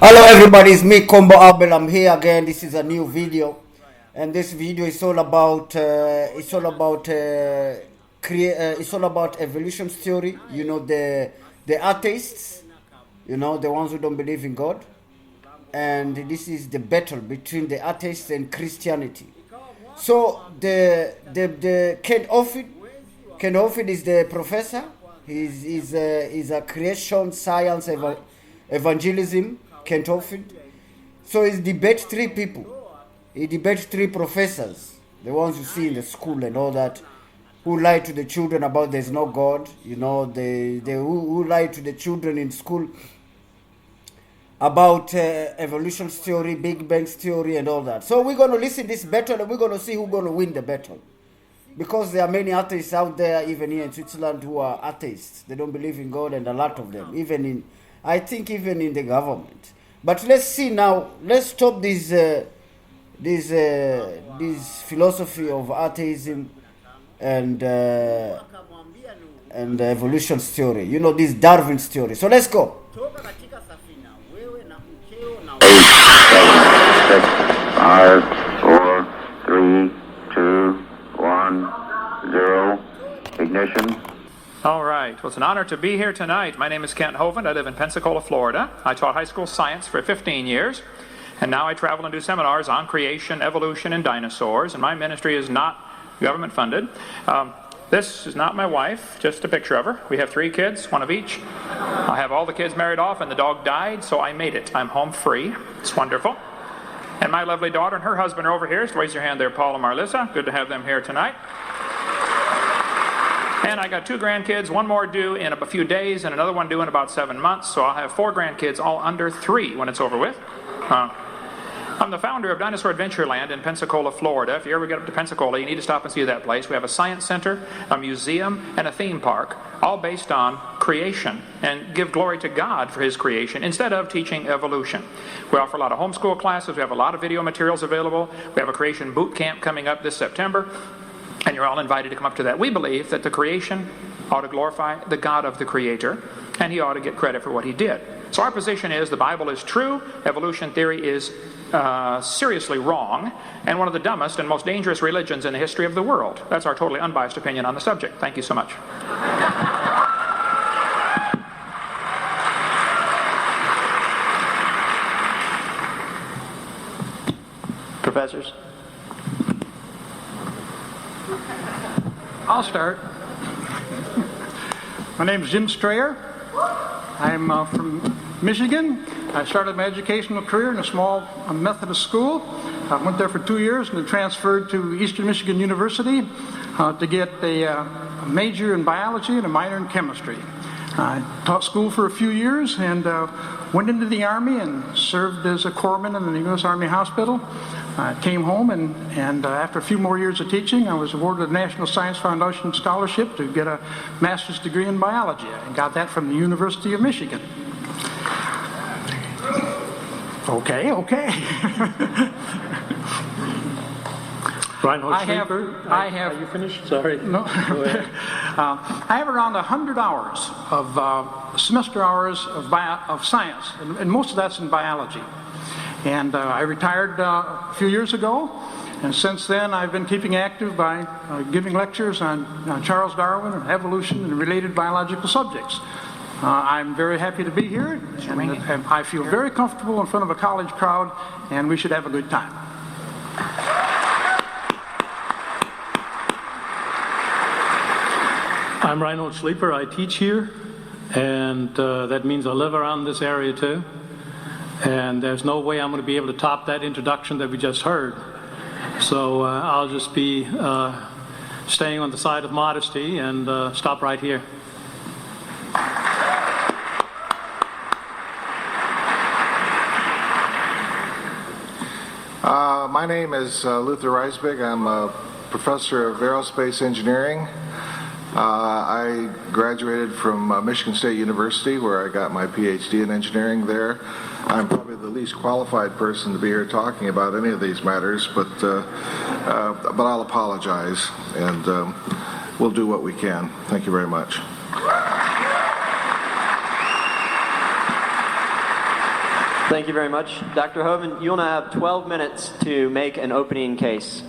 Hello everybody, it's me Combo Abel. I'm here again. This is a new video, and this video is all about it's all about evolution theory. You know, the atheists, you know, the ones who don't believe in God, and this is the battle between the atheists and Christianity. So the Ken Offit is the professor. He's a creation science evangelism. Kent Offit. So he debates three people. He debates three professors, the ones you see in the school and all that, who lie to the children about there's no God. You know, they who lie to the children in school about evolution theory, Big Bang theory, and all that. So we're going to listen to this battle, and we're going to see who's going to win the battle. Because there are many atheists out there, even here in Switzerland, who are atheists. They don't believe in God, and a lot of them, even in the government. But let's see now. Let's stop this philosophy of atheism and evolution theory. You know, this Darwin's theory. So let's go. 5, 4, 3, 2, 1, 0. Ignition. All right. Well, it's an honor to be here tonight. My name is Kent Hovind. I live in Pensacola, Florida. I taught high school science for 15 years, and now I travel and do seminars on creation, evolution, and dinosaurs, and my ministry is not government funded. This is not my wife, just a picture of her. We have 3 kids, one of each. I have all the kids married off, and the dog died, so I made it. I'm home free. It's wonderful. And my lovely daughter and her husband are over here. So raise your hand there, Paul and Marlissa. Good to have them here tonight. And I got 2 grandkids, one more due in a few days and another one due in about 7 months. So I'll have 4 grandkids, all under 3 when it's over with. I'm the founder of Dinosaur Adventureland in Pensacola, Florida. If you ever get up to Pensacola, you need to stop and see that place. We have a science center, a museum, and a theme park, all based on creation, and give glory to God for His creation instead of teaching evolution. We offer a lot of homeschool classes. We have a lot of video materials available. We have a creation boot camp coming up this September. And you're all invited to come up to that. We believe that the creation ought to glorify the God of the Creator, and He ought to get credit for what He did. So our position is the Bible is true, evolution theory is seriously wrong, and one of the dumbest and most dangerous religions in the history of the world. That's our totally unbiased opinion on the subject. Thank you so much. Professors? I'll start. My name is Jim Strayer. I'm from Michigan. I started my educational career in a small Methodist school. I went there for 2 years and then transferred to Eastern Michigan University to get a major in biology and a minor in chemistry. I taught school for a few years and went into the Army and served as a corpsman in the U.S. Army Hospital. I came home and after a few more years of teaching, I was awarded a National Science Foundation scholarship to get a master's degree in biology. I got that from the University of Michigan. Okay. Reinhold Schlieper. Are you finished? Sorry. No. Go ahead. I have around 100 hours of semester hours of science, and most of that's in biology. And I retired a few years ago, and since then I've been keeping active by giving lectures on Charles Darwin and evolution and related biological subjects. I'm very happy to be here, and I feel very comfortable in front of a college crowd, and we should have a good time. I'm Reinhold Schlieper. I teach here, and that means I live around this area too. And there's no way I'm going to be able to top that introduction that we just heard. So I'll just be staying on the side of modesty and stop right here. My name is Luther Reisbig. I'm a professor of aerospace engineering. I graduated from Michigan State University, where I got my PhD in engineering there. I'm probably the least qualified person to be here talking about any of these matters, but I'll apologize, and we'll do what we can. Thank you very much. Thank you very much. Dr. Hovind, you'll now have 12 minutes to make an opening case.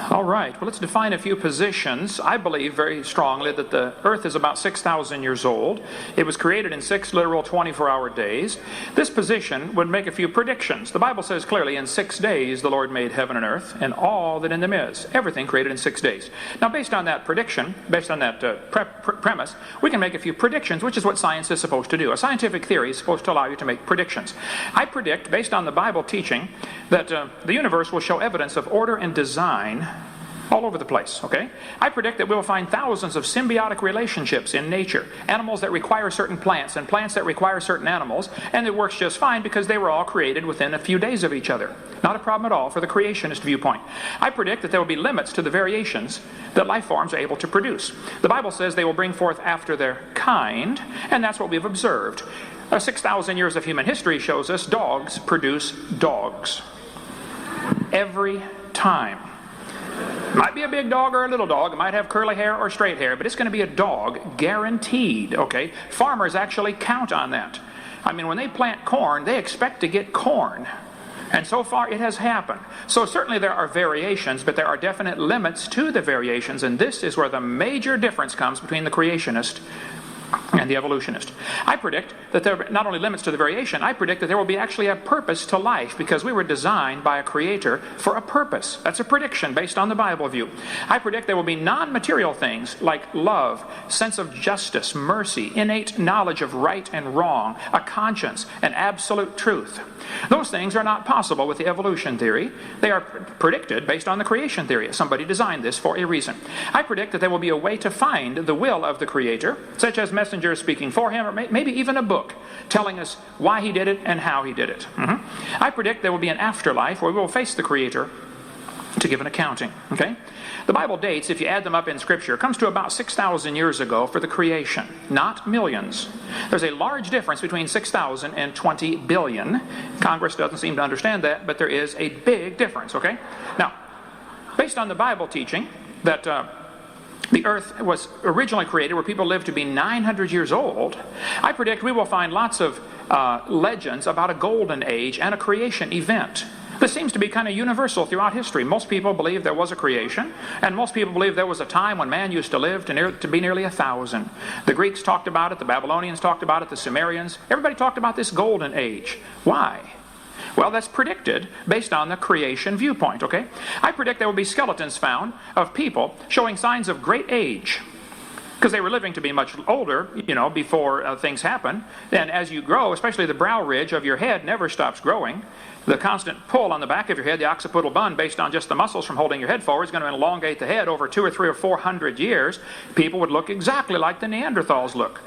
All right, well, let's define a few positions. I believe very strongly that the earth is about 6,000 years old. It was created in 6 literal 24-hour days. This position would make a few predictions. The Bible says clearly, in 6 days the Lord made heaven and earth, and all that in them is. Everything created in 6 days. Now, based on that prediction, based on that premise, we can make a few predictions, which is what science is supposed to do. A scientific theory is supposed to allow you to make predictions. I predict, based on the Bible teaching, that the universe will show evidence of order and design all over the place, okay? I predict that we will find thousands of symbiotic relationships in nature. Animals that require certain plants and plants that require certain animals, and it works just fine because they were all created within a few days of each other. Not a problem at all for the creationist viewpoint. I predict that there will be limits to the variations that life forms are able to produce. The Bible says they will bring forth after their kind, and that's what we've observed. 6,000 years of human history shows us dogs produce dogs. Every time. It might be a big dog or a little dog. It might have curly hair or straight hair, but it's going to be a dog, guaranteed, okay? Farmers actually count on that. I mean, when they plant corn, they expect to get corn. And so far, it has happened. So certainly there are variations, but there are definite limits to the variations, and this is where the major difference comes between the creationist and the evolutionist. I predict that there are not only limits to the variation, I predict that there will be actually a purpose to life because we were designed by a creator for a purpose. That's a prediction based on the Bible view. I predict there will be non-material things like love, sense of justice, mercy, innate knowledge of right and wrong, a conscience, and absolute truth. Those things are not possible with the evolution theory. They are predicted based on the creation theory. Somebody designed this for a reason. I predict that there will be a way to find the will of the creator, such as messengers speaking for him, or maybe even a book telling us why he did it and how he did it. I predict there will be an afterlife where we will face the creator to give an accounting. Okay? The Bible dates, if you add them up in Scripture, comes to about 6,000 years ago for the creation, not millions. There's a large difference between 6,000 and 20 billion. Congress doesn't seem to understand that, but there is a big difference, okay? Now, based on the Bible teaching that the earth was originally created where people lived to be 900 years old, I predict we will find lots of legends about a golden age and a creation event. This seems to be kind of universal throughout history. Most people believe there was a creation, and most people believe there was a time when man used to live to be nearly 1,000. The Greeks talked about it, the Babylonians talked about it, the Sumerians. Everybody talked about this golden age. Why? Well, that's predicted based on the creation viewpoint, okay? I predict there will be skeletons found of people showing signs of great age, because they were living to be much older, you know, before things happen. And as you grow, especially the brow ridge of your head never stops growing. The constant pull on the back of your head, the occipital bun, based on just the muscles from holding your head forward, is going to elongate the head over 200 or 300 or 400 years. People would look exactly like the Neanderthals look.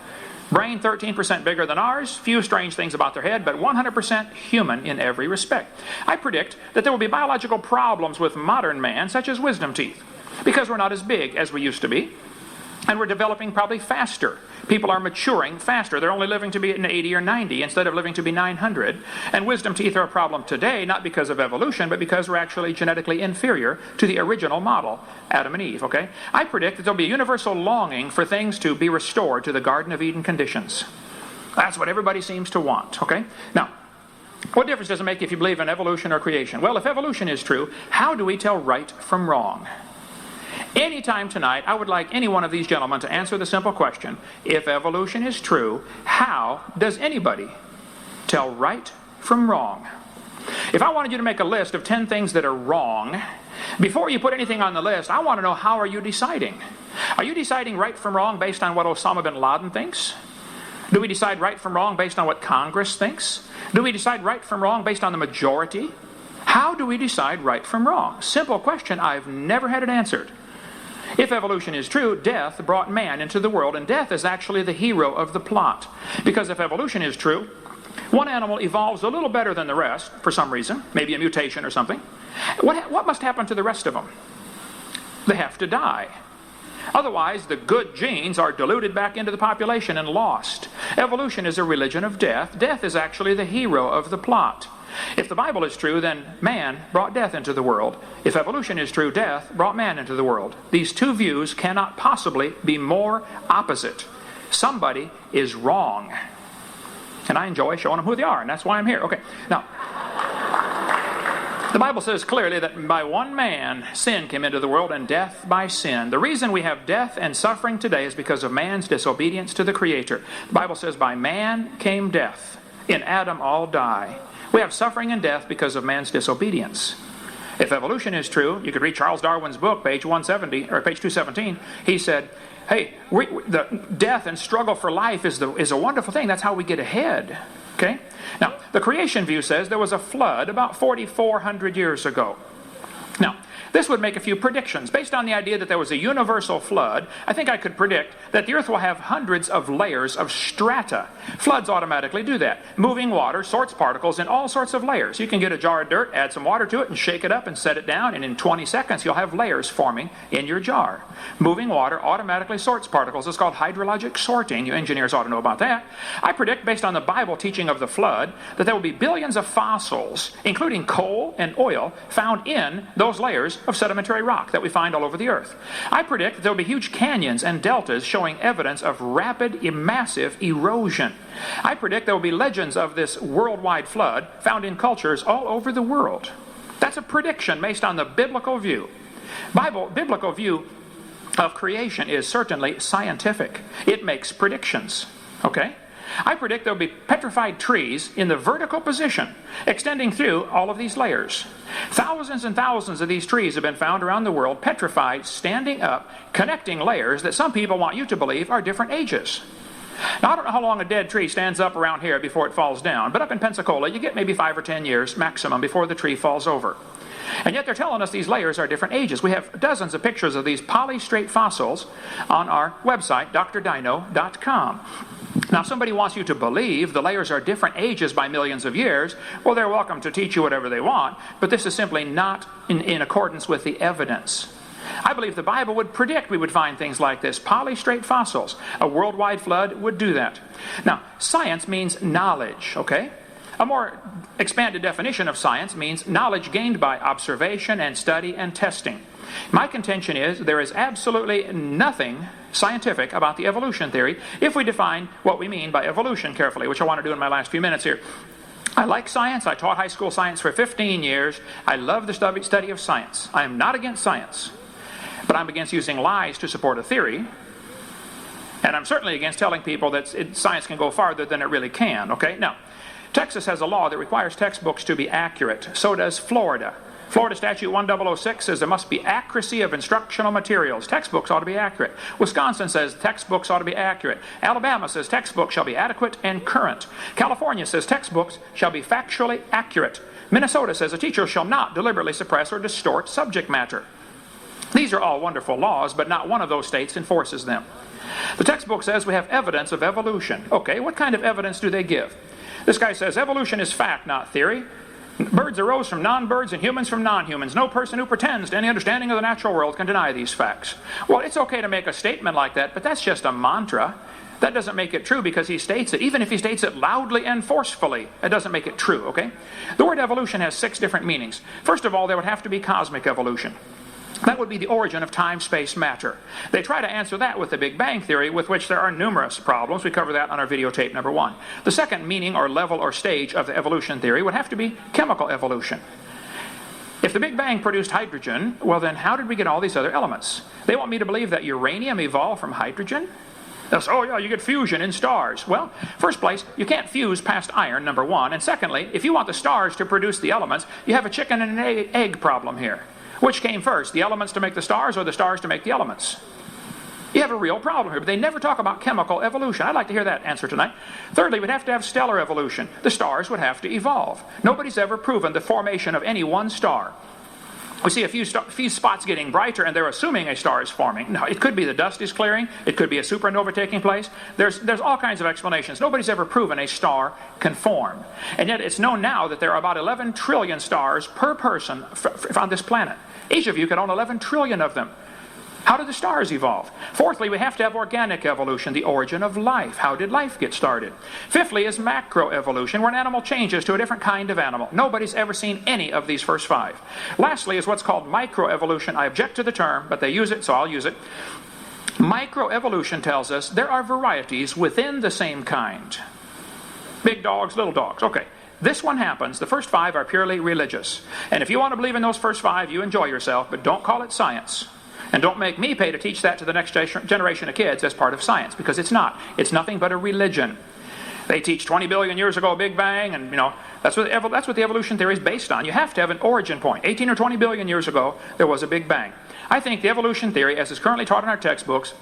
Brain 13% bigger than ours, few strange things about their head, but 100% human in every respect. I predict that there will be biological problems with modern man, such as wisdom teeth, because we're not as big as we used to be. And we're developing probably faster. People are maturing faster. They're only living to be 80 or 90 instead of living to be 900. And wisdom teeth are a problem today, not because of evolution, but because we're actually genetically inferior to the original model, Adam and Eve, okay? I predict that there'll be a universal longing for things to be restored to the Garden of Eden conditions. That's what everybody seems to want, okay? Now, what difference does it make if you believe in evolution or creation? Well, if evolution is true, how do we tell right from wrong? Anytime tonight, I would like any one of these gentlemen to answer the simple question, if evolution is true, how does anybody tell right from wrong? If I wanted you to make a list of 10 things that are wrong, before you put anything on the list, I want to know, how are you deciding? Are you deciding right from wrong based on what Osama bin Laden thinks? Do we decide right from wrong based on what Congress thinks? Do we decide right from wrong based on the majority? How do we decide right from wrong? Simple question, I've never had it answered. If evolution is true, death brought man into the world, and death is actually the hero of the plot. Because if evolution is true, one animal evolves a little better than the rest for some reason, maybe a mutation or something. What must happen to the rest of them? They have to die. Otherwise, the good genes are diluted back into the population and lost. Evolution is a religion of death. Death is actually the hero of the plot. If the Bible is true, then man brought death into the world. If evolution is true, death brought man into the world. These two views cannot possibly be more opposite. Somebody is wrong. And I enjoy showing them who they are, and that's why I'm here. Okay, now, the Bible says clearly that by one man sin came into the world, and death by sin. The reason we have death and suffering today is because of man's disobedience to the Creator. The Bible says by man came death. In Adam all die. We have suffering and death because of man's disobedience. If evolution is true, you could read Charles Darwin's book, page 170 or page 217. He said, hey, the death and struggle for life is a wonderful thing. That's how we get ahead. Okay? Now, the creation view says there was a flood about 4,400 years ago. Now, this would make a few predictions. Based on the idea that there was a universal flood, I think I could predict that the earth will have hundreds of layers of strata. Floods automatically do that. Moving water sorts particles in all sorts of layers. You can get a jar of dirt, add some water to it, and shake it up and set it down, and in 20 seconds you'll have layers forming in your jar. Moving water automatically sorts particles. It's called hydrologic sorting. You engineers ought to know about that. I predict, based on the Bible teaching of the flood, that there will be billions of fossils, including coal and oil, found in those layers of sedimentary rock that we find all over the earth. I predict that there will be huge canyons and deltas showing evidence of rapid, massive erosion. I predict there will be legends of this worldwide flood found in cultures all over the world. That's a prediction based on the biblical view. Biblical view of creation is certainly scientific. It makes predictions. Okay? I predict there will be petrified trees in the vertical position, extending through all of these layers. Thousands and thousands of these trees have been found around the world, petrified, standing up, connecting layers that some people want you to believe are different ages. Now, I don't know how long a dead tree stands up around here before it falls down, but up in Pensacola, you get maybe 5 or 10 years maximum before the tree falls over. And yet they're telling us these layers are different ages. We have dozens of pictures of these polystrate fossils on our website, drdino.com. Now, if somebody wants you to believe the layers are different ages by millions of years, well, they're welcome to teach you whatever they want, but this is simply not in accordance with the evidence. I believe the Bible would predict we would find things like this. Polystrate fossils. A worldwide flood would do that. Now, science means knowledge, okay? A more expanded definition of science means knowledge gained by observation and study and testing. My contention is there is absolutely nothing scientific about the evolution theory if we define what we mean by evolution carefully, which I want to do in my last few minutes here. I like science. I taught high school science for 15 years. I love the study of science. I am not against science, but I'm against using lies to support a theory. And I'm certainly against telling people that science can go farther than it really can. Okay? Now, Texas has a law that requires textbooks to be accurate. So does Florida. Florida Statute 1006 says there must be accuracy of instructional materials. Textbooks ought to be accurate. Wisconsin says textbooks ought to be accurate. Alabama says textbooks shall be adequate and current. California says textbooks shall be factually accurate. Minnesota says a teacher shall not deliberately suppress or distort subject matter. These are all wonderful laws, but not one of those states enforces them. The textbook says we have evidence of evolution. Okay, what kind of evidence do they give? This guy says evolution is fact, not theory. Birds arose from non-birds and humans from non-humans. No person who pretends to any understanding of the natural world can deny these facts. Well, it's okay to make a statement like that, but that's just a mantra. That doesn't make it true because he states it. Even if he states it loudly and forcefully, it doesn't make it true, okay? The word evolution has 6 different meanings. First of all, there would have to be cosmic evolution. That would be the origin of time, space, matter. They try to answer that with the Big Bang Theory, with which there are numerous problems. We cover that on our videotape number 1. The second meaning or level or stage of the evolution theory would have to be chemical evolution. If the Big Bang produced hydrogen, well then how did we get all these other elements? They want me to believe that uranium evolved from hydrogen? They'll say, oh yeah, you get fusion in stars. Well, first place, you can't fuse past iron, number 1. And secondly, if you want the stars to produce the elements, you have a chicken and an egg problem here. Which came first, the elements to make the stars or the stars to make the elements? You have a real problem here, but they never talk about chemical evolution. I'd like to hear that answer tonight. Thirdly, we'd have to have stellar evolution. The stars would have to evolve. Nobody's ever proven the formation of any one star. We see a few spots getting brighter and they're assuming a star is forming. Now, it could be the dust is clearing. It could be a supernova taking place. There's all kinds of explanations. Nobody's ever proven a star can form. And yet it's known now that there are about 11 trillion stars per person on this planet. Each of you can own 11 trillion of them. How did the stars evolve? Fourthly, we have to have organic evolution, the origin of life. How did life get started? Fifthly is macroevolution, where an animal changes to a different kind of animal. Nobody's ever seen any of these first 5. Lastly is what's called microevolution. I object to the term, but they use it, so I'll use it. Microevolution tells us there are varieties within the same kind. Big dogs, little dogs. Okay. This one happens. The first 5 are purely religious. And if you want to believe in those first 5, you enjoy yourself, but don't call it science. And don't make me pay to teach that to the next generation of kids as part of science, because it's not. It's nothing but a religion. They teach 20 billion years ago Big Bang, and that's what the evolution theory is based on. You have to have an origin point. 18 or 20 billion years ago, there was a Big Bang. I think the evolution theory, as is currently taught in our textbooks,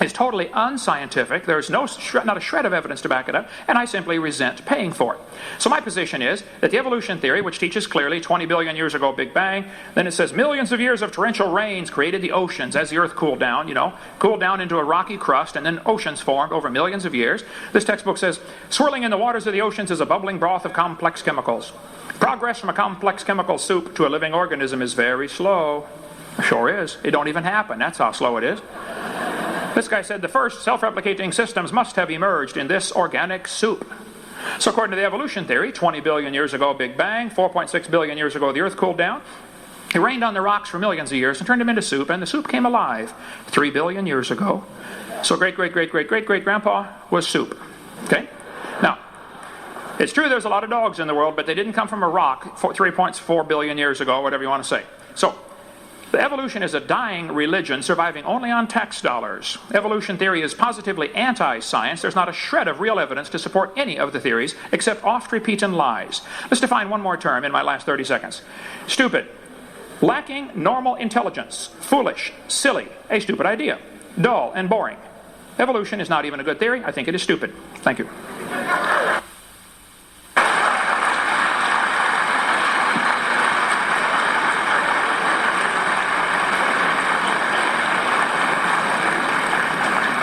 is totally unscientific. There's not a shred of evidence to back it up, and I simply resent paying for it. So my position is that the evolution theory, which teaches clearly 20 billion years ago Big Bang, then it says millions of years of torrential rains created the oceans as the Earth cooled down, cooled down into a rocky crust, and then oceans formed over millions of years. This textbook says, swirling in the waters of the oceans is a bubbling broth of complex chemicals. Progress from a complex chemical soup to a living organism is very slow. Sure is. It don't even happen. That's how slow it is. This guy said the first self-replicating systems must have emerged in this organic soup. So according to the evolution theory, 20 billion years ago Big Bang, 4.6 billion years ago the Earth cooled down. It rained on the rocks for millions of years and turned them into soup, and the soup came alive 3 billion years ago. So great-great-great-great-great-great-grandpa was soup. Okay? Now, it's true there's a lot of dogs in the world, but they didn't come from a rock 3.4 billion years ago, whatever you want to say. So, the evolution is a dying religion surviving only on tax dollars. Evolution theory is positively anti-science. There's not a shred of real evidence to support any of the theories except oft-repeated lies. Let's define one more term in my last 30 seconds. Stupid. Lacking normal intelligence. Foolish. Silly. A stupid idea. Dull and boring. Evolution is not even a good theory. I think it is stupid. Thank you.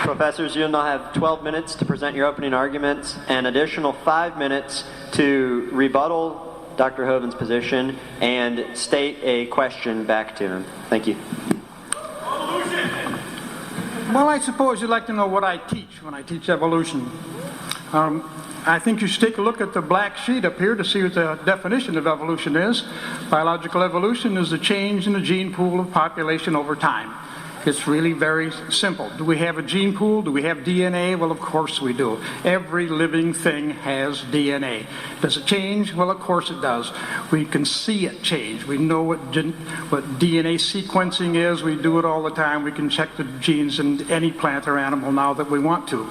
Professors, you'll now have 12 minutes to present your opening arguments, and additional 5 minutes to rebuttal Dr. Hoeven's position and state a question back to him. Thank you. Well, I suppose you'd like to know what I teach when I teach evolution. I think you should take a look at the black sheet up here to see what the definition of evolution is. Biological evolution is the change in the gene pool of population over time. It's really very simple. Do we have a gene pool? Do we have DNA? Well, of course we do. Every living thing has DNA. Does it change? Well, of course it does. We can see it change. We know what DNA sequencing is. We do it all the time. We can check the genes in any plant or animal now that we want to.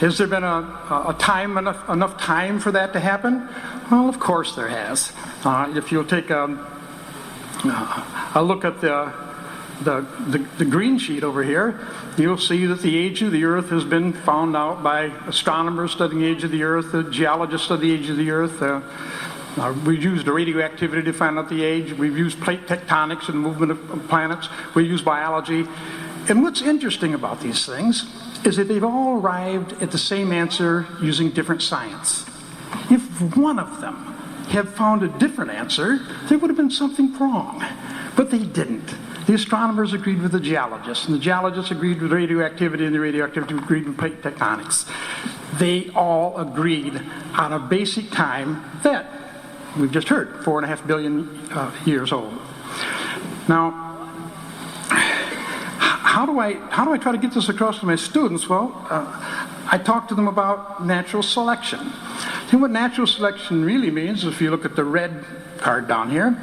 Has there been enough time for that to happen? Well, of course there has. If you'll take a look at the green sheet over here, you'll see that the age of the Earth has been found out by astronomers studying the age of the Earth, the geologists study the age of the Earth. We've used the radioactivity to find out the age. We've used plate tectonics and movement of planets. We use biology. And what's interesting about these things is that they've all arrived at the same answer using different science. If one of them had found a different answer, there would have been something wrong. But they didn't. The astronomers agreed with the geologists, and the geologists agreed with radioactivity, and the radioactivity agreed with plate tectonics. They all agreed on a basic time that we've just heard, 4.5 billion years old. Now, how do I try to get this across to my students? Well, I talk to them about natural selection. And what natural selection really means, if you look at the red card down here,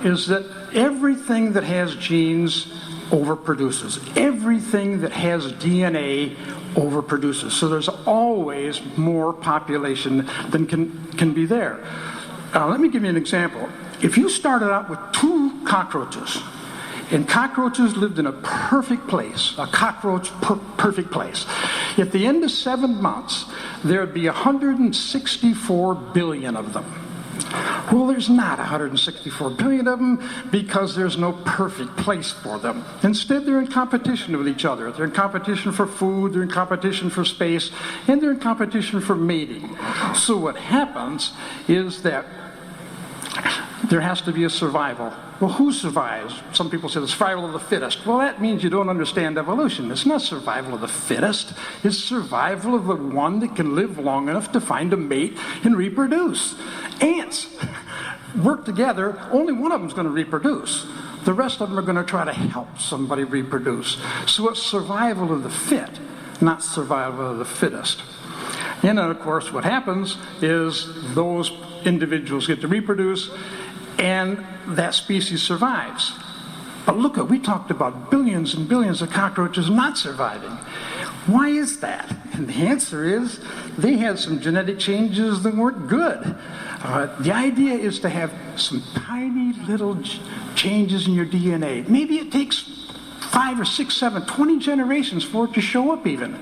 is that everything that has genes overproduces. Everything that has DNA overproduces. So there's always more population than can be there. Let me give you an example. If you started out with 2 cockroaches, and cockroaches lived in a perfect place, a cockroach perfect place, at the end of 7 months, there'd be 164 billion of them. Well, there's not 164 billion of them because there's no perfect place for them. Instead, they're in competition with each other. They're in competition for food, they're in competition for space, and they're in competition for mating. So what happens is that there has to be a survival. Well, who survives? Some people say the survival of the fittest. Well, that means you don't understand evolution. It's not survival of the fittest. It's survival of the one that can live long enough to find a mate and reproduce. Ants work together. Only one of them is going to reproduce. The rest of them are going to try to help somebody reproduce. So it's survival of the fit, not survival of the fittest. And then, of course, what happens is those individuals get to reproduce, and that species survives. But look, we talked about billions and billions of cockroaches not surviving. Why is that? And the answer is they had some genetic changes that weren't good. The idea is to have some tiny little changes in your DNA. Maybe it takes 5 or 6, 7, 20 generations for it to show up even.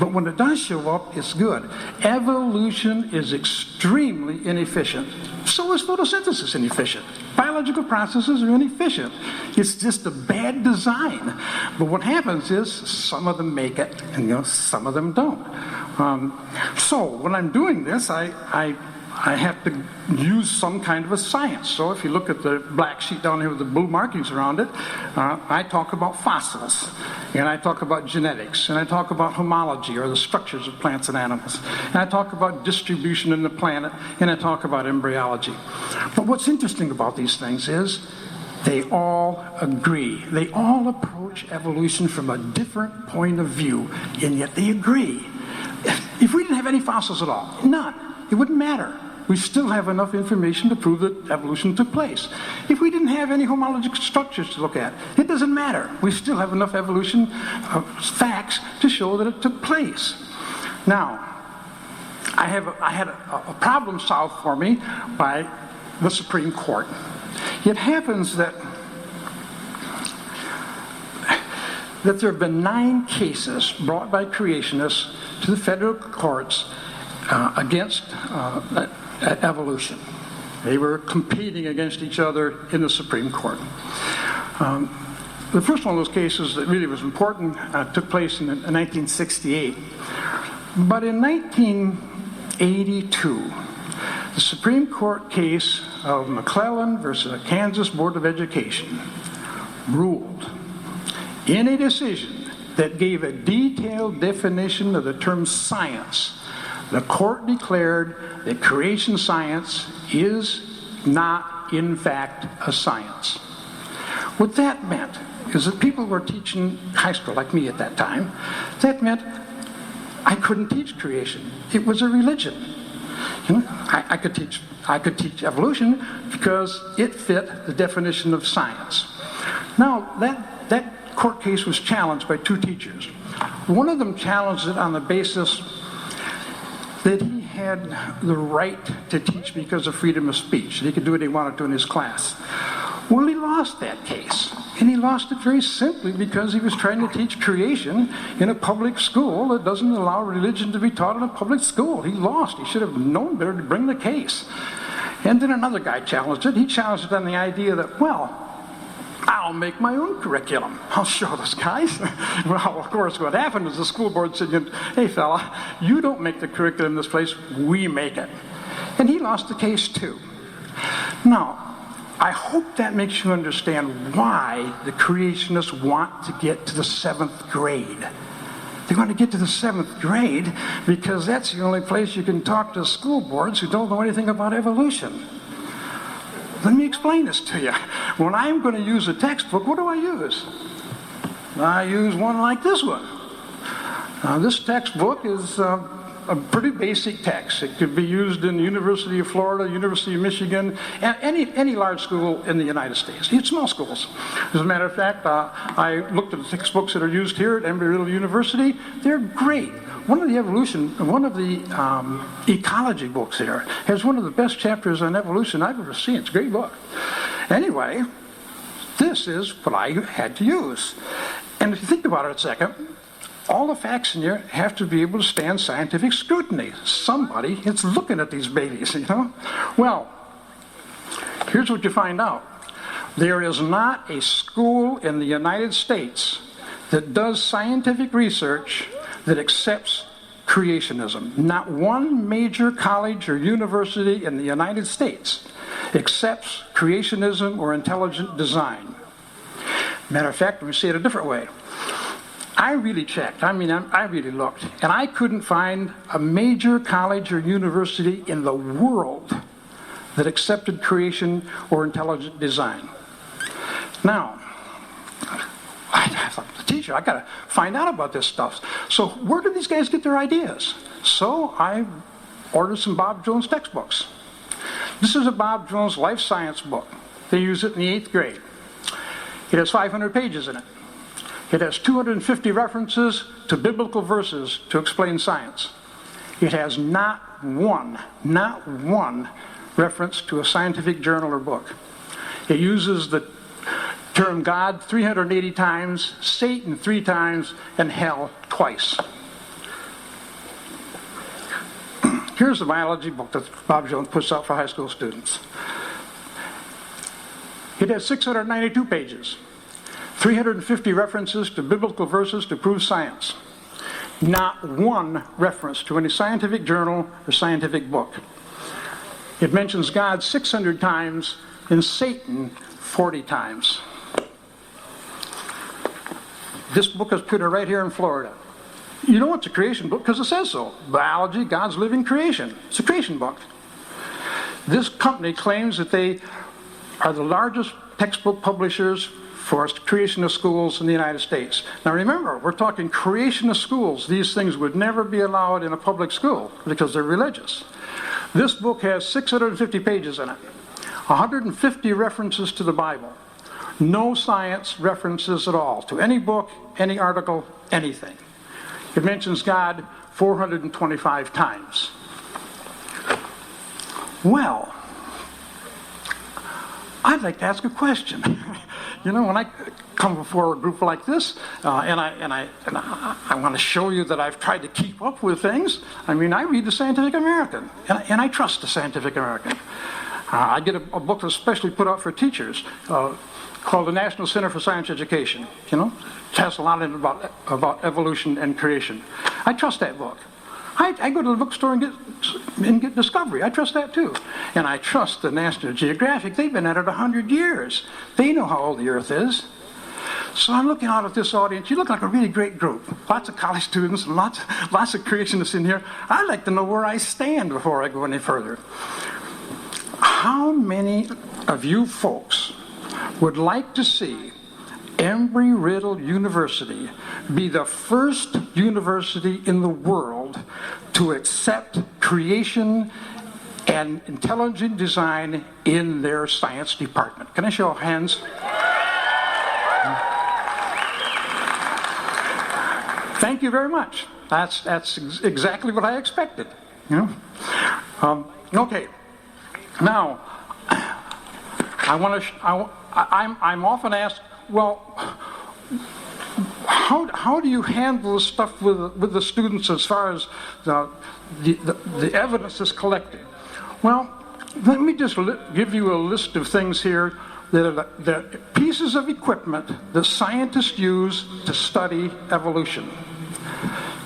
But when it does show up, it's good. Evolution is extremely inefficient. So is photosynthesis inefficient. Biological processes are inefficient. It's just a bad design. But what happens is some of them make it, and some of them don't. So when I'm doing this, I have to use some kind of a science. So if you look at the black sheet down here with the blue markings around it, I talk about fossils, and I talk about genetics, and I talk about homology, or the structures of plants and animals, and I talk about distribution in the planet, and I talk about embryology. But what's interesting about these things is they all agree. They all approach evolution from a different point of view, and yet they agree. If we didn't have any fossils at all, none, it wouldn't matter. We still have enough information to prove that evolution took place. If we didn't have any homologic structures to look at, it doesn't matter. We still have enough evolution facts to show that it took place. Now, I had a problem solved for me by the Supreme Court. It happens that there have been 9 cases brought by creationists to the federal courts against evolution. They were competing against each other in the Supreme Court. The first one of those cases that really was important took place in 1968. But in 1982, the Supreme Court case of McClellan versus the Kansas Board of Education ruled in a decision that gave a detailed definition of the term science. The court declared that creation science is not, in fact, a science. What that meant is that people were teaching high school, like me at that time, that meant I couldn't teach creation. It was a religion. I could teach evolution because it fit the definition of science. Now, that court case was challenged by 2 teachers. One of them challenged it on the basis that he had the right to teach because of freedom of speech. He could do what he wanted to in his class. Well, he lost that case. And he lost it very simply because he was trying to teach creation in a public school that doesn't allow religion to be taught in a public school. He lost. He should have known better to bring the case. And then another guy challenged it. He challenged it on the idea that, well, I'll make my own curriculum. I'll show those guys. Well, of course, what happened is the school board said, hey, fella, you don't make the curriculum in this place, we make it. And he lost the case, too. Now, I hope that makes you understand why the creationists want to get to the 7th grade. They want to get to the 7th grade because that's the only place you can talk to school boards who don't know anything about evolution. Let me explain this to you. When I'm going to use a textbook, what do I use? I use one like this one. Now, this textbook is a pretty basic text. It could be used in the University of Florida, University of Michigan, and any large school in the United States, even small schools. As a matter of fact, I looked at the textbooks that are used here at Embry-Riddle University. They're great. One of the ecology books here has one of the best chapters on evolution I've ever seen. It's a great book. Anyway, this is what I had to use. And if you think about it a second, all the facts in here have to be able to stand scientific scrutiny. Somebody is looking at these babies, Well, here's what you find out. There is not a school in the United States that does scientific research that accepts creationism. Not one major college or university in the United States accepts creationism or intelligent design. Matter of fact, let me say it a different way. I really checked. I really looked. And I couldn't find a major college or university in the world that accepted creation or intelligent design. Now, I thought, the teacher, I got to find out about this stuff. So where do these guys get their ideas? So I ordered some Bob Jones textbooks. This is a Bob Jones life science book. They use it in the 8th grade. It has 500 pages in it. It has 250 references to biblical verses to explain science. It has not one reference to a scientific journal or book. It uses the term God 380 times, Satan 3 times, and hell twice. Here's the biology book that Bob Jones puts out for high school students. It has 692 pages, 350 references to biblical verses to prove science. Not one reference to any scientific journal or scientific book. It mentions God 600 times and Satan 40 times. This book is put right here in Florida. You know it's a creation book because it says so. Biology, God's living creation. It's a creation book. This company claims that they are the largest textbook publishers for creation of schools in the United States. Now remember, we're talking creation of schools. These things would never be allowed in a public school because they're religious. This book has 650 pages in it, 150 references to the Bible. No science references at all to any book, any article, anything. It mentions God 425 times. Well, I'd like to ask a question. You know, when I come before a group like this, and I want to show you that I've tried to keep up with things. I mean, I read the Scientific American, and I trust the Scientific American. I get a book that's specially put out for teachers called the National Center for Science Education. You know, it has a lot in it about evolution and creation. I trust that book. I go to the bookstore and get Discovery. I trust that too. And I trust the National Geographic. They've been at it 100 years. They know how old the Earth is. So I'm looking out at this audience. You look like a really great group. Lots of college students and lots of creationists in here. I'd like to know where I stand before I go any further. How many of you folks would like to see Embry-Riddle University be the first university in the world to accept creation and intelligent design in their science department? Can I show hands? Thank you very much. That's exactly what I expected. You know? Okay. Now, I'm often asked, well, how do you handle the stuff with the students as far as the evidence is collected? Well, let me just give you a list of things here that are the pieces of equipment that scientists use to study evolution.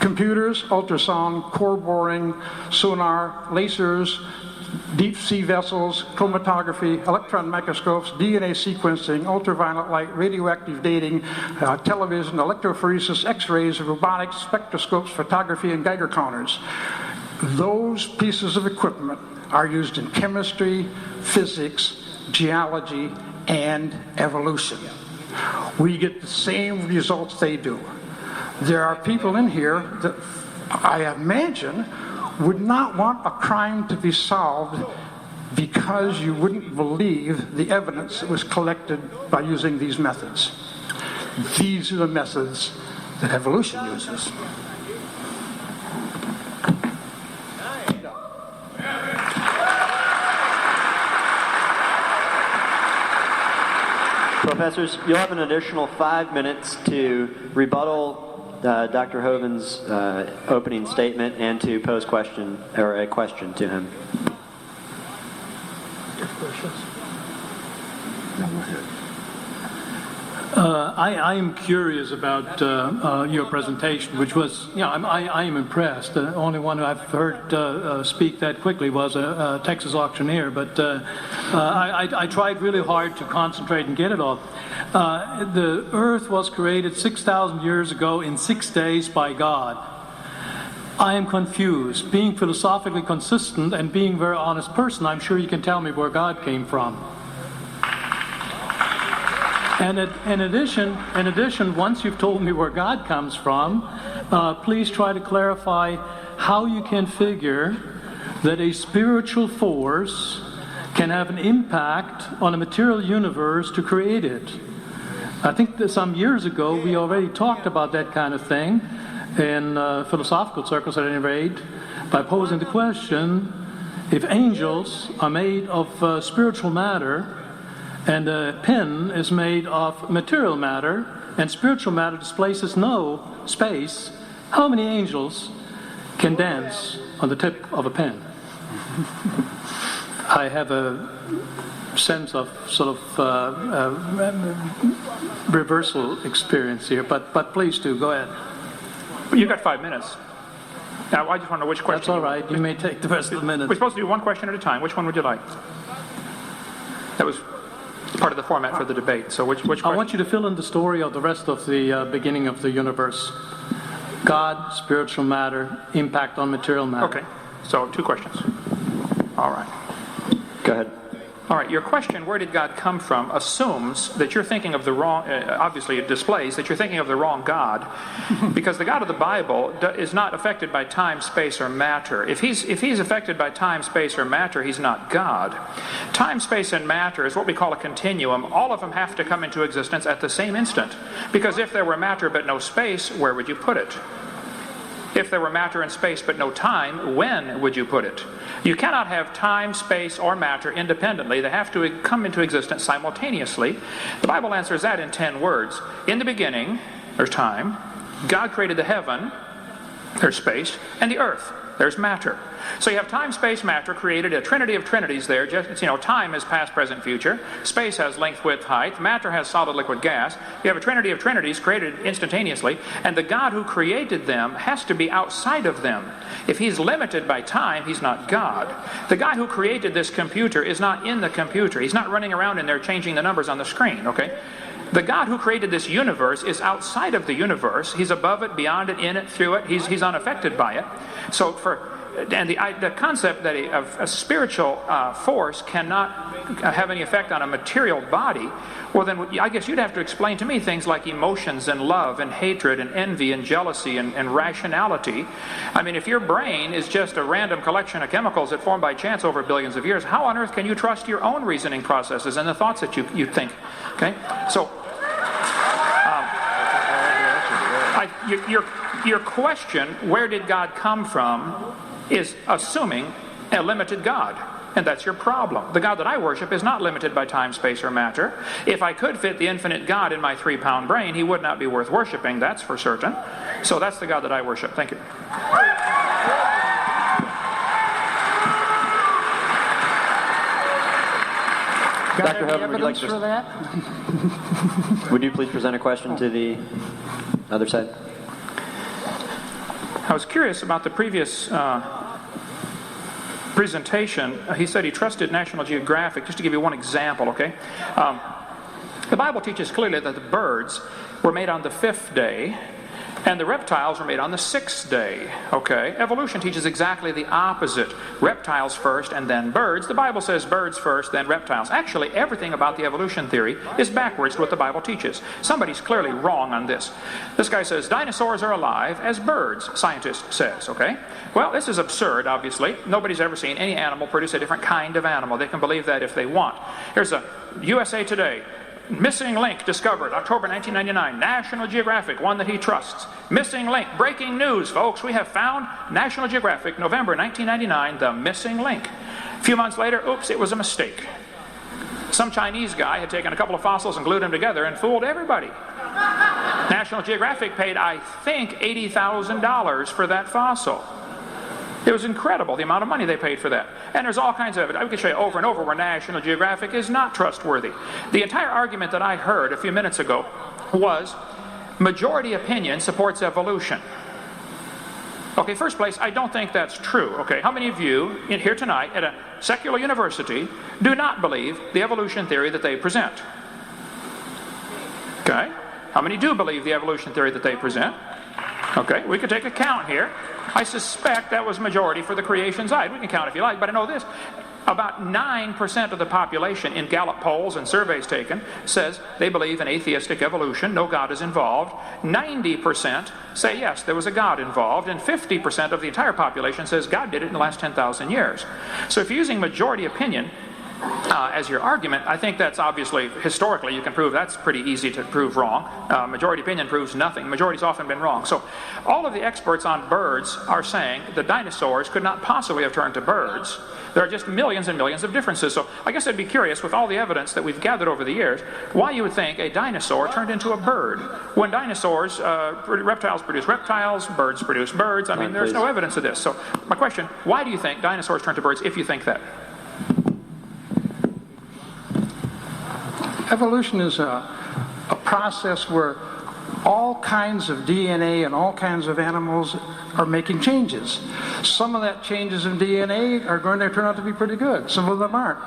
Computers, ultrasound, core boring, sonar, lasers, deep sea vessels, chromatography, electron microscopes, DNA sequencing, ultraviolet light, radioactive dating, television, electrophoresis, x-rays, robotics, spectroscopes, photography, and Geiger counters. Those pieces of equipment are used in chemistry, physics, geology, and evolution. We get the same results they do. There are people in here that I imagine would not want a crime to be solved because you wouldn't believe the evidence that was collected by using these methods. These are the methods that evolution uses. Professors, you'll have an additional 5 minutes to rebuttal Dr. Hoven's opening statement and to pose a question to him. I am curious about your presentation, which was, I am impressed. The only one I've heard speak that quickly was a Texas auctioneer, but I tried really hard to concentrate and get it all. The earth was created 6,000 years ago in 6 days by God. I am confused. Being philosophically consistent and being a very honest person, I'm sure you can tell me where God came from. And in addition, once you've told me where God comes from, please try to clarify how you can figure that a spiritual force can have an impact on a material universe to create it. I think that some years ago we already talked about that kind of thing in philosophical circles at any rate, by posing the question, if angels are made of spiritual matter, and a pen is made of material matter, and spiritual matter displaces no space, how many angels can dance on the tip of a pen? I have a sense of sort of reversal experience here, but please do, go ahead. You've got 5 minutes. Now, I just want to know which question. That's all right. You may take the rest of the minute. We're supposed to do one question at a time. Which one would you like? That was part of the format for the debate. So which question? I want you to fill in the story of the rest of the beginning of the universe. God, spiritual matter, impact on material matter. Okay. So 2 questions. All right. Go ahead. All right, your question, where did God come from, assumes that you're thinking of the wrong, obviously it displays that you're thinking of the wrong God, because the God of the Bible is not affected by time, space, or matter. If he's affected by time, space, or matter, he's not God. Time, space, and matter is what we call a continuum. All of them have to come into existence at the same instant, because if there were matter but no space, where would you put it? If there were matter and space but no time, when would you put it? You cannot have time, space, or matter independently. They have to come into existence simultaneously. The Bible answers that in 10 words. In the beginning, there's time. God created the heaven, there's space, and the earth, there's matter. So you have time, space, matter, created a trinity of trinities there. Just, time is past, present, future. Space has length, width, height. Matter has solid, liquid, gas. You have a trinity of trinities created instantaneously, and the God who created them has to be outside of them. If he's limited by time, he's not God. The guy who created this computer is not in the computer. He's not running around in there changing the numbers on the screen, okay? The God who created this universe is outside of the universe. He's above it, beyond it, in it, through it. He's unaffected by it. So the concept that a spiritual force cannot have any effect on a material body, well then I guess you'd have to explain to me things like emotions and love and hatred and envy and jealousy and rationality. I mean, if your brain is just a random collection of chemicals that formed by chance over billions of years, how on earth can you trust your own reasoning processes and the thoughts that you think? Okay, so your question, where did God come from, is assuming a limited God. And that's your problem. The God that I worship is not limited by time, space, or matter. If I could fit the infinite God in my 3-pound brain, he would not be worth worshiping, that's for certain. So that's the God that I worship. Thank you. Dr. Hovind, would you like to... for that? Would you please present a question to the other side? I was curious about the previous presentation. He said he trusted National Geographic. Just to give you one example, okay? The Bible teaches clearly that the birds were made on the 5th day, and the reptiles were made on the 6th day, okay? Evolution teaches exactly the opposite. Reptiles first and then birds. The Bible says birds first, then reptiles. Actually, everything about the evolution theory is backwards to what the Bible teaches. Somebody's clearly wrong on this. This guy says dinosaurs are alive as birds, scientist says, okay? Well, this is absurd, obviously. Nobody's ever seen any animal produce a different kind of animal. They can believe that if they want. Here's a USA Today. Missing link discovered, October 1999. National Geographic, one that he trusts. Missing link, breaking news, folks. We have found National Geographic, November 1999, the missing link. A few months later, oops, it was a mistake. Some Chinese guy had taken a couple of fossils and glued them together and fooled everybody. National Geographic paid, I think, $80,000 for that fossil. It was incredible, the amount of money they paid for that. And there's all kinds of evidence. I could show you over and over where National Geographic is not trustworthy. The entire argument that I heard a few minutes ago was majority opinion supports evolution. Okay, first place, I don't think that's true. Okay, how many of you in here tonight at a secular university do not believe the evolution theory that they present? Okay, how many do believe the evolution theory that they present? Okay, we could take a count here. I suspect that was majority for the creation side. We can count if you like, but I know this. About 9% of the population in Gallup polls and surveys taken says they believe in atheistic evolution, no God is involved. 90% say yes, there was a God involved, and 50% of the entire population says God did it in the last 10,000 years. So if you're using majority opinion as your argument, I think that's obviously, historically, you can prove that's pretty easy to prove wrong. Majority opinion proves nothing. Majority's often been wrong. So all of the experts on birds are saying the dinosaurs could not possibly have turned to birds. There are just millions and millions of differences. So I guess I'd be curious, with all the evidence that we've gathered over the years, why you would think a dinosaur turned into a bird. When dinosaurs, reptiles produce reptiles, birds produce birds. I mean, there's no evidence of this. So my question, why do you think dinosaurs turned to birds if you think that? Evolution is a process where all kinds of DNA and all kinds of animals are making changes. Some of that changes in DNA are going to turn out to be pretty good. Some of them aren't.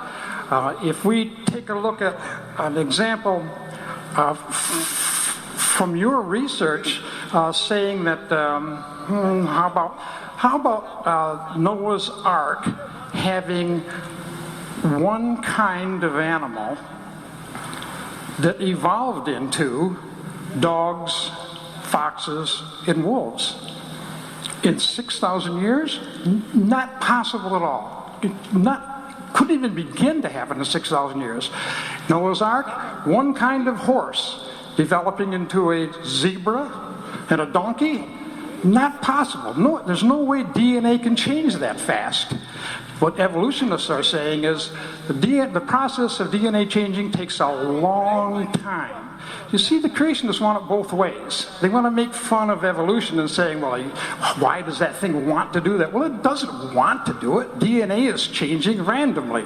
If we take a look at an example from your research saying that, how about Noah's Ark having one kind of animal that evolved into dogs, foxes, and wolves. In 6,000 years? Not possible at all. Couldn't even begin to happen in 6,000 years. Noah's Ark, one kind of horse developing into a zebra and a donkey? Not possible. No, there's no way DNA can change that fast. What evolutionists are saying is the process of DNA changing takes a long time. You see, the creationists want it both ways. They want to make fun of evolution and saying, well, why does that thing want to do that? Well, it doesn't want to do it. DNA is changing randomly.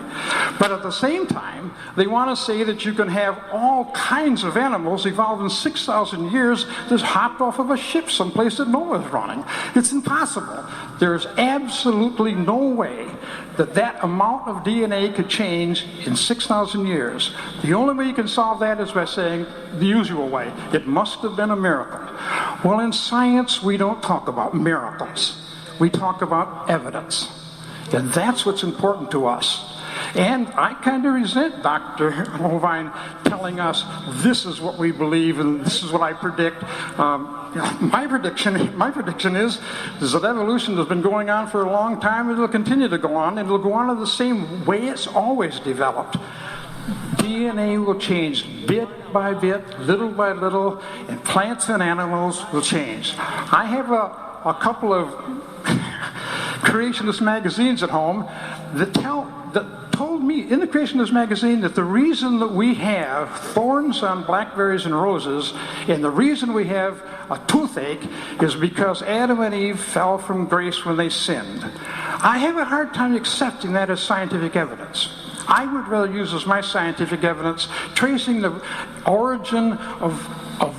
But at the same time, they want to say that you can have all kinds of animals evolve in 6,000 years that's hopped off of a ship someplace that Noah's running. It's impossible. There's absolutely no way that amount of DNA could change in 6,000 years. The only way you can solve that is by saying the usual way. It must have been a miracle. Well, in science, we don't talk about miracles. We talk about evidence. And that's what's important to us. And I kind of resent Dr. Hovind telling us this is what we believe and this is what I predict. My prediction is that evolution has been going on for a long time, and it'll continue to go on, and it'll go on in the same way it's always developed. DNA will change bit by bit, little by little, and plants and animals will change. I have a couple of creationist magazines at home that told me in the Creationist magazine that the reason that we have thorns on blackberries and roses and the reason we have a toothache is because Adam and Eve fell from grace when they sinned. I have a hard time accepting that as scientific evidence. I would rather use as my scientific evidence tracing the origin of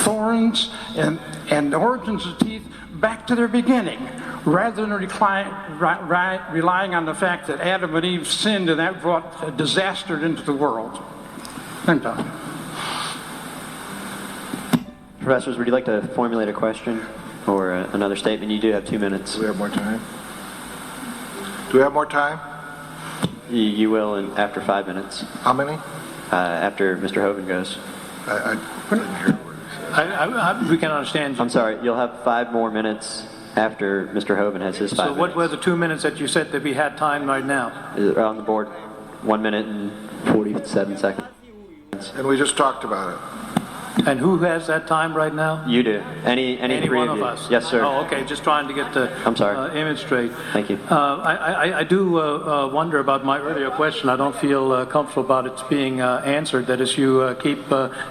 thorns and origins of teeth back to their beginning, rather than relying on the fact that Adam and Eve sinned and that brought a disaster into the world. I'm done. Professors, would you like to formulate a question or another statement? You do have 2 minutes. Do we have more time? Do we have more time? You will after 5 minutes. How many? After Mr. Hovind goes. I didn't hear what he said. We can understand you. I'm sorry, you'll have 5 more minutes after Mr. Hovind has his 5 minutes. So what were the 2 minutes that you said that we had time right now? Is it on the board? 1 minute and 47 seconds. And we just talked about it. And who has that time right now? You do. Any three one of of you. us? Yes, sir. Oh, okay. Just trying to get the I'm sorry. Image straight. Thank you. I do wonder about my earlier question. I don't feel comfortable about it being answered. That is, you keep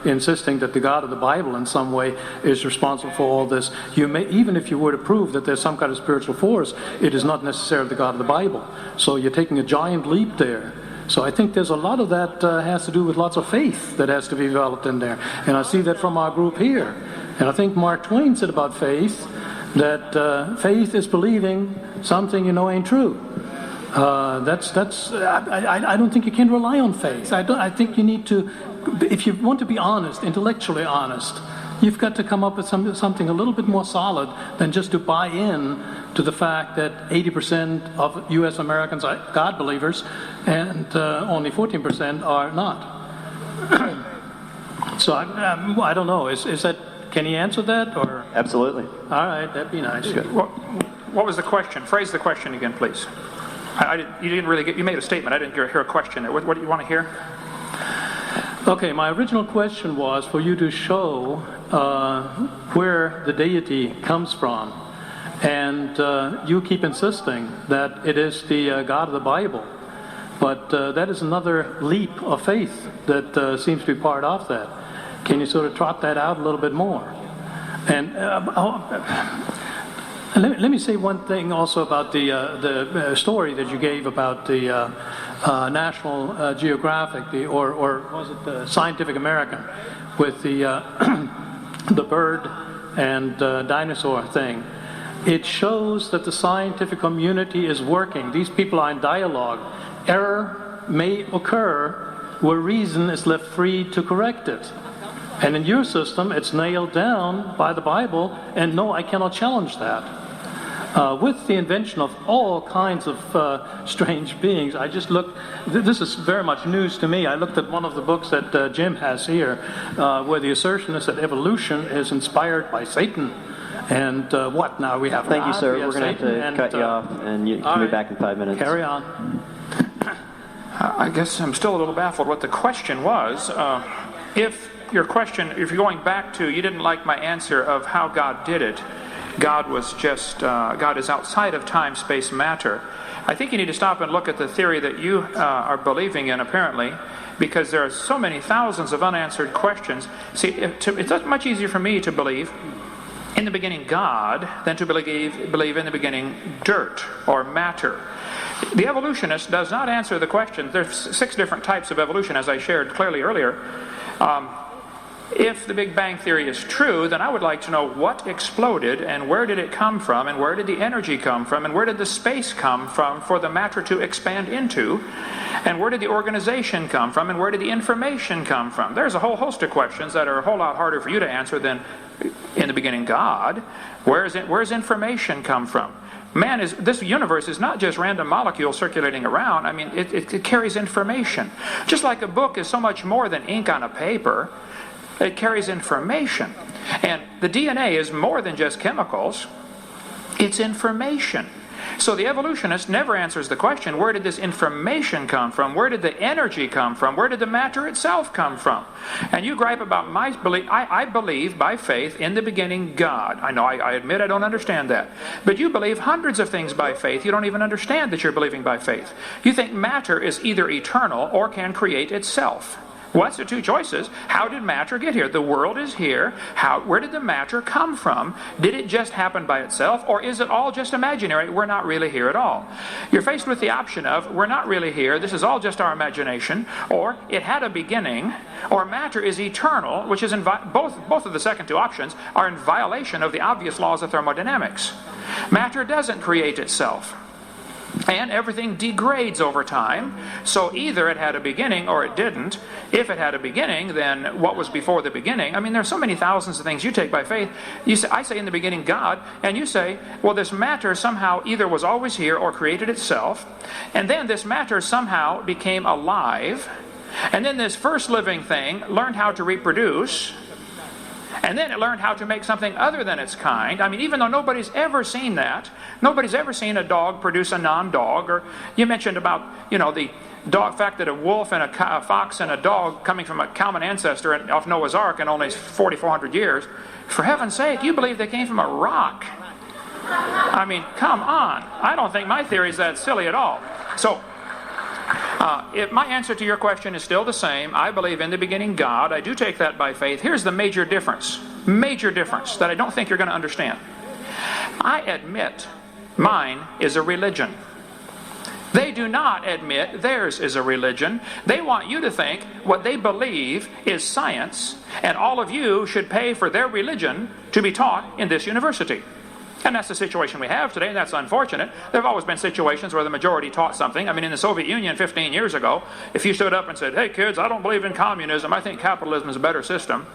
insisting that the God of the Bible in some way is responsible for all this. You may, even if you were to prove that there's some kind of spiritual force, it is not necessarily the God of the Bible. So you're taking a giant leap there. So I think there's a lot of that has to do with lots of faith that has to be developed in there. And I see that from our group here. And I think Mark Twain said about faith that faith is believing something you know ain't true. I don't think you can rely on faith. I think you need to, if you want to be honest, intellectually honest, you've got to come up with something a little bit more solid than just to buy in to the fact that 80% of U.S. Americans are God believers and only 14% are not. So I don't know. Is that? Can he answer that? Or Absolutely. all right, that'd be nice. What was the question? Phrase the question again, please. You didn't really get. You made a statement. I didn't hear a question there. What do you want to hear? Okay, my original question was for you to show where the deity comes from, and you keep insisting that it is the God of the Bible, but that is another leap of faith that seems to be part of that. Can you sort of trot that out a little bit more? And let me say one thing also about the story that you gave about the National Geographic, or was it the Scientific American, with the the bird and dinosaur thing. It shows that the scientific community is working. These people are in dialogue. Error may occur where reason is left free to correct it. And in your system, it's nailed down by the Bible, and no, I cannot challenge that. With the invention of all kinds of strange beings, I just looked, this is very much news to me. I looked at one of the books that Jim has here, where the assertion is that evolution is inspired by Satan. And what now? We have Thank you, God, sir. we have We're going to Satan, have to cut you off, and you can be back in 5 minutes. Carry on. I guess I'm still a little baffled what the question was. If you're going back to, you didn't like my answer of how God did it, God is outside of time, space, matter. I think you need to stop and look at the theory that you are believing in, apparently, because there are so many thousands of unanswered questions. See, it's much easier for me to believe in the beginning God than to believe in the beginning dirt or matter. The evolutionist does not answer the question. There's 6 different types of evolution, as I shared clearly earlier. If the Big Bang Theory is true, then I would like to know what exploded and where did it come from and where did the energy come from and where did the space come from for the matter to expand into, and where did the organization come from and where did the information come from. There's a whole host of questions that are a whole lot harder for you to answer than in the beginning God. Where's information come from? This universe is not just random molecules circulating around. I mean, it carries information. Just like a book is so much more than ink on a paper. It carries information. And the DNA is more than just chemicals. It's information. So the evolutionist never answers the question, where did this information come from? Where did the energy come from? Where did the matter itself come from? And you gripe about my belief. I believe by faith in the beginning God. I know, I admit I don't understand that. But you believe hundreds of things by faith. You don't even understand that you're believing by faith. You think matter is either eternal or can create itself. What's the 2 choices? How did matter get here? The world is here. Where did the matter come from? Did it just happen by itself? Or is it all just imaginary? We're not really here at all. You're faced with the option of, we're not really here, this is all just our imagination, or it had a beginning, or matter is eternal, which is both of the second 2 options are in violation of the obvious laws of thermodynamics. Matter doesn't create itself. And everything degrades over time, so either it had a beginning or it didn't. If it had a beginning, then what was before the beginning? I mean, there's so many thousands of things you take by faith. I say in the beginning God, and you say, well, this matter somehow either was always here or created itself, and then this matter somehow became alive, and then this first living thing learned how to reproduce, and then it learned how to make something other than its kind. I mean, even though nobody's ever seen that, nobody's ever seen a dog produce a non-dog. Or you mentioned about, the fact that a wolf and a fox and a dog coming from a common ancestor off Noah's Ark in only 4,400 years. For heaven's sake, you believe they came from a rock. I mean, come on. I don't think my theory is that silly at all. So, if my answer to your question is still the same, I believe in the beginning God. I do take that by faith. Here's the major difference that I don't think you're going to understand. I admit mine is a religion. They do not admit theirs is a religion. They want you to think what they believe is science, and all of you should pay for their religion to be taught in this university. And that's the situation we have today, and that's unfortunate. There have always been situations where the majority taught something. I mean, in the Soviet Union 15 years ago, if you stood up and said, hey kids, I don't believe in communism, I think capitalism is a better system,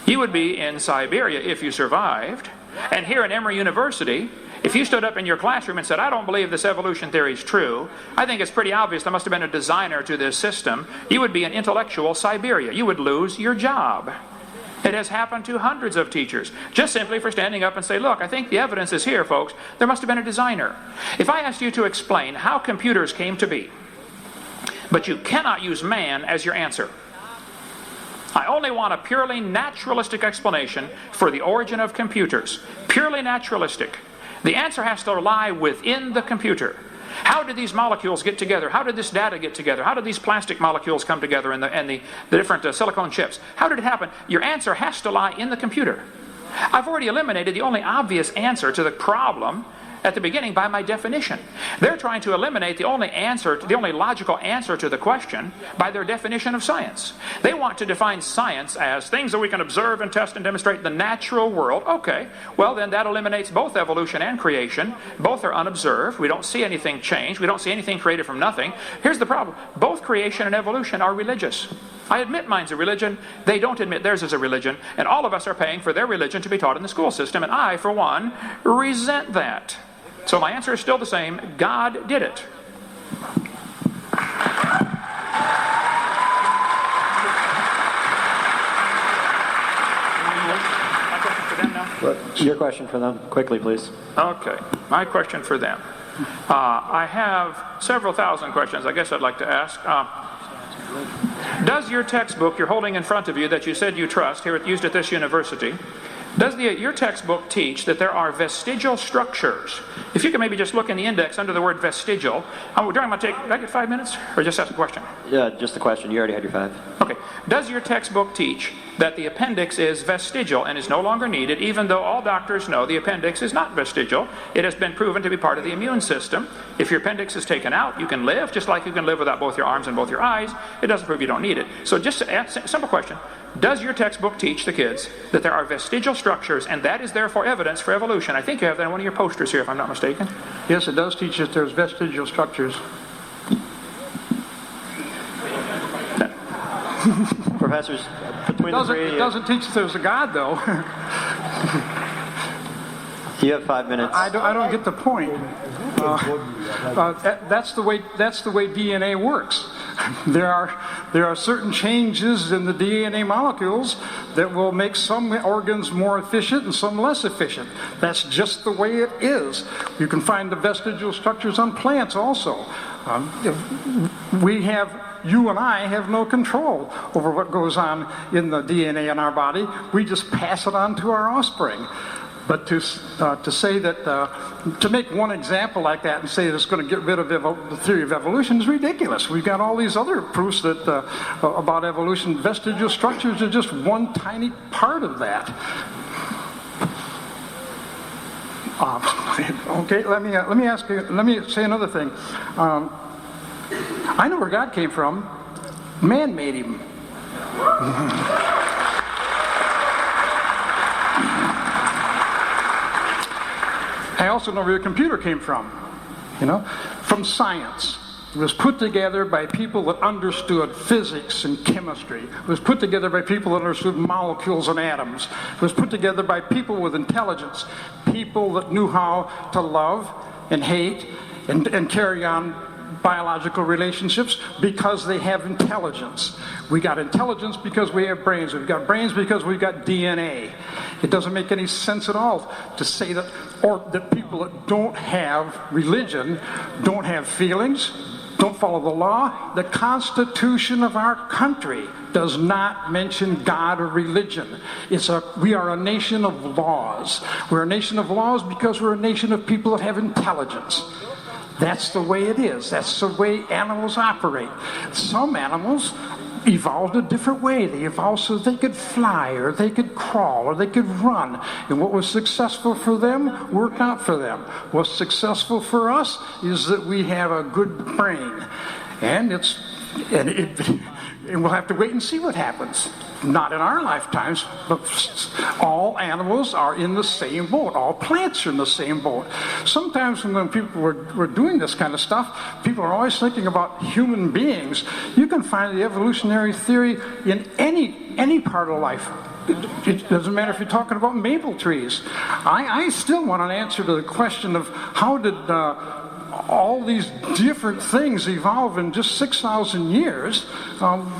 you would be in Siberia if you survived. And here at Emory University, If you stood up in your classroom and said, I don't believe this evolution theory is true, I think it's pretty obvious there must have been a designer to this system, you would be in intellectual Siberia. You would lose your job. It has happened to hundreds of teachers, just simply for standing up and say, look, I think the evidence is here, folks. There must have been a designer. If I asked you to explain how computers came to be, but you cannot use man as your answer, I only want a purely naturalistic explanation for the origin of computers. Purely naturalistic. The answer has to lie within the computer. How did these molecules get together? How did this data get together? How did these plastic molecules come together and the different silicone chips? How did it happen? Your answer has to lie in the computer. I've already eliminated the only obvious answer to the problem at the beginning by my definition. They're trying to eliminate the only logical answer to the question by their definition of science. They want to define science as things that we can observe and test and demonstrate in the natural world. Okay, well then that eliminates both evolution and creation. Both are unobserved. We don't see anything change. We don't see anything created from nothing. Here's the problem. Both creation and evolution are religious. I admit mine's a religion. They don't admit theirs is a religion. And all of us are paying for their religion to be taught in the school system. And I, for one, resent that. So my answer is still the same. God did it. My question for them now? Your question for them, quickly, please. Okay, my question for them. I have several thousand questions I guess I'd like to ask. Does your textbook you're holding in front of you that you said you trust, used at this university, does your textbook teach that there are vestigial structures? If you could maybe just look in the index under the word vestigial. Did I get 5 minutes? Or just ask a question? Yeah, just the question. You already had your 5. Okay. Does your textbook teach that the appendix is vestigial and is no longer needed, even though all doctors know the appendix is not vestigial? It has been proven to be part of the immune system. If your appendix is taken out, you can live, just like you can live without both your arms and both your eyes. It doesn't prove you don't need it. So just a simple question. Does your textbook teach the kids that there are vestigial structures and that is therefore evidence for evolution? I think you have that on one of your posters here, if I'm not mistaken. Yes, it does teach that there's vestigial structures. Professors, between the three of you. It doesn't teach that there's a God, though. You have 5 minutes. I don't get the point. That's the way DNA works. There are certain changes in the DNA molecules that will make some organs more efficient and some less efficient. That's just the way it is. You can find the vestigial structures on plants also. You and I have no control over what goes on in the DNA in our body. We just pass it on to our offspring. But to say that, to make one example like that and say that it's going to get rid of the theory of evolution is ridiculous. We've got all these other proofs that about evolution. Vestigial structures are just one tiny part of that. Okay, let me say another thing. I know where God came from. Man made him. I also know where your computer came from. From science. It was put together by people that understood physics and chemistry. It was put together by people that understood molecules and atoms. It was put together by people with intelligence, people that knew how to love and hate and carry on biological relationships because they have intelligence. We got intelligence because we have brains. We've got brains because we've got DNA. It doesn't make any sense at all to say that people that don't have religion, don't have feelings, don't follow the law. The Constitution of our country does not mention God or religion. We are a nation of laws. We're a nation of laws because we're a nation of people that have intelligence. That's the way it is. That's the way animals operate. Some animals evolved a different way. They evolved so they could fly, or they could crawl, or they could run. And what was successful for them worked out for them. What's successful for us is that we have a good brain. And we'll have to wait and see what happens. Not in our lifetimes, but all animals are in the same boat. All plants are in the same boat. Sometimes when people were doing this kind of stuff, people are always thinking about human beings. You can find the evolutionary theory in any part of life. it doesn't matter if you're talking about maple trees. I still want an answer to the question of how did all these different things evolve in just 6,000 years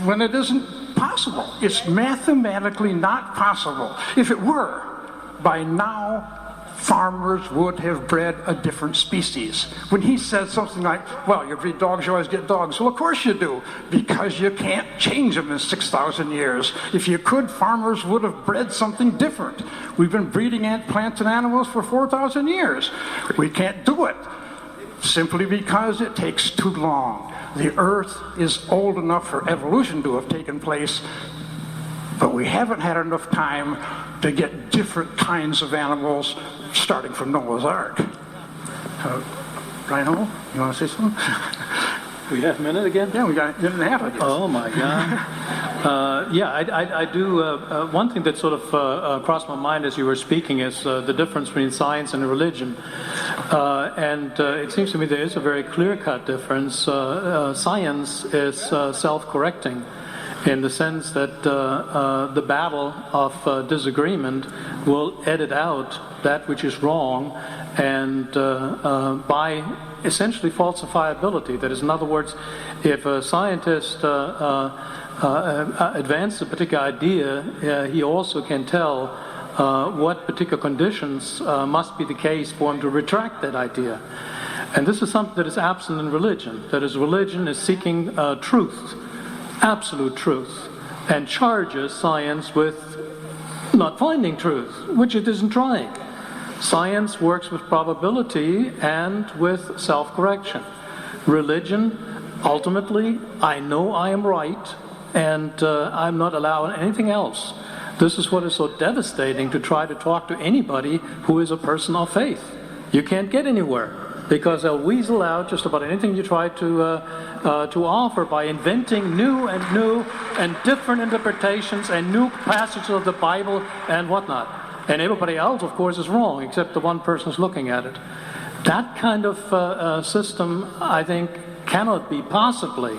when it isn't possible. It's mathematically not possible. If it were, by now, farmers would have bred a different species. When he said something like, well, you breed dogs, you always get dogs. Well, of course you do, because you can't change them in 6,000 years. If you could, farmers would have bred something different. We've been breeding plants and animals for 4,000 years. We can't do it, simply because it takes too long. The earth is old enough for evolution to have taken place, but we haven't had enough time to get different kinds of animals starting from Noah's Ark. Rhino, you want to say something? We have a minute again? Yeah, we got a minute and a half, I guess. Oh my God. Yeah, I do. One thing that sort of crossed my mind as you were speaking is the difference between science and religion. And it seems to me there is a very clear-cut difference. Science is self-correcting, in the sense that the battle of disagreement will edit out that which is wrong, and by essentially falsifiability. That is, in other words, if a scientist advances a particular idea, he also can tell what particular conditions must be the case for him to retract that idea. And this is something that is absent in religion. That is, religion is seeking truth, absolute truth, and charges science with not finding truth, which it isn't trying. Science works with probability and with self-correction. Religion, ultimately, I know I am right, and I'm not allowing anything else. This is what is so devastating, to try to talk to anybody who is a person of faith. You can't get anywhere, because they'll weasel out just about anything you try to offer by inventing new and different interpretations and new passages of the Bible and whatnot. And everybody else, of course, is wrong, except the one person who's looking at it. That kind of system, I think, cannot be possibly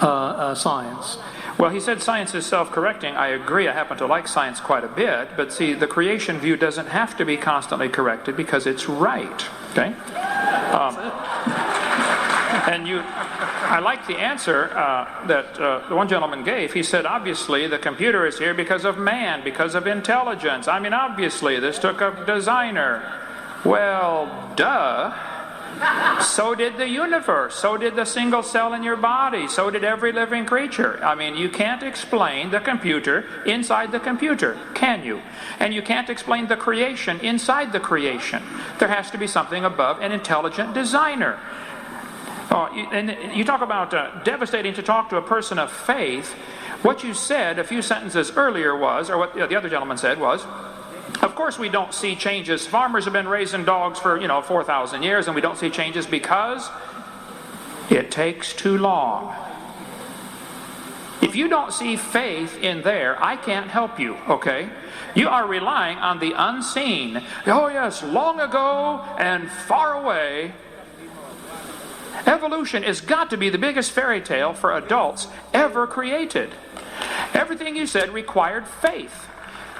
science. Well, he said science is self-correcting. I agree. I happen to like science quite a bit. But see, the creation view doesn't have to be constantly corrected because it's right. Okay? And I like the answer that the one gentleman gave. He said, obviously, the computer is here because of man, because of intelligence. I mean, obviously, this took a designer. Well, duh. So did the universe. So did the single cell in your body. So did every living creature. I mean, you can't explain the computer inside the computer, can you? And you can't explain the creation inside the creation. There has to be something above an intelligent designer. Oh, and you talk about devastating to talk to a person of faith. What you said a few sentences earlier was, or what the other gentleman said was, of course we don't see changes. Farmers have been raising dogs for, 4,000 years, and we don't see changes because it takes too long. If you don't see faith in there, I can't help you, okay? You are relying on the unseen. Oh yes, long ago and far away. Evolution has got to be the biggest fairy tale for adults ever created. Everything you said required faith.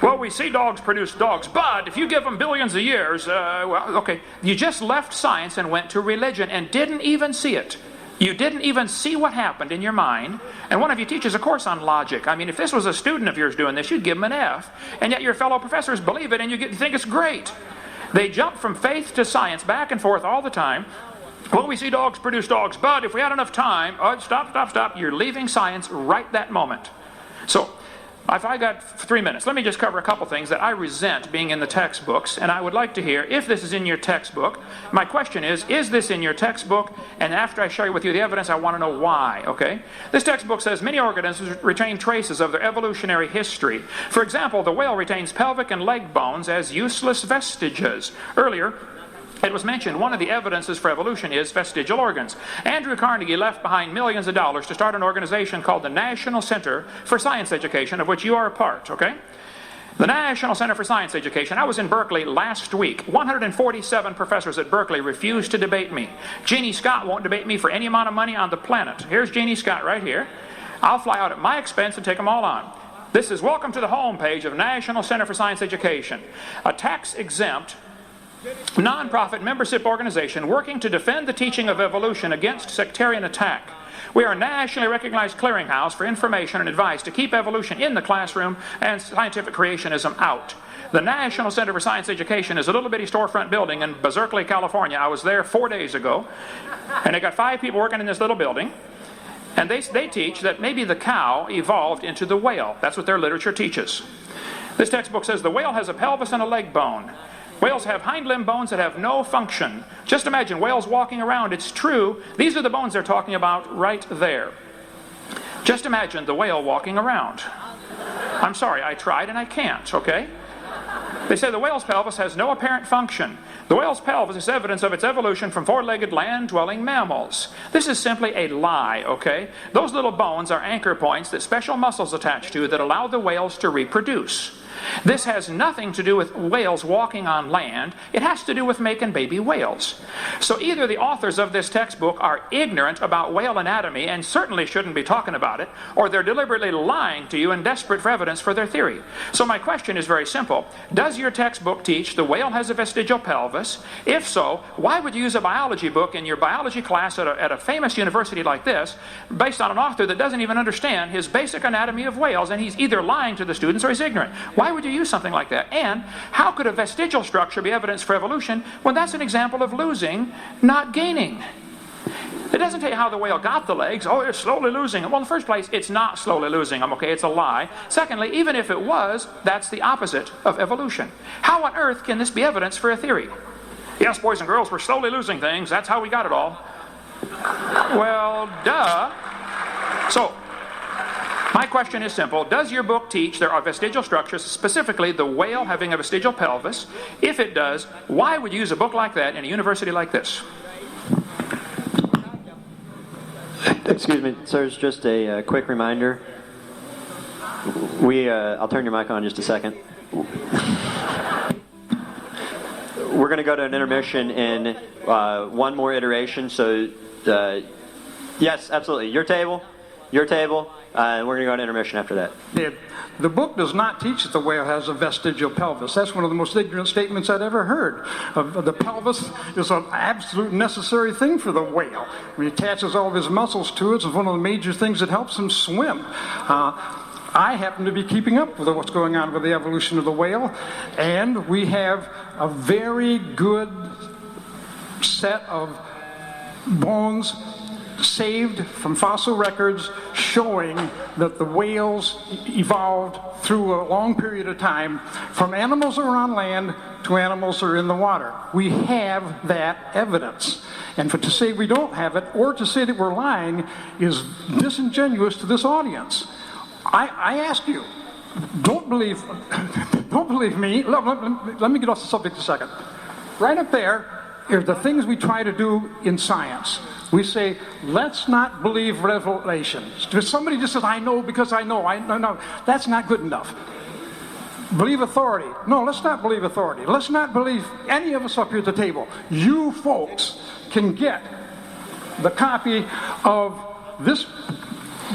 Well, we see dogs produce dogs, but if you give them billions of years, okay. You just left science and went to religion and didn't even see it. You didn't even see what happened in your mind. And one of you teaches a course on logic. I mean, if this was a student of yours doing this, you'd give him an F. And yet your fellow professors believe it and you think it's great. They jump from faith to science back and forth all the time. Well, we see dogs produce dogs, but if we had enough time... Oh, stop. You're leaving science right that moment. So, if I got 3 minutes, let me just cover a couple things that I resent being in the textbooks, and I would like to hear if this is in your textbook. My question is this in your textbook? And after I share with you the evidence, I want to know why, okay? This textbook says many organisms retain traces of their evolutionary history. For example, the whale retains pelvic and leg bones as useless vestiges. Earlier, it was mentioned one of the evidences for evolution is vestigial organs. Andrew Carnegie left behind millions of dollars to start an organization called the National Center for Science Education, of which you are a part, okay? The National Center for Science Education. I was in Berkeley last week. 147 professors at Berkeley refused to debate me. Jeannie Scott won't debate me for any amount of money on the planet. Here's Jeannie Scott right here. I'll fly out at my expense and take them all on. This is welcome to the home page of National Center for Science Education, a tax-exempt, non-profit membership organization working to defend the teaching of evolution against sectarian attack. We are a nationally recognized clearinghouse for information and advice to keep evolution in the classroom and scientific creationism out. The National Center for Science Education is a little bitty storefront building in Berkeley, California. I was there 4 days ago, and they got 5 people working in this little building. And they teach that maybe the cow evolved into the whale. That's what their literature teaches. This textbook says the whale has a pelvis and a leg bone. Whales have hind limb bones that have no function. Just imagine whales walking around. It's true. These are the bones they're talking about right there. Just imagine the whale walking around. I'm sorry, I tried and I can't, okay? They say the whale's pelvis has no apparent function. The whale's pelvis is evidence of its evolution from four-legged land-dwelling mammals. This is simply a lie, okay? Those little bones are anchor points that special muscles attach to that allow the whales to reproduce. This has nothing to do with whales walking on land. It has to do with making baby whales. So either the authors of this textbook are ignorant about whale anatomy and certainly shouldn't be talking about it, or they're deliberately lying to you and desperate for evidence for their theory. So my question is very simple. Does your textbook teach the whale has a vestigial pelvis? If so, why would you use a biology book in your biology class at a famous university like this based on an author that doesn't even understand his basic anatomy of whales, and he's either lying to the students or he's ignorant? Why would you use something like that? And how could a vestigial structure be evidence for evolution when that's an example of losing, not gaining? It doesn't tell you how the whale got the legs. Oh, it's slowly losing them. Well, in the first place, it's not slowly losing them, okay? It's a lie. Secondly, even if it was, that's the opposite of evolution. How on earth can this be evidence for a theory? Yes, boys and girls, we're slowly losing things. That's how we got it all. Well, duh. So, my question is simple. Does your book teach there are vestigial structures, specifically the whale having a vestigial pelvis? If it does, why would you use a book like that in a university like this? Excuse me, sir, just a quick reminder. I'll turn your mic on in just a second. We're going to go to an intermission in one more iteration. So, yes, absolutely. Your table. We're going to go on intermission after that. The book does not teach that the whale has a vestigial pelvis. That's one of the most ignorant statements I'd ever heard. The pelvis is an absolute necessary thing for the whale. He attaches all of his muscles to it. It's one of the major things that helps him swim. I happen to be keeping up with what's going on with the evolution of the whale, and we have a very good set of bones saved from fossil records showing that the whales evolved through a long period of time from animals that are on land to animals that are in the water. We have that evidence. And to say we don't have it or to say that we're lying is disingenuous to this audience. I ask you, don't believe me. Let me get off the subject a second. Right up there are the things we try to do in science. We say, let's not believe revelations. If somebody just says, I know because I know. No, that's not good enough. Believe authority. No, let's not believe authority. Let's not believe any of us up here at the table. You folks can get the copy of this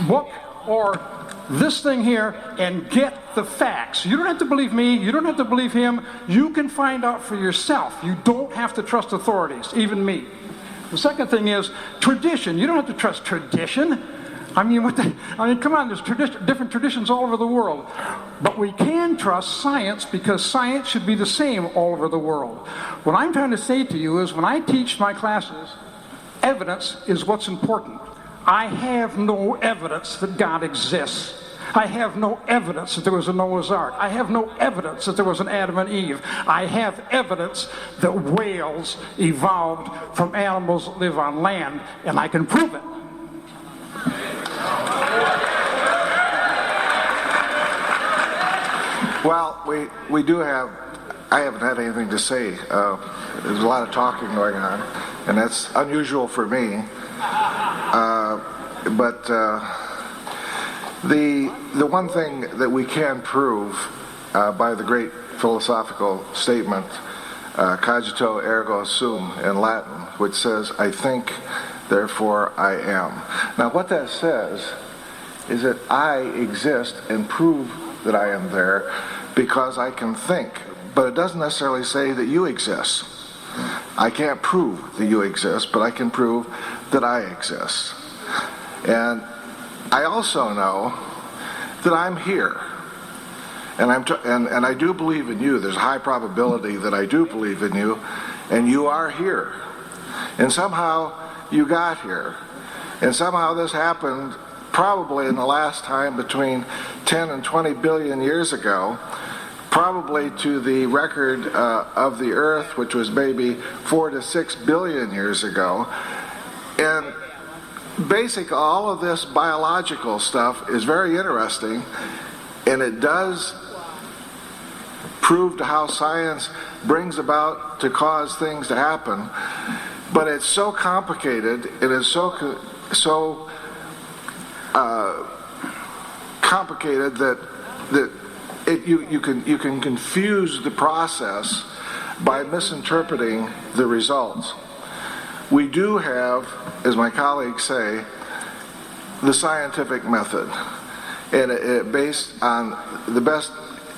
book or this thing here and get the facts. You don't have to believe me. You don't have to believe him. You can find out for yourself. You don't have to trust authorities, even me. The second thing is tradition. You don't have to trust tradition. I mean, come on, there's different traditions all over the world. But we can trust science because science should be the same all over the world. What I'm trying to say to you is when I teach my classes, evidence is what's important. I have no evidence that God exists. I have no evidence that there was a Noah's Ark. I have no evidence that there was an Adam and Eve. I have evidence that whales evolved from animals that live on land, and I can prove it. Well, we do have, I haven't had anything to say. There's a lot of talking going on, and that's unusual for me. But the one thing that we can prove by the great philosophical statement, cogito ergo sum in Latin, which says, I think, therefore I am. Now what that says is that I exist and prove that I am there because I can think, but it doesn't necessarily say that you exist. I can't prove that you exist, but I can prove that I exist. And I also know that I'm here. And I do believe in you. There's a high probability that I do believe in you, and you are here. And somehow you got here. And somehow this happened probably in the last time between 10 and 20 billion years ago, probably to the record of the Earth, which was maybe 4 to 6 billion years ago. And basically all of this biological stuff is very interesting, and it does prove to how science brings about to cause things to happen. But it's so complicated, it is so complicated that you can confuse the process by misinterpreting the results. We do have, as my colleagues say, the scientific method, and it based on the best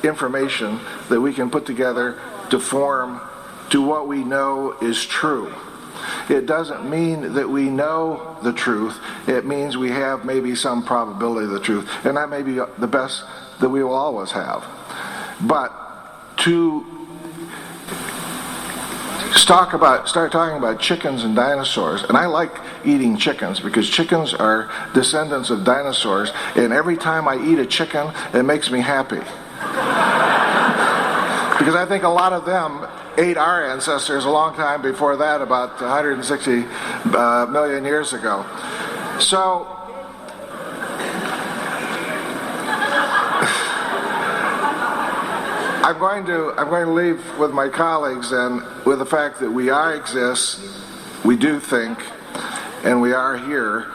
information that we can put together to form to what we know is true. It doesn't mean that we know the truth. It means we have maybe some probability of the truth, and that may be the best that we will always have. But to start talking about chickens and dinosaurs, and I like eating chickens because chickens are descendants of dinosaurs, and every time I eat a chicken, it makes me happy. Because I think a lot of them ate our ancestors a long time before that, about 160 million years ago. So I'm going to leave with my colleagues and with the fact that we exist, we do think, and we are here,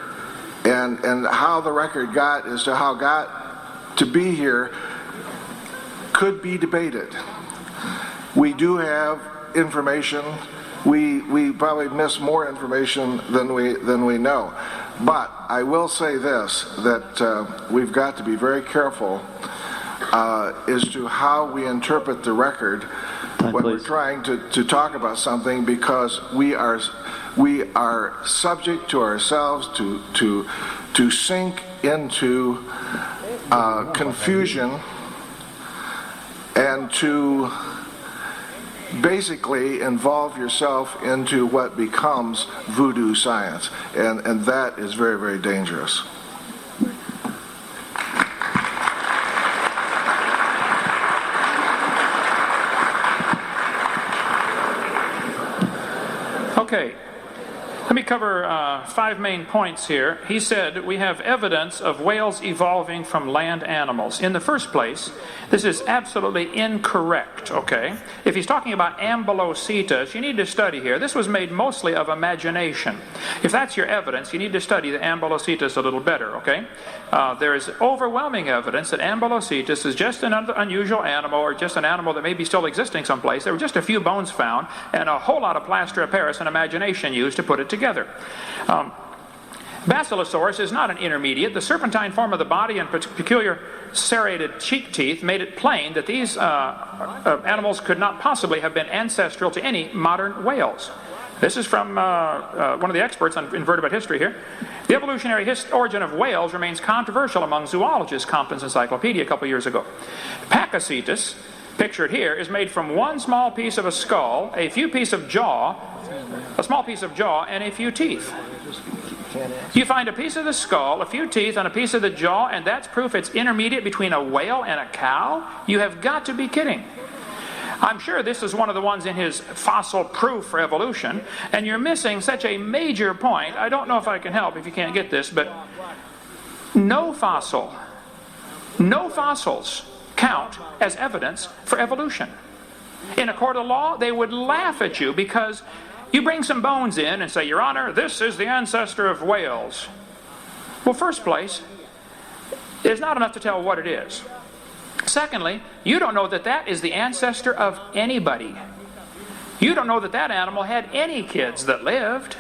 and how the record got as to how got to be here could be debated. We do have information. We probably miss more information than we know. But I will say this, that we've got to be very careful as to how we interpret the record when we're trying to talk about something, because we are subject to ourselves to sink into confusion and to basically involve yourself into what becomes voodoo science, and that is very, very dangerous. Okay, let me cover 5 main points here. He said we have evidence of whales evolving from land animals. In the first place, this is absolutely incorrect, okay? If he's talking about Ambulocetus, you need to study here. This was made mostly of imagination. If that's your evidence, you need to study the Ambulocetus a little better, okay? There is overwhelming evidence that Ambulocetus is just an unusual animal, or just an animal that may be still existing someplace. There were just a few bones found, and a whole lot of plaster of Paris and imagination used to put it together. Basilosaurus is not an intermediate. The serpentine form of the body and peculiar serrated cheek teeth made it plain that these animals could not possibly have been ancestral to any modern whales. This is from one of the experts on invertebrate history here. The evolutionary origin of whales remains controversial among zoologists, Compton's Encyclopedia a couple years ago. Pakicetus, pictured here, is made from one small piece of a skull, a few pieces of jaw, a small piece of jaw, and a few teeth. You find a piece of the skull, a few teeth, and a piece of the jaw, and that's proof it's intermediate between a whale and a cow? You have got to be kidding. I'm sure this is one of the ones in his fossil proof for evolution, and you're missing such a major point. I don't know if I can help if you can't get this, but no fossils count as evidence for evolution. In a court of law, they would laugh at you because you bring some bones in and say, Your Honor, this is the ancestor of whales. Well, first place, it's not enough to tell what it is. Secondly, you don't know that that is the ancestor of anybody. You don't know that that animal had any kids that lived.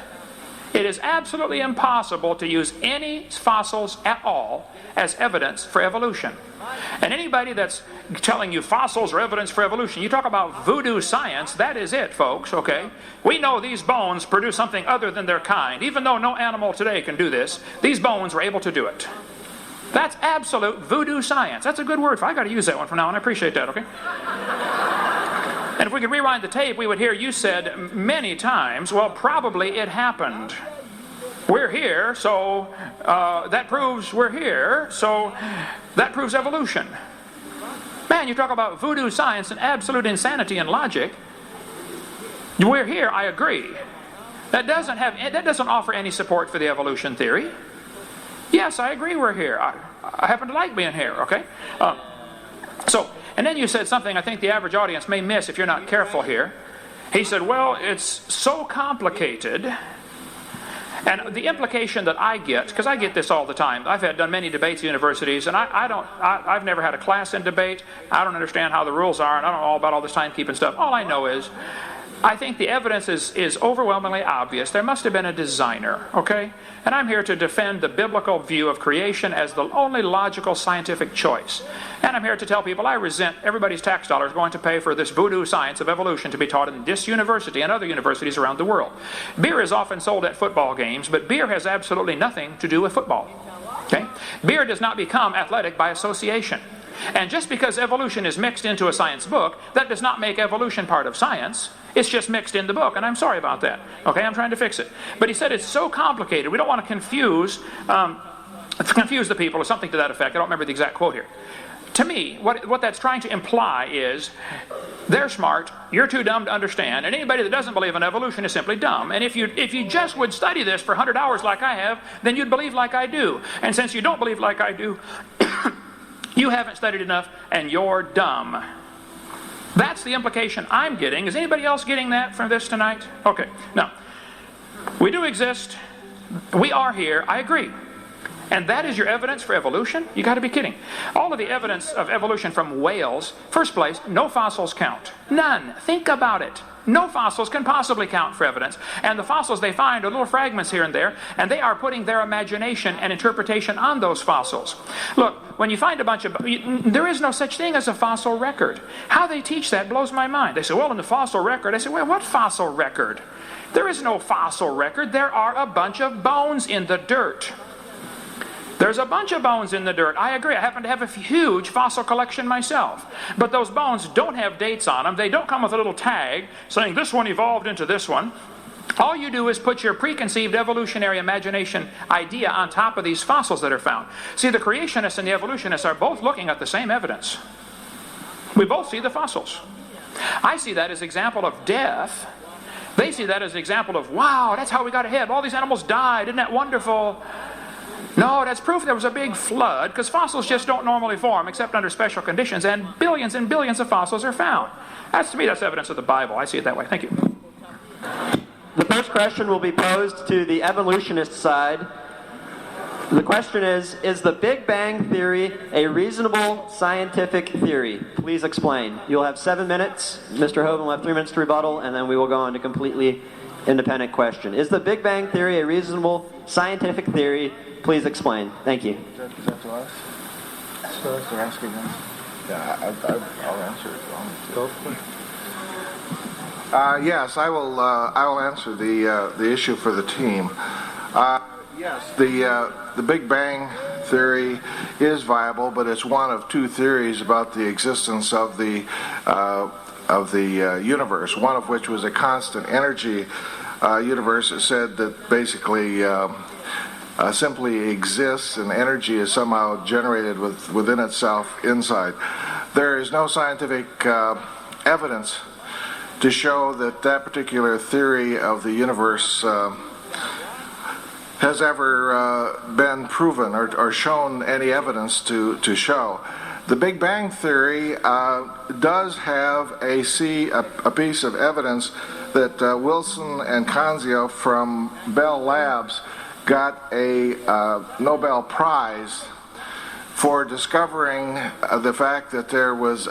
It is absolutely impossible to use any fossils at all as evidence for evolution. And anybody that's telling you fossils are evidence for evolution, you talk about voodoo science, that is it, folks, okay? We know these bones produce something other than their kind. Even though no animal today can do this, these bones were able to do it. That's absolute voodoo science. That's a good word. I got to use that one from now on. I appreciate that, okay? And if we could rewind the tape, we would hear you said many times, well, probably it happened. We're here, so that proves we're here, so that proves evolution. Man, you talk about voodoo science and absolute insanity and logic. We're here, I agree. That doesn't offer any support for the evolution theory. Yes, I agree we're here. I happen to like being here, okay? And then you said something I think the average audience may miss if you're not careful here. He said, well, it's so complicated. And the implication that I get, because I get this all the time, I've done many debates at universities, and I've never had a class in debate. I don't understand how the rules are, and I don't know all about all this timekeeping stuff. All I know is, I think the evidence is overwhelmingly obvious. There must have been a designer, okay? And I'm here to defend the biblical view of creation as the only logical scientific choice. And I'm here to tell people I resent everybody's tax dollars going to pay for this voodoo science of evolution to be taught in this university and other universities around the world. Beer is often sold at football games, but beer has absolutely nothing to do with football, okay? Beer does not become athletic by association. And just because evolution is mixed into a science book, that does not make evolution part of science. It's just mixed in the book, and I'm sorry about that. Okay, I'm trying to fix it. But he said it's so complicated, we don't want to confuse the people, or something to that effect. I don't remember the exact quote here. To me, what that's trying to imply is, they're smart, you're too dumb to understand, and anybody that doesn't believe in evolution is simply dumb. And if you just would study this for 100 hours like I have, then you'd believe like I do. And since you don't believe like I do, you haven't studied enough, and you're dumb. That's the implication I'm getting. Is anybody else getting that from this tonight? Okay. Now, we do exist. We are here. I agree. And that is your evidence for evolution? You got to be kidding. All of the evidence of evolution from whales, first place, no fossils count. None. Think about it. No fossils can possibly count for evidence. And the fossils they find are little fragments here and there, and they are putting their imagination and interpretation on those fossils. Look, when you find a bunch of... There is no such thing as a fossil record. How they teach that blows my mind. They say, well, in the fossil record... I say, well, what fossil record? There is no fossil record. There are a bunch of bones in the dirt. There's a bunch of bones in the dirt. I agree. I happen to have a huge fossil collection myself. But those bones don't have dates on them. They don't come with a little tag saying this one evolved into this one. All you do is put your preconceived evolutionary imagination idea on top of these fossils that are found. See, the creationists and the evolutionists are both looking at the same evidence. We both see the fossils. I see that as an example of death. They see that as an example of, wow, that's how we got ahead. All these animals died. Isn't that wonderful? No, that's proof there was a big flood, because fossils just don't normally form except under special conditions, and billions of fossils are found. To me, that's evidence of the Bible. I see it that way. Thank you. The first question will be posed to the evolutionist side. The question is the Big Bang Theory a reasonable scientific theory? Please explain. You'll have 7 minutes. Mr. Hovind will have 3 minutes to rebuttal, and then we will go on to completely independent question. Is the Big Bang Theory a reasonable scientific theory? Please explain. Thank you. Is that to us? So they're asking us. Yeah, I'll answer it. Go for it. Yes, I will answer the issue for the team. Yes, the Big Bang Theory is viable, but it's one of two theories about the existence of the universe. One of which was a constant energy universe. It said that basically simply exists, and energy is somehow generated within itself inside. There is no scientific evidence to show that particular theory of the universe has ever been proven or shown any evidence to show. The Big Bang Theory does have a piece of evidence that Wilson and Kanzio from Bell Labs got a Nobel Prize for discovering the fact that there was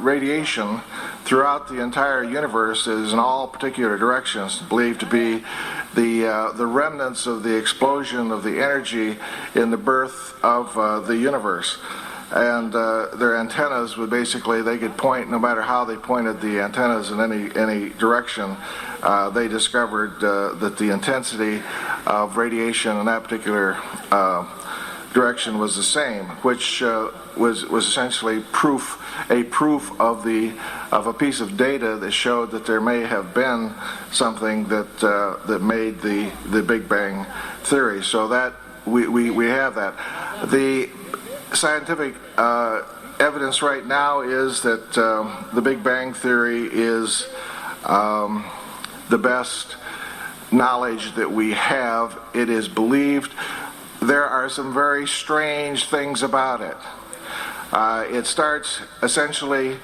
radiation throughout the entire universe that is in all particular directions believed to be the remnants of the explosion of the energy in the birth of the universe. And their antennas would basically, they could point, no matter how they pointed the antennas in any direction, they discovered that the intensity of radiation in that particular direction was the same, which was essentially a proof of a piece of data that showed that there may have been something that made the Big Bang theory. So that we have that. The scientific evidence right now is that the Big Bang theory is the best knowledge that we have. It is believed. There are some very strange things about it. It starts essentially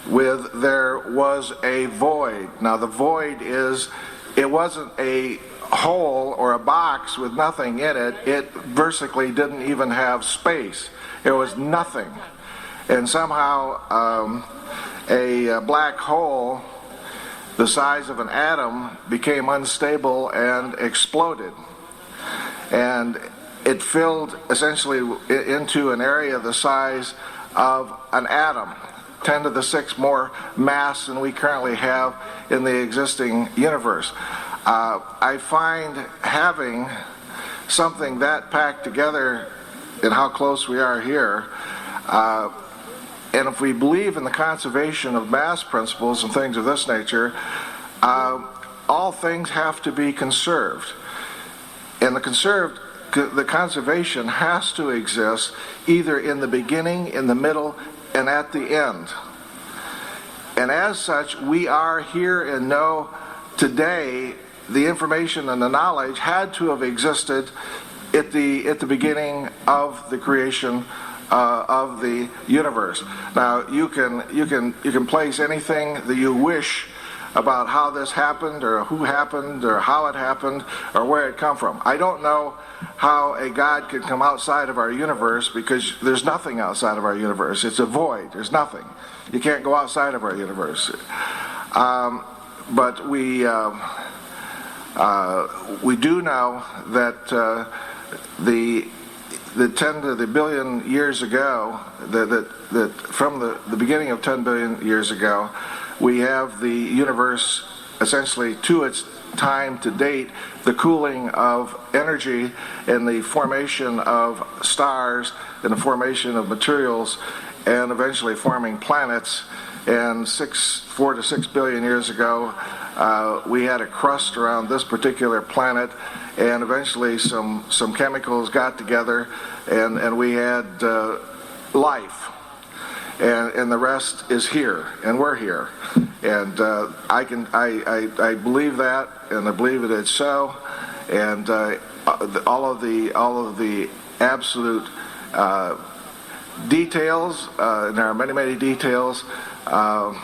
with there was a void. Now the void is, it wasn't a hole or a box with nothing in it. It basically didn't even have space. It was nothing. And somehow a black hole the size of an atom became unstable and exploded. And it filled essentially into an area the size of an atom, 10 to the 6 more mass than we currently have in the existing universe. I find having something that packed together and how close we are here, and if we believe in the conservation of mass principles and things of this nature, all things have to be conserved. And the conservation has to exist either in the beginning, in the middle, and at the end. And as such, we are here and know today the information and the knowledge had to have existed at the beginning of the creation of the universe. Now you can place anything that you wish about how this happened or who happened or how it happened or where it come from. I don't know how a God could come outside of our universe, because there's nothing outside of our universe. It's a void. There's nothing. You can't go outside of our universe. But we do know that the 10 to the billion years ago, that from the beginning of 10 billion years ago, we have the universe essentially to its time to date, the cooling of energy and the formation of stars and the formation of materials and eventually forming planets. And 4 to 6 billion years ago, we had a crust around this particular planet, and eventually some chemicals got together, and we had life. And the rest is here, and we're here, and I believe that, and I believe that it's so, and all of the absolute details, and there are many details, are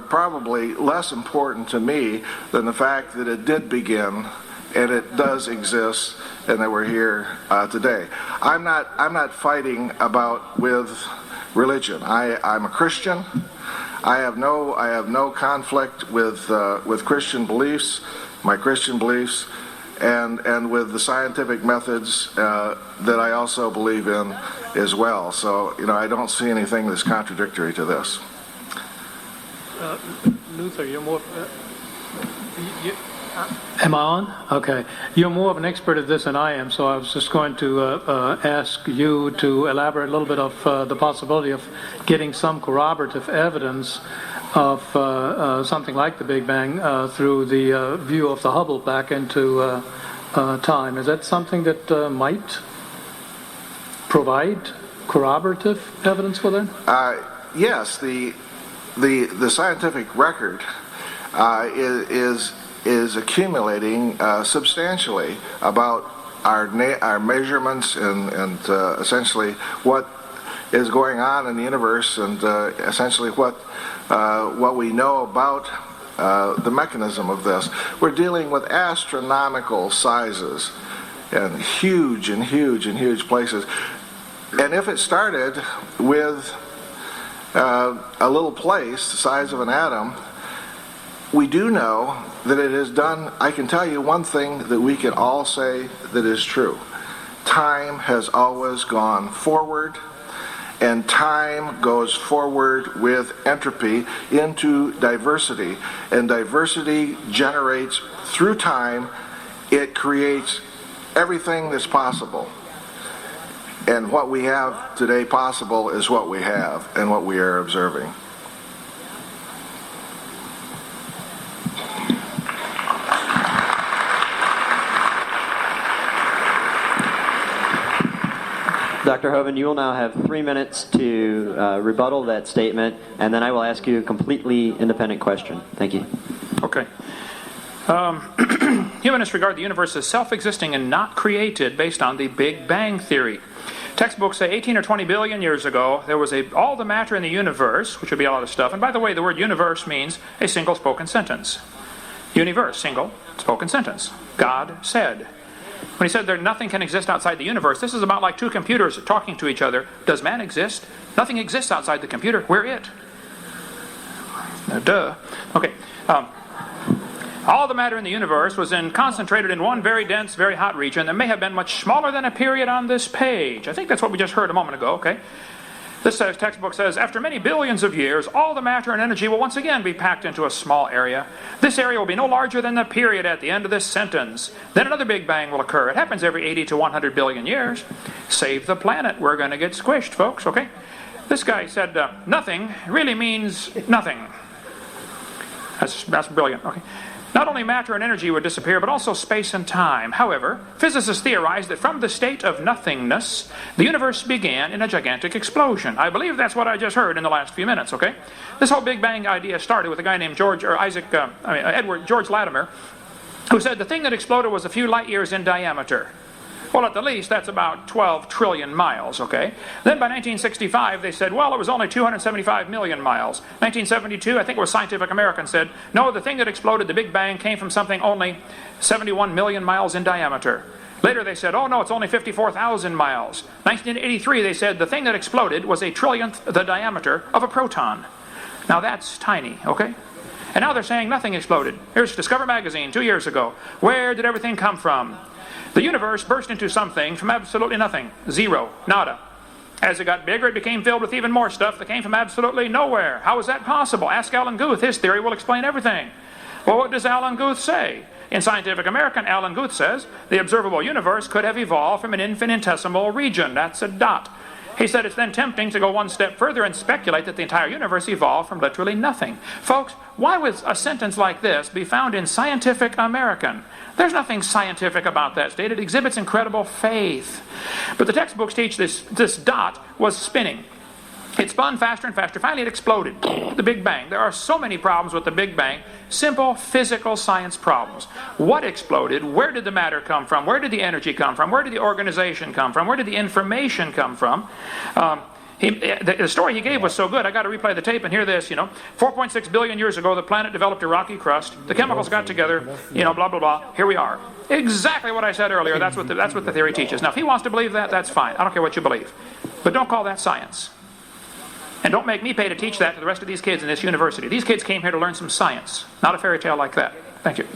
probably less important to me than the fact that it did begin, and it does exist, and that we're here today. I'm not fighting with religion. I'm a Christian. I have no conflict with Christian beliefs, my Christian beliefs, and with the scientific methods that I also believe in as well. So I don't see anything that's contradictory to this. Luther, you're more. Am I on? Okay. You're more of an expert at this than I am, so I was just going to ask you to elaborate a little bit of the possibility of getting some corroborative evidence of something like the Big Bang through the view of the Hubble back into time. Is that something that might provide corroborative evidence for that? Yes. The scientific record is accumulating substantially about our measurements and essentially what is going on in the universe, and essentially what we know about the mechanism of this. We're dealing with astronomical sizes, and huge and huge and huge places. And if it started with a little place the size of an atom, we do know that it has done, I can tell you one thing that we can all say that is true. Time has always gone forward, and time goes forward with entropy into diversity. And diversity generates, through time, it creates everything that's possible. And what we have today possible is what we have and what we are observing. Dr. Hovind, you will now have 3 minutes to rebuttal that statement, and then I will ask you a completely independent question. Thank you. Okay. Humanists regard the universe as self-existing and not created based on the Big Bang theory. Textbooks say 18 or 20 billion years ago, there was all the matter in the universe, which would be a lot of stuff. And by the way, the word universe means a single spoken sentence. Universe, single spoken sentence. God said. When he said that nothing can exist outside the universe, this is about like two computers talking to each other. Does man exist? Nothing exists outside the computer. We're it. Duh. Okay. All the matter in the universe was concentrated in one very dense, very hot region that may have been much smaller than a period on this page. I think that's what we just heard a moment ago, okay? This textbook says, after many billions of years, all the matter and energy will once again be packed into a small area. This area will be no larger than the period at the end of this sentence. Then another Big Bang will occur. It happens every 80 to 100 billion years. Save the planet. We're going to get squished, folks, okay? This guy said, nothing really means nothing. That's brilliant, okay? Not only matter and energy would disappear, but also space and time. However, physicists theorize that from the state of nothingness, the universe began in a gigantic explosion. I believe that's what I just heard in the last few minutes, okay? This whole Big Bang idea started with a guy named Edward George Latimer, who said the thing that exploded was a few light years in diameter. Well, at the least, that's about 12 trillion miles, okay? Then by 1965, they said, well, it was only 275 million miles. 1972, I think it was Scientific American said, no, the thing that exploded, the Big Bang, came from something only 71 million miles in diameter. Later they said, oh no, it's only 54,000 miles. 1983, they said the thing that exploded was a trillionth the diameter of a proton. Now that's tiny, okay? And now they're saying nothing exploded. Here's Discover Magazine 2 years ago. Where did everything come from? The universe burst into something from absolutely nothing. Zero. Nada. As it got bigger, it became filled with even more stuff that came from absolutely nowhere. How is that possible? Ask Alan Guth. His theory will explain everything. Well, what does Alan Guth say? In Scientific American, Alan Guth says, the observable universe could have evolved from an infinitesimal region. That's a dot. He said it's then tempting to go one step further and speculate that the entire universe evolved from literally nothing. Folks, why would a sentence like this be found in Scientific American? There's nothing scientific about that state. It exhibits incredible faith. But the textbooks teach this dot was spinning. It spun faster and faster. Finally, it exploded. The Big Bang. There are so many problems with the Big Bang. Simple physical science problems. What exploded? Where did the matter come from? Where did the energy come from? Where did the organization come from? Where did the information come from? The story he gave was so good, I got to replay the tape and hear this, 4.6 billion years ago, the planet developed a rocky crust. The chemicals got together, blah, blah, blah. Here we are. Exactly what I said earlier. That's what the theory teaches. Now, if he wants to believe that, that's fine. I don't care what you believe. But don't call that science. And don't make me pay to teach that to the rest of these kids in this university. These kids came here to learn some science, not a fairy tale like that. Thank you.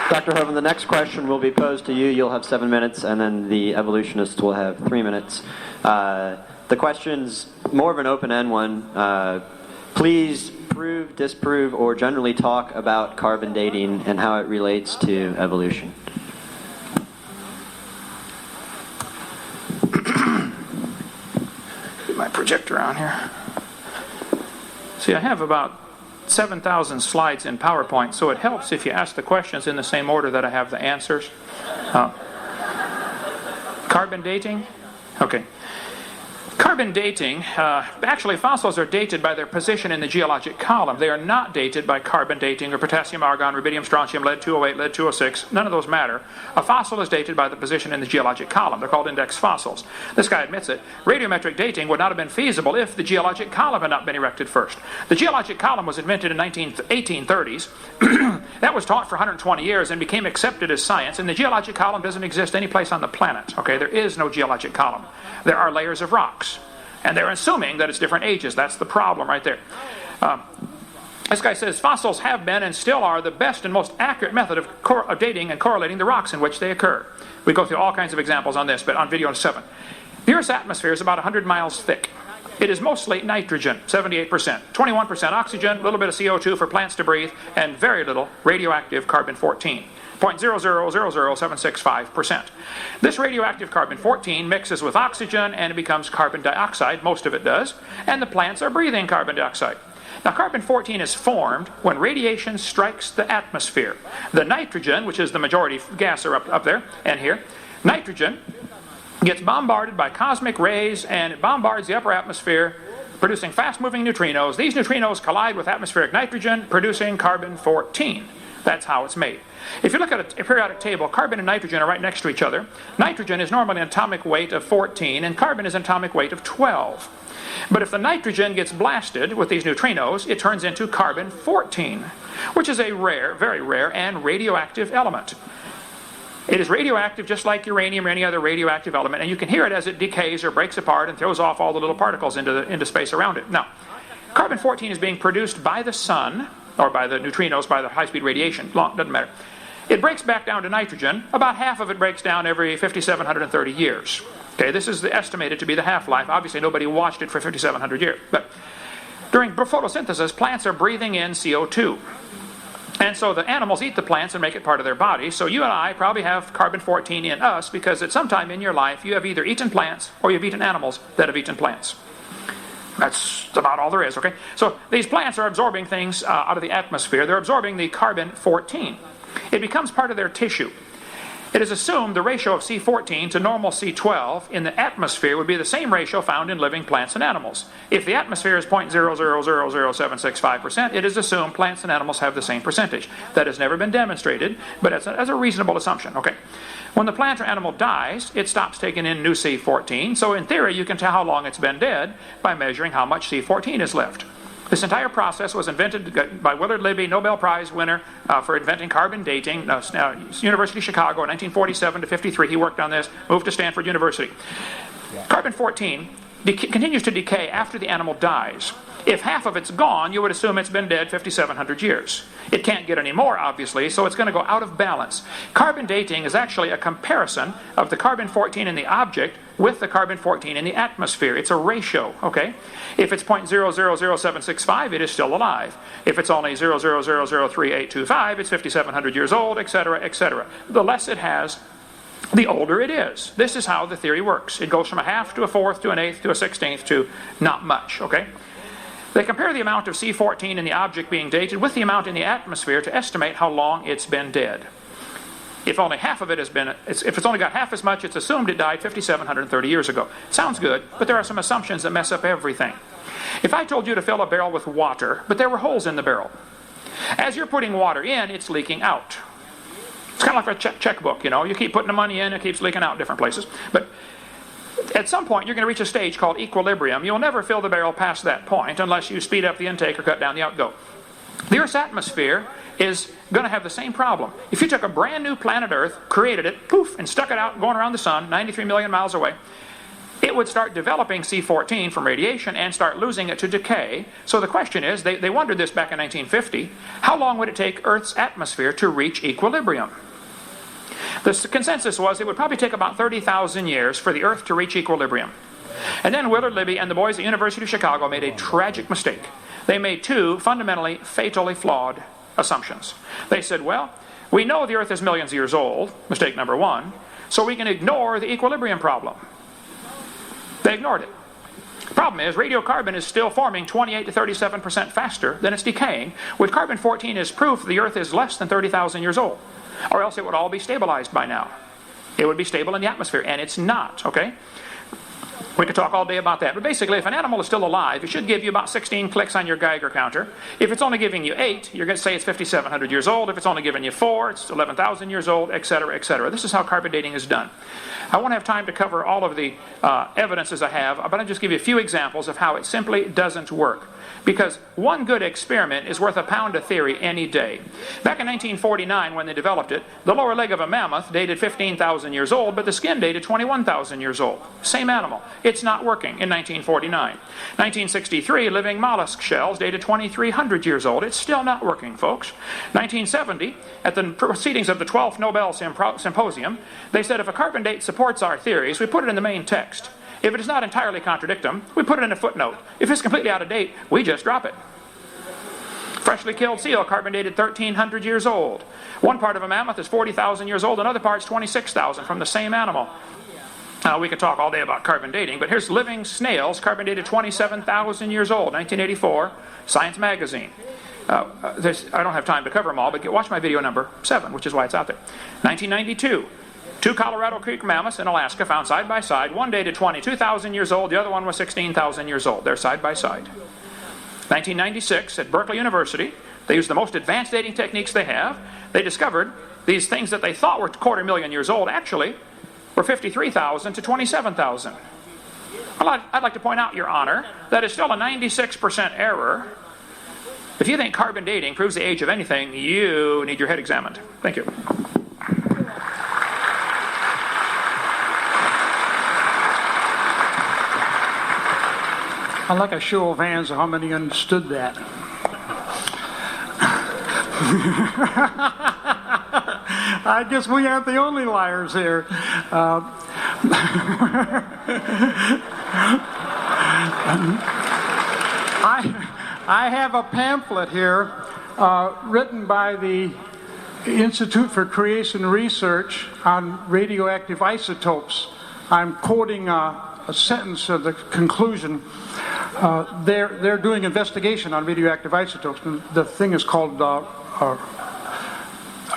Dr. Hovind, the next question will be posed to you. You'll have 7 minutes, and then the evolutionists will have 3 minutes. The question's more of an open-end one. Please prove, disprove, or generally talk about carbon dating and how it relates to evolution. Get my projector on here. See, I have about 7,000 slides in PowerPoint, so it helps if you ask the questions in the same order that I have the answers. Carbon dating? Okay. Carbon dating, actually fossils are dated by their position in the geologic column. They are not dated by carbon dating or potassium, argon, rubidium, strontium, lead-208, lead-206. None of those matter. A fossil is dated by the position in the geologic column. They're called index fossils. This guy admits it. Radiometric dating would not have been feasible if the geologic column had not been erected first. The geologic column was invented in 1830s. That was taught for 120 years and became accepted as science, and the geologic column doesn't exist any place on the planet. Okay, there is no geologic column. There are layers of rocks. And they're assuming that it's different ages. That's the problem right there. This guy says fossils have been and still are the best and most accurate method of dating and correlating the rocks in which they occur. We go through all kinds of examples on this, but on video 7. The Earth's atmosphere is about 100 miles thick. It is mostly nitrogen, 78%, 21% oxygen, a little bit of CO2 for plants to breathe, and very little radioactive carbon-14. 0.0000765%. This radioactive carbon-14 mixes with oxygen and it becomes carbon dioxide, most of it does, and the plants are breathing carbon dioxide. Now carbon-14 is formed when radiation strikes the atmosphere. The nitrogen, which is the majority gas are up there and here, nitrogen gets bombarded by cosmic rays and it bombards the upper atmosphere, producing fast-moving neutrinos. These neutrinos collide with atmospheric nitrogen, producing carbon-14. That's how it's made. If you look at a periodic table, carbon and nitrogen are right next to each other. Nitrogen is normally an atomic weight of 14, and carbon is an atomic weight of 12. But if the nitrogen gets blasted with these neutrinos, it turns into carbon-14, which is a rare, very rare, and radioactive element. It is radioactive just like uranium or any other radioactive element, and you can hear it as it decays or breaks apart and throws off all the little particles into space around it. Now, carbon-14 is being produced by the sun, or by the neutrinos, by the high-speed radiation. Doesn't matter. It breaks back down to nitrogen. About half of it breaks down every 5,730 years. Okay, this is estimated to be the half-life. Obviously, nobody watched it for 5,700 years. But during photosynthesis, plants are breathing in CO2. And so the animals eat the plants and make it part of their body. So you and I probably have carbon-14 in us because at some time in your life, you have either eaten plants or you've eaten animals that have eaten plants. That's about all there is, okay? So these plants are absorbing things out of the atmosphere. They're absorbing the carbon-14. It becomes part of their tissue. It is assumed the ratio of C14 to normal C12 in the atmosphere would be the same ratio found in living plants and animals. If the atmosphere is 0.0000765%, it is assumed plants and animals have the same percentage. That has never been demonstrated, but as a reasonable assumption, okay? When the plant or animal dies, it stops taking in new C14, so in theory you can tell how long it's been dead by measuring how much C14 is left. This entire process was invented by Willard Libby, Nobel Prize winner for inventing carbon dating, University of Chicago in 1947 to 53. He worked on this, moved to Stanford University. Carbon-14 continues to decay after the animal dies. If half of it's gone, you would assume it's been dead 5,700 years. It can't get any more, obviously, so it's going to go out of balance. Carbon dating is actually a comparison of the carbon-14 in the object with the carbon-14 in the atmosphere. It's a ratio, okay? If it's 0.0000765, it is still alive. If it's only 0.0003825, it's 5,700 years old, etc., etc. The less it has, the older it is. This is how the theory works. It goes from a half to a fourth to an eighth to a 16th to not much, okay? They compare the amount of C14 in the object being dated with the amount in the atmosphere to estimate how long it's been dead. If only half of it has been, if it's only got half as much, it's assumed it died 5,730 years ago. Sounds good, but there are some assumptions that mess up everything. If I told you to fill a barrel with water, but there were holes in the barrel, as you're putting water in, it's leaking out. It's kind of like a checkbook, you know. You keep putting the money in, it keeps leaking out different places. But at some point, you're going to reach a stage called equilibrium. You'll never fill the barrel past that point unless you speed up the intake or cut down the outgo. The Earth's atmosphere is going to have the same problem. If you took a brand new planet Earth, created it, poof, and stuck it out going around the sun, 93 million miles away, it would start developing C14 from radiation and start losing it to decay. So the question is, they wondered this back in 1950, how long would it take Earth's atmosphere to reach equilibrium? The consensus was it would probably take about 30,000 years for the Earth to reach equilibrium. And then Willard Libby and the boys at University of Chicago made a tragic mistake. They made two fundamentally, fatally flawed assumptions. They said, well, we know the Earth is millions of years old, mistake number one, so we can ignore the equilibrium problem. They ignored it. The problem is radiocarbon is still forming 28 to 37% faster than it's decaying, with carbon-14 as proof the Earth is less than 30,000 years old. Or else it would all be stabilized by now. It would be stable in the atmosphere, and it's not, okay? We could talk all day about that. But basically, if an animal is still alive, it should give you about 16 clicks on your Geiger counter. If it's only giving you 8, you're going to say it's 5,700 years old. If it's only giving you 4, it's 11,000 years old, etc., etc. This is how carbon dating is done. I won't have time to cover all of the evidences I have, but I'll just give you a few examples of how it simply doesn't work. Because one good experiment is worth a pound of theory any day. Back in 1949, when they developed it, the lower leg of a mammoth dated 15,000 years old, but the skin dated 21,000 years old. Same animal. It's not working in 1949. 1963, living mollusk shells dated 2,300 years old. It's still not working, folks. 1970, at the proceedings of the 12th Nobel Symposium, they said if a carbon date supports our theories, we put it in the main text. If it does not entirely contradict them, we put it in a footnote. If it's completely out of date, we just drop it. Freshly killed seal, carbon dated 1,300 years old. One part of a mammoth is 40,000 years old, another part's 26,000 from the same animal. We could talk all day about carbon dating, but here's living snails, carbon dated 27,000 years old, 1984, Science Magazine. I don't have time to cover them all, but watch my video number 7, which is why it's out there. 1992. 2 Colorado Creek mammoths in Alaska found side by side. One dated 22,000 years old, the other one was 16,000 years old. They're side by side. 1996 at Berkeley University, they used the most advanced dating techniques they have. They discovered these things that they thought were 250,000 years old actually were 53,000 to 27,000. I'd like to point out, Your Honor, that is still a 96% error. If you think carbon dating proves the age of anything, you need your head examined. Thank you. I'd like a show of hands of how many understood that. I guess we aren't the only liars here. I have a pamphlet here written by the Institute for Creation Research on radioactive isotopes. I'm quoting a sentence of the conclusion. They're doing investigation on radioactive isotopes. The thing is called a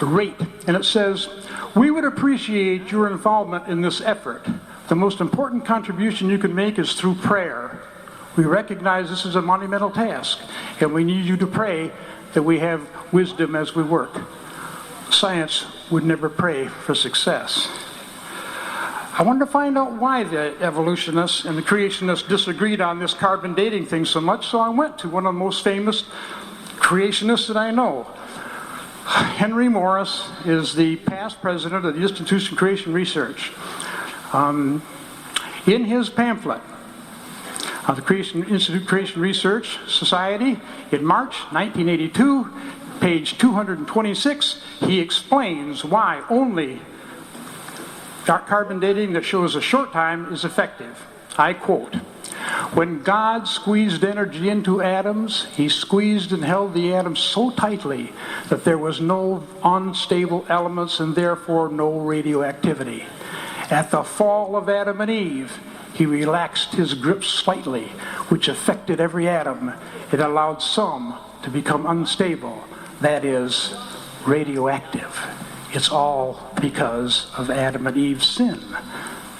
rate, and it says, "We would appreciate your involvement in this effort. The most important contribution you can make is through prayer. We recognize this is a monumental task, and we need you to pray that we have wisdom as we work. Science would never pray for success." I wanted to find out why the evolutionists and the creationists disagreed on this carbon dating thing so much, so I went to one of the most famous creationists that I know. Henry Morris is the past president of the Institute for Creation Research. In his pamphlet, the Institute for Creation Research Society, in March 1982, page 226, he explains why only carbon dating that shows a short time is effective. I quote, "When God squeezed energy into atoms, he squeezed and held the atoms so tightly that there was no unstable elements and therefore no radioactivity. At the fall of Adam and Eve, he relaxed his grip slightly, which affected every atom. It allowed some to become unstable, that is, radioactive. It's all because of Adam and Eve's sin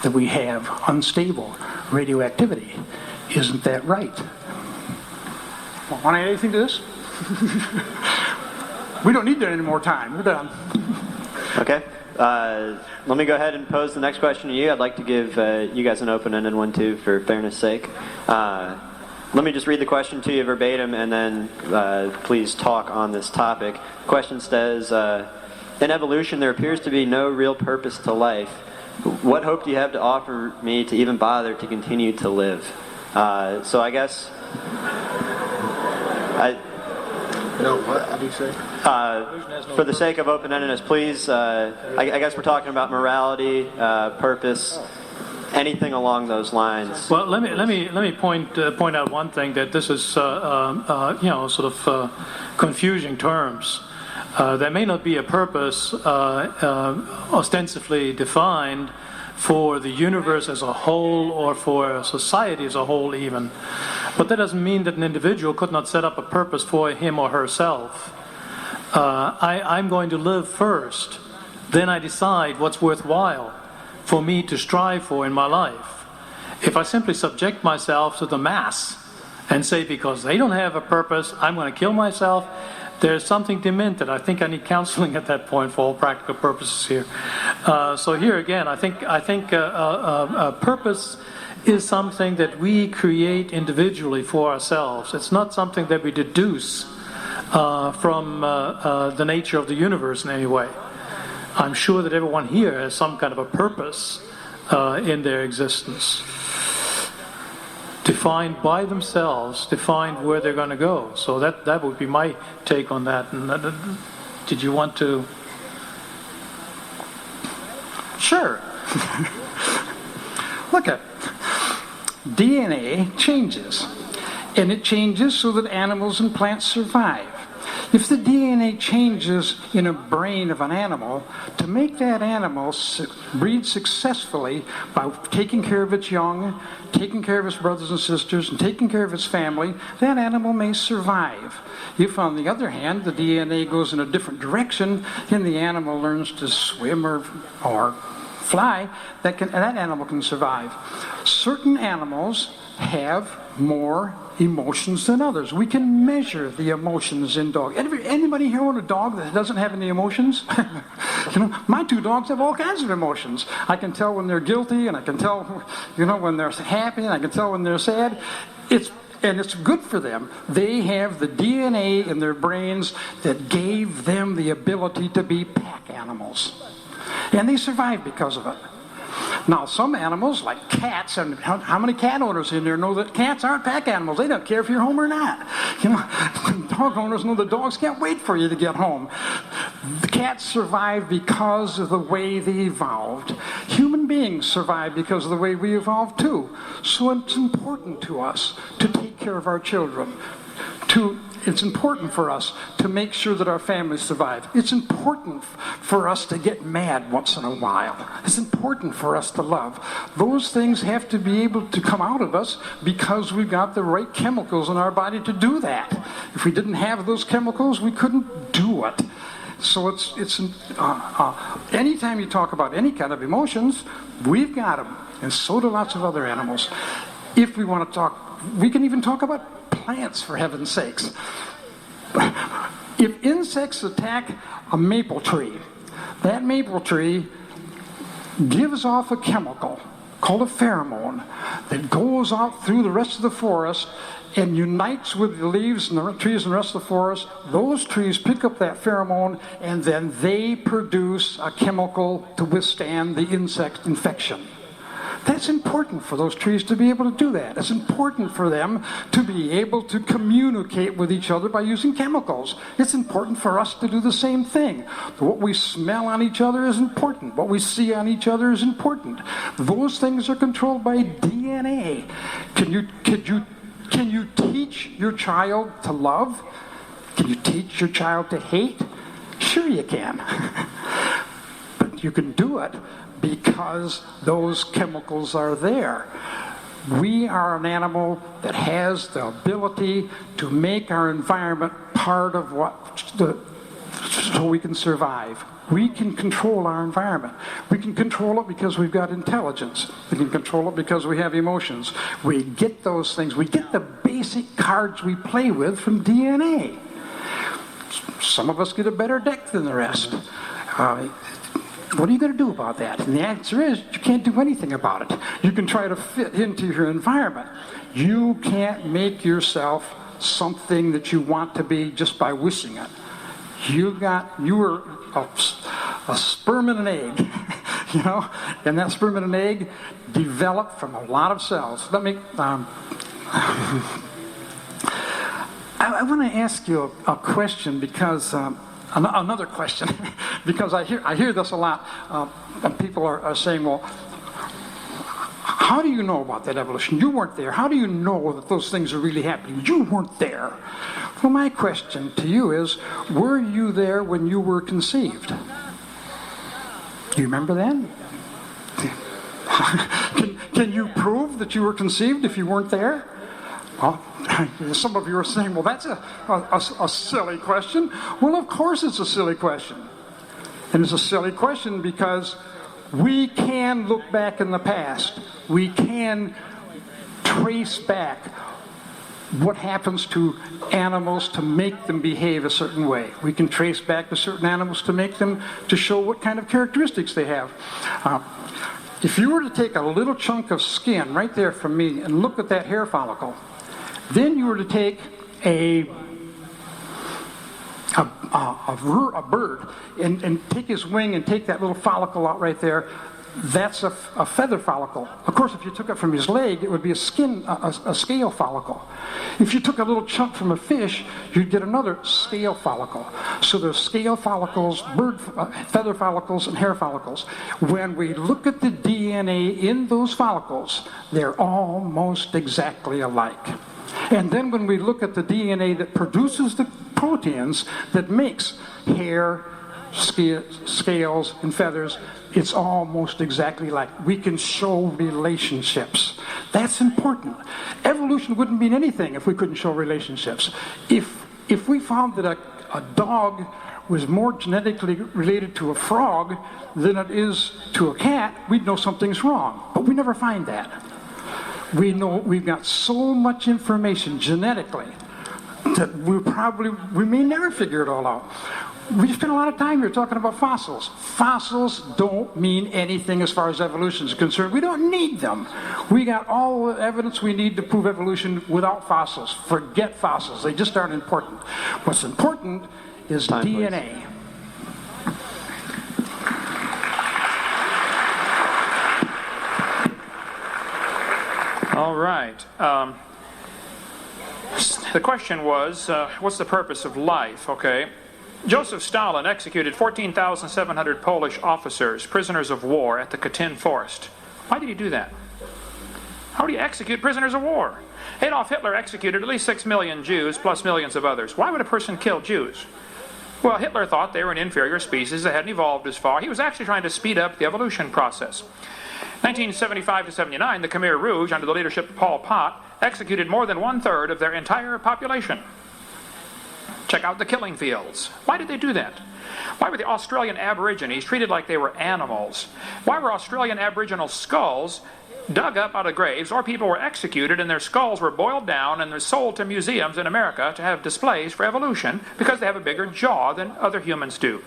that we have unstable radioactivity. Isn't that right?" Want to add anything to this? We don't need that any more time. We're done. Okay. Let me go ahead and pose the next question to you. I'd like to give you guys an open-ended one too, for fairness sake. Let me just read the question to you verbatim, and then please talk on this topic. The question says, "In evolution, there appears to be no real purpose to life. What hope do you have to offer me to even bother to continue to live?" So I guess... No, what? How do you say? For the sake of open-endedness, please, I guess we're talking about morality, purpose, anything along those lines. Well, let me point out one thing, that this is sort of confusing terms. There may not be a purpose ostensibly defined for the universe as a whole or for society as a whole even. But that doesn't mean that an individual could not set up a purpose for him or herself. I'm going to live first. Then I decide what's worthwhile for me to strive for in my life. If I simply subject myself to the mass and say, because they don't have a purpose, I'm going to kill myself, there's something demented. I think I need counseling at that point for all practical purposes here. So here again, I think purpose is something that we create individually for ourselves. It's not something that we deduce from the nature of the universe in any way. I'm sure that everyone here has some kind of a purpose in their existence, defined by themselves, defined where they're going to go. So that would be my take on that. And did you want to? Sure. Look at DNA changes, and it changes so that animals and plants survive. If the DNA changes in a brain of an animal, to make that animal breed successfully by taking care of its young, taking care of its brothers and sisters, and taking care of its family, that animal may survive. If, on the other hand, the DNA goes in a different direction and the animal learns to swim or fly, that animal can survive. Certain animals have more emotions than others. We can measure the emotions in dogs. Anybody here own a dog that doesn't have any emotions? My two dogs have all kinds of emotions. I can tell when they're guilty, and I can tell, when they're happy, and I can tell when they're sad. And it's good for them. They have the DNA in their brains that gave them the ability to be pack animals. And they survive because of it. Now, some animals, like cats, and how many cat owners in there know that cats aren't pack animals? They don't care if you're home or not. Dog owners know the dogs can't wait for you to get home. The cats survive because of the way they evolved. Human beings survive because of the way we evolved too. So it's important to us to take care of our children, it's important for us to make sure that our families survive. It's important for us to get mad once in a while. It's important for us to love. Those things have to be able to come out of us because we've got the right chemicals in our body to do that. If we didn't have those chemicals, we couldn't do it. So anytime you talk about any kind of emotions, we've got them, and so do lots of other animals. If we want to talk, we can even talk about plants, for heaven's sakes. If insects attack a maple tree, that maple tree gives off a chemical called a pheromone that goes out through the rest of the forest and unites with the leaves and the trees and the rest of the forest. Those trees pick up that pheromone, and then they produce a chemical to withstand the insect infection. That's important for those trees to be able to do that. It's important for them to be able to communicate with each other by using chemicals. It's important for us to do the same thing. What we smell on each other is important. What we see on each other is important. Those things are controlled by DNA. Can you teach your child to love? Can you teach your child to hate? Sure you can. But you can do it because those chemicals are there. We are an animal that has the ability to make our environment part of so we can survive. We can control our environment. We can control it because we've got intelligence. We can control it because we have emotions. We get those things. We get the basic cards we play with from DNA. Some of us get a better deck than the rest. What are you going to do about that? And the answer is, you can't do anything about it. You can try to fit into your environment. You can't make yourself something that you want to be just by wishing it. You were a sperm and an egg, and that sperm and an egg developed from a lot of cells. I want to ask you a question because. Another question, because I hear this a lot, and people are saying, well, how do you know about that evolution? You weren't there. How do you know that those things are really happening? You weren't there. Well, my question to you is, were you there when you were conceived? Do you remember that? Can you prove that you were conceived if you weren't there? Well, some of you are saying, well, that's a silly question. Well, of course it's a silly question. And it's a silly question because we can look back in the past. we can trace back what happens to animals to make them behave a certain way. We can trace back to certain animals to make them, to show what kind of characteristics they have. If you were to take a little chunk of skin right there from me and look at that hair follicle, then you were to take a bird and take his wing and take that little follicle out right there, that's a feather follicle. Of course, if you took it from his leg, it would be a scale follicle. If you took a little chunk from a fish, you'd get another scale follicle. So there's scale follicles, feather follicles, and hair follicles. When we look at the DNA in those follicles, they're almost exactly alike. And then when we look at the DNA that produces the proteins that makes hair, scales, and feathers, it's almost exactly like. We can show relationships. That's important. Evolution wouldn't mean anything if we couldn't show relationships. If we found that a dog was more genetically related to a frog than it is to a cat, we'd know something's wrong. But we never find that. We know we've got so much information genetically that we may never figure it all out. We spent a lot of time here talking about fossils. Fossils don't mean anything as far as evolution is concerned. We don't need them. We got all the evidence we need to prove evolution without fossils. Forget fossils. They just aren't important. What's important is DNA. Please. All right. The question was, what's the purpose of life? Okay. Joseph Stalin executed 14,700 Polish officers, prisoners of war, at the Katyn Forest. Why did he do that? How do you execute prisoners of war? Adolf Hitler executed at least 6 million Jews, plus millions of others. Why would a person kill Jews? Well, Hitler thought they were an inferior species that hadn't evolved as far. He was actually trying to speed up the evolution process. 1975 to 79, the Khmer Rouge, under the leadership of Pol Pot, executed more than 1/3 of their entire population. Check out the killing fields. Why did they do that? Why were the Australian Aborigines treated like they were animals? Why were Australian Aboriginal skulls dug up out of graves, or people were executed and their skulls were boiled down and they're sold to museums in America to have displays for evolution because they have a bigger jaw than other humans do?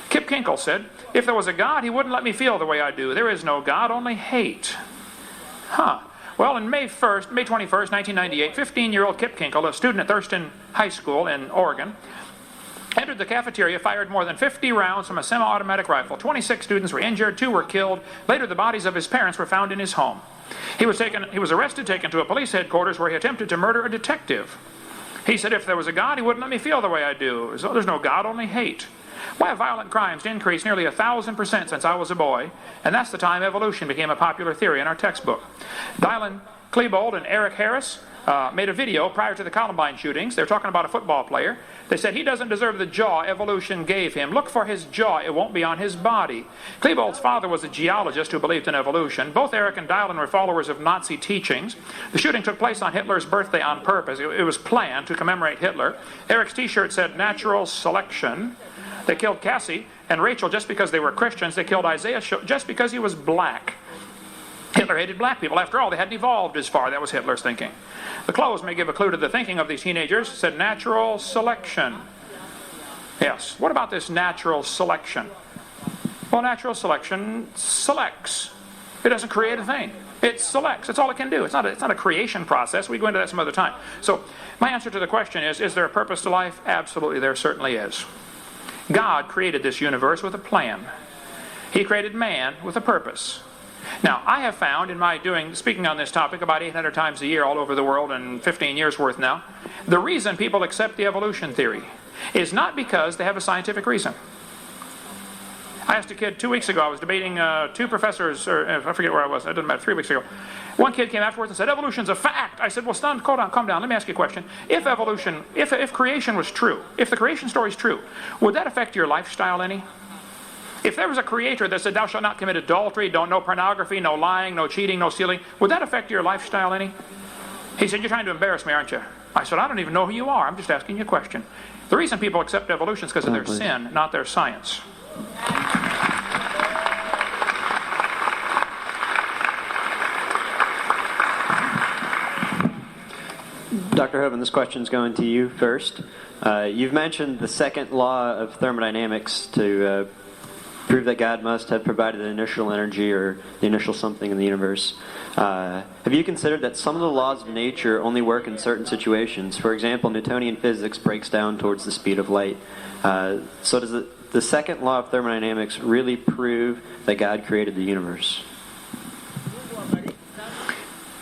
Kip Kinkle said, "If there was a God, he wouldn't let me feel the way I do. There is no God, only hate." Well, on May 21st, 1998, 15-year-old Kip Kinkle, a student at Thurston High School in Oregon, entered the cafeteria, fired more than 50 rounds from a semi-automatic rifle. 26 students were injured, 2 were killed. Later, the bodies of his parents were found in his home. He was arrested, taken to a police headquarters where he attempted to murder a detective. He said, "If there was a God, he wouldn't let me feel the way I do. So there's no God, only hate." Why have violent crimes increased nearly 1,000% since I was a boy? And that's the time evolution became a popular theory in our textbook. Dylan Klebold and Eric Harris made a video prior to the Columbine shootings. They're talking about a football player. They said he doesn't deserve the jaw evolution gave him. Look for his jaw. It won't be on his body. Klebold's father was a geologist who believed in evolution. Both Eric and Dylan were followers of Nazi teachings. The shooting took place on Hitler's birthday on purpose. It was planned to commemorate Hitler. Eric's t-shirt said "Natural Selection." They killed Cassie and Rachel just because they were Christians. They killed Isaiah just because he was black. Hitler hated black people. After all, they hadn't evolved as far. That was Hitler's thinking. The clothes may give a clue to the thinking of these teenagers. It said natural selection. Yes. What about this natural selection? Well, natural selection selects. It doesn't create a thing. It selects. That's all it can do. It's not a creation process. We go into that some other time. So my answer to the question is there a purpose to life? Absolutely, there certainly is. God created this universe with a plan. He created man with a purpose. Now, I have found in my speaking on this topic about 800 times a year all over the world and 15 years worth now, the reason people accept the evolution theory is not because they have a scientific reason. I asked a kid 2 weeks ago, I was debating 2 professors, or I forget where I was, it doesn't matter, 3 weeks ago. One kid came afterwards and said, "Evolution's a fact." I said, "Well, calm down, let me ask you a question. If creation was true, if the creation story is true, would that affect your lifestyle any? If there was a creator that said, 'Thou shalt not commit adultery, no pornography, no lying, no cheating, no stealing,' would that affect your lifestyle any?" He said, "You're trying to embarrass me, aren't you?" I said, "I don't even know who you are. I'm just asking you a question." The reason people accept evolution is because of their sin, not their science. Dr. Hovind, this question is going to you first. You've mentioned the second law of thermodynamics to prove that God must have provided the initial energy or the initial something in the universe. Have you considered that some of the laws of nature only work in certain situations? For example, Newtonian physics breaks down towards the speed of light. So does the second law of thermodynamics really prove that God created the universe?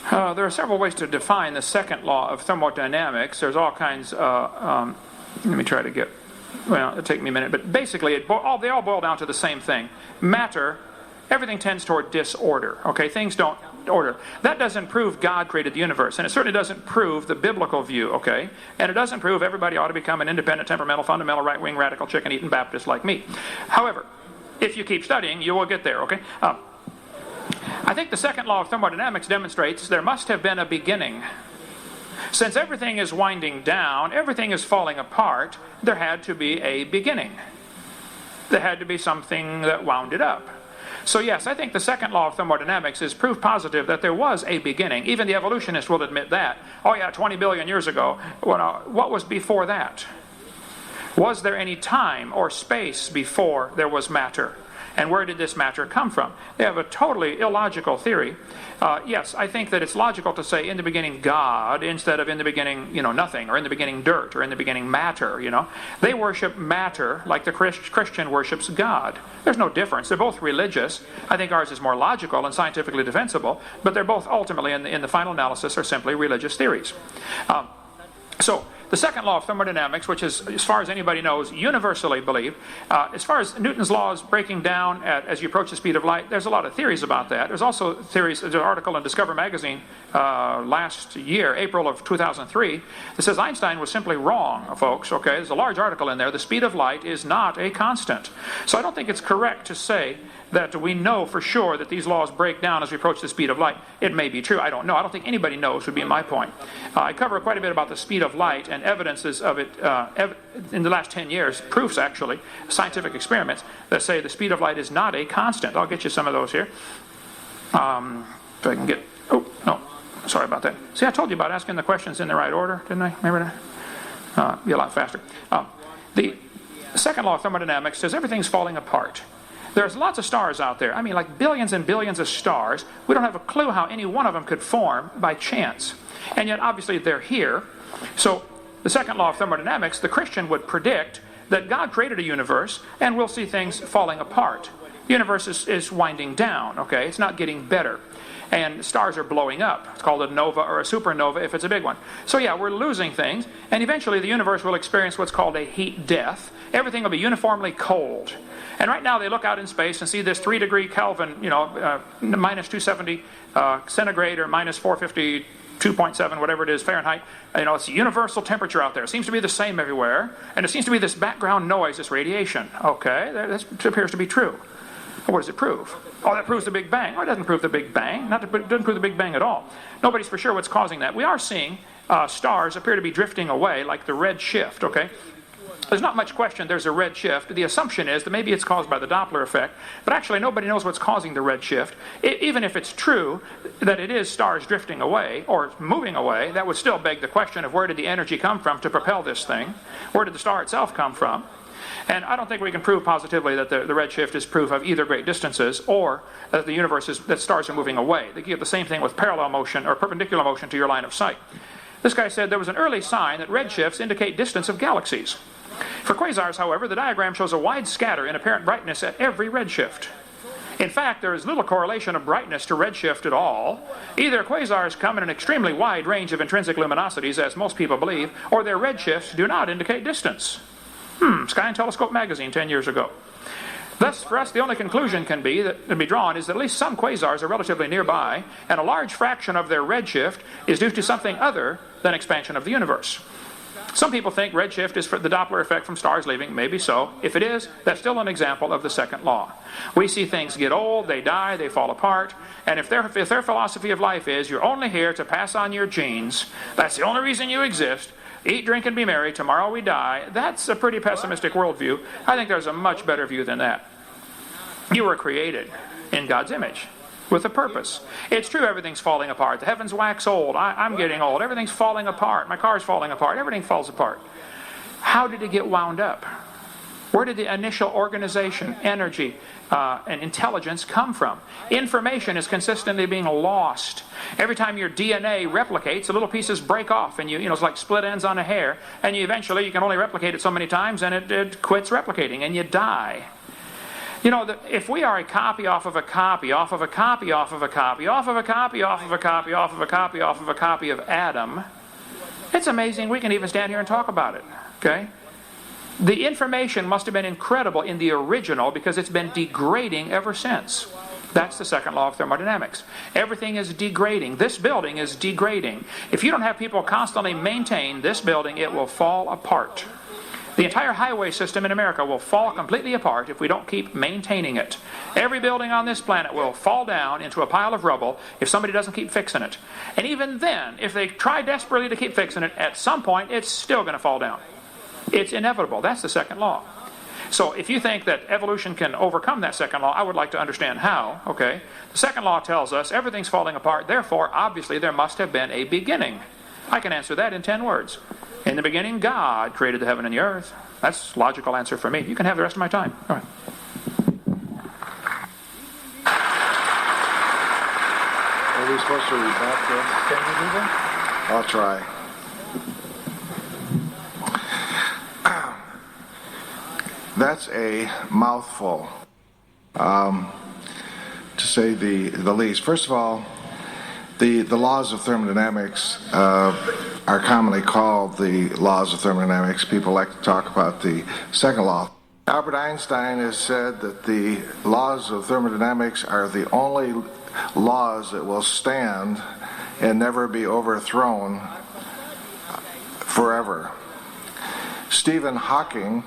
There are several ways to define the second law of thermodynamics. There's all kinds. Let me try to get. Well, it'll take me a minute, but basically, they all boil down to the same thing. Matter, everything tends toward disorder. Okay, things don't order. That doesn't prove God created the universe, and it certainly doesn't prove the biblical view. Okay, and it doesn't prove everybody ought to become an independent, temperamental, fundamental, right-wing, radical, chicken-eating Baptist like me. However, if you keep studying, you will get there. Okay. I think the second law of thermodynamics demonstrates there must have been a beginning. Since everything is winding down, everything is falling apart, there had to be a beginning. There had to be something that wound it up. So yes, I think the second law of thermodynamics is proof positive that there was a beginning. Even the evolutionists will admit that. Oh yeah, 20 billion years ago. Well, what was before that? Was there any time or space before there was matter? And where did this matter come from? They have a totally illogical theory. Yes, I think that it's logical to say in the beginning God instead of in the beginning, nothing, or in the beginning dirt, or in the beginning matter, They worship matter like the Christian worships God. There's no difference. They're both religious. I think ours is more logical and scientifically defensible, but they're both ultimately, in the final analysis, are simply religious theories. So, the second law of thermodynamics, which is, as far as anybody knows, universally believed, as far as Newton's laws breaking down as you approach the speed of light, there's a lot of theories about that. There's also theories, there's an article in Discover magazine last year, April of 2003, that says Einstein was simply wrong, folks, okay? There's a large article in there. The speed of light is not a constant. So I don't think it's correct to say that we know for sure that these laws break down as we approach the speed of light. It may be true. I don't know. I don't think anybody knows would be my point. I cover quite a bit about the speed of light and evidences of it in the last 10 years, proofs actually, scientific experiments that say the speed of light is not a constant. I'll get you some of those here. If I can get... Oh, no. Sorry about that. See, I told you about asking the questions in the right order, didn't I? Remember that? Be a lot faster. The second law of thermodynamics says everything's falling apart. There's lots of stars out there. I mean, like billions and billions of stars. We don't have a clue how any one of them could form by chance. And yet, obviously, they're here. So, the second law of thermodynamics, the Christian would predict that God created a universe, and we'll see things falling apart. The universe is winding down, okay? It's not getting better. And stars are blowing up. It's called a nova or a supernova if it's a big one. So yeah, we're losing things, and eventually the universe will experience what's called a heat death. Everything will be uniformly cold. And right now they look out in space and see this 3 degree Kelvin, minus 270 centigrade or minus 450 2.7, whatever it is, Fahrenheit. It's a universal temperature out there. It seems to be the same everywhere. And it seems to be this background noise, this radiation. Okay, that appears to be true. What does it prove? Oh, that proves the Big Bang. Oh, it doesn't prove the Big Bang. It doesn't prove the Big Bang at all. Nobody's for sure what's causing that. We are seeing stars appear to be drifting away, like the red shift, okay? There's not much question there's a red shift. The assumption is that maybe it's caused by the Doppler effect, but actually nobody knows what's causing the red shift. Even if it's true that it is stars drifting away or moving away, that would still beg the question of where did the energy come from to propel this thing? Where did the star itself come from? And I don't think we can prove positively that the red shift is proof of either great distances or that the universe that stars are moving away. They give the same thing with parallel motion or perpendicular motion to your line of sight. This guy said there was an early sign that red shifts indicate distance of galaxies. For quasars, however, the diagram shows a wide scatter in apparent brightness at every redshift. In fact, there is little correlation of brightness to redshift at all. Either quasars come in an extremely wide range of intrinsic luminosities, as most people believe, or their redshifts do not indicate distance. Sky and Telescope magazine 10 years ago. Thus, for us, the only conclusion can be drawn is that at least some quasars are relatively nearby, and a large fraction of their redshift is due to something other than expansion of the universe. Some people think redshift is for the Doppler effect from stars leaving. Maybe so. If it is, that's still an example of the second law. We see things get old, they die, they fall apart, and if their philosophy of life is you're only here to pass on your genes, that's the only reason you exist, eat, drink, and be merry, tomorrow we die, that's a pretty pessimistic worldview. I think there's a much better view than that. You were created in God's image. with a purpose. It's true everything's falling apart. The heavens wax old. I'm getting old. Everything's falling apart. My car's falling apart. Everything falls apart. How did it get wound up? Where did the initial organization, energy, and intelligence come from? Information is consistently being lost. Every time your DNA replicates, the little pieces break off, and it's like split ends on a hair, and eventually you can only replicate it so many times, and it quits replicating, and you die. If we are a copy off of a copy, off of a copy, off of a copy, off of a copy, off of a copy, off of a copy, off of a copy of Adam, it's amazing we can even stand here and talk about it, okay? The information must have been incredible in the original because it's been degrading ever since. That's the second law of thermodynamics. Everything is degrading. This building is degrading. If you don't have people constantly maintain this building, it will fall apart. The entire highway system in America will fall completely apart if we don't keep maintaining it. Every building on this planet will fall down into a pile of rubble if somebody doesn't keep fixing it. And even then, if they try desperately to keep fixing it, at some point it's still going to fall down. It's inevitable. That's the second law. So if you think that evolution can overcome that second law, I would like to understand how, okay? The second law tells us everything's falling apart, therefore, obviously, there must have been a beginning. I can answer that in 10 words. In the beginning, God created the heaven and the earth. That's a logical answer for me. You can have the rest of my time. All right. Are we supposed to rebut this? Can you do that? I'll try. That's a mouthful, to say the least. First of all, the laws of thermodynamics are commonly called the laws of thermodynamics. People like to talk about the second law. Albert Einstein has said that the laws of thermodynamics are the only laws that will stand and never be overthrown forever. Stephen Hawking,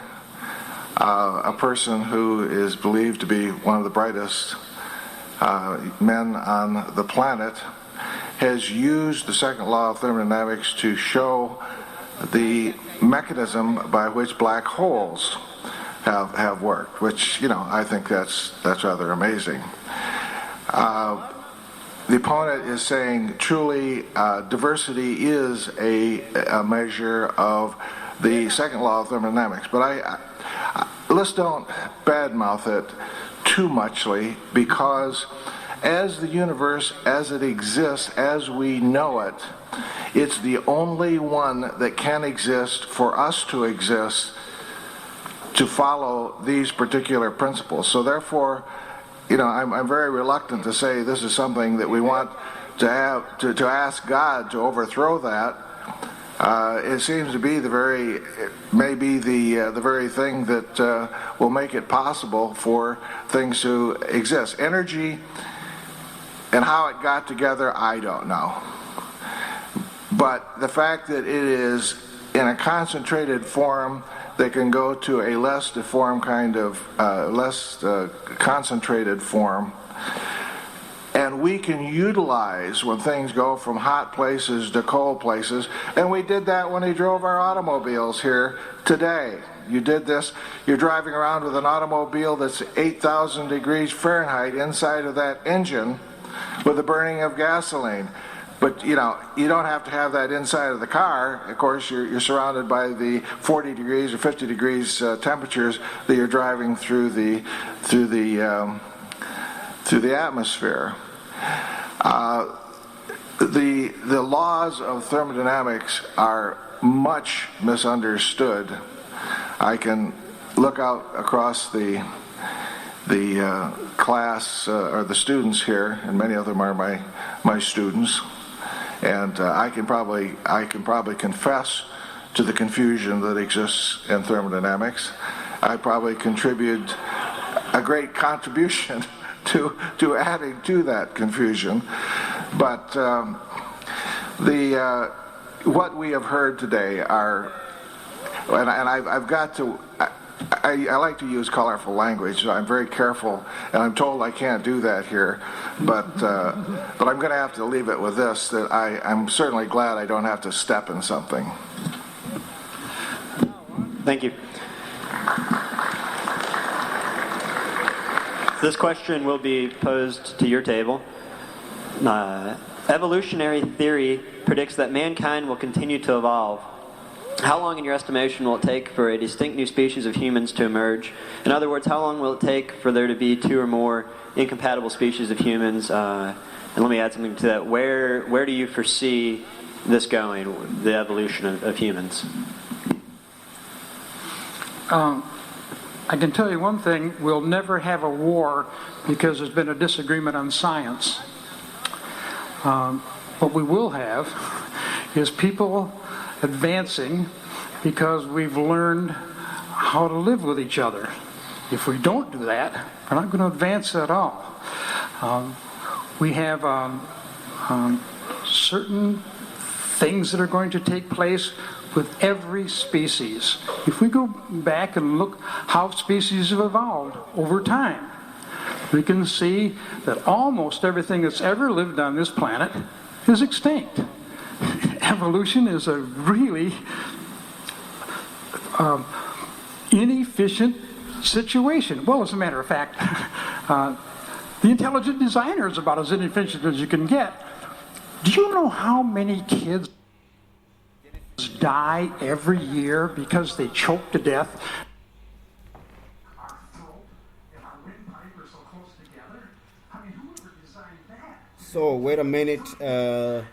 a person who is believed to be one of the brightest men on the planet, has used the second law of thermodynamics to show the mechanism by which black holes have worked, which, I think that's rather amazing. The opponent is saying truly diversity is a measure of the second law of thermodynamics, but let's don't badmouth it too muchly, because as the universe, as it exists, as we know it, it's the only one that can exist for us to exist to follow these particular principles. So therefore, I'm very reluctant to say this is something that we want to have to ask God to overthrow that. It seems to be the very thing that will make it possible for things to exist. Energy and how it got together, I don't know. But the fact that it is in a concentrated form that can go to a less deformed kind of, less concentrated form, and we can utilize when things go from hot places to cold places, and we did that when we drove our automobiles here today. You did this, you're driving around with an automobile that's 8,000 degrees Fahrenheit inside of that engine with the burning of gasoline. But you don't have to have that inside of the car. Of course, you're surrounded by the 40 degrees or 50 degrees temperatures that you're driving through the atmosphere. The laws of thermodynamics are much misunderstood. I can look out across the class or the students here, and many of them are my students. And I can probably confess to the confusion that exists in thermodynamics. I probably contribute a great contribution to adding to that confusion. But what we have heard today are, and I've got to. I like to use colorful language, so I'm very careful, and I'm told I can't do that here, but I'm going to have to leave it with this, that I'm certainly glad I don't have to step in something. Thank you. This question will be posed to your table. Evolutionary theory predicts that mankind will continue to evolve. How long, in your estimation, will it take for a distinct new species of humans to emerge? In other words, how long will it take for there to be two or more incompatible species of humans? And let me add something to that. Where do you foresee this going, the evolution of humans? I can tell you one thing, we'll never have a war because there's been a disagreement on science. What we will have is people advancing because we've learned how to live with each other. If we don't do that, we're not going to advance at all. We have certain things that are going to take place with every species. If we go back and look how species have evolved over time, we can see that almost everything that's ever lived on this planet is extinct. Evolution is a really inefficient situation. Well, as a matter of fact, the intelligent designer is about as inefficient as you can get. Do you know how many kids die every year because they choke to death? Our throat and our windpipe are so close together. I mean, whoever designed that? So, wait a minute. Engineering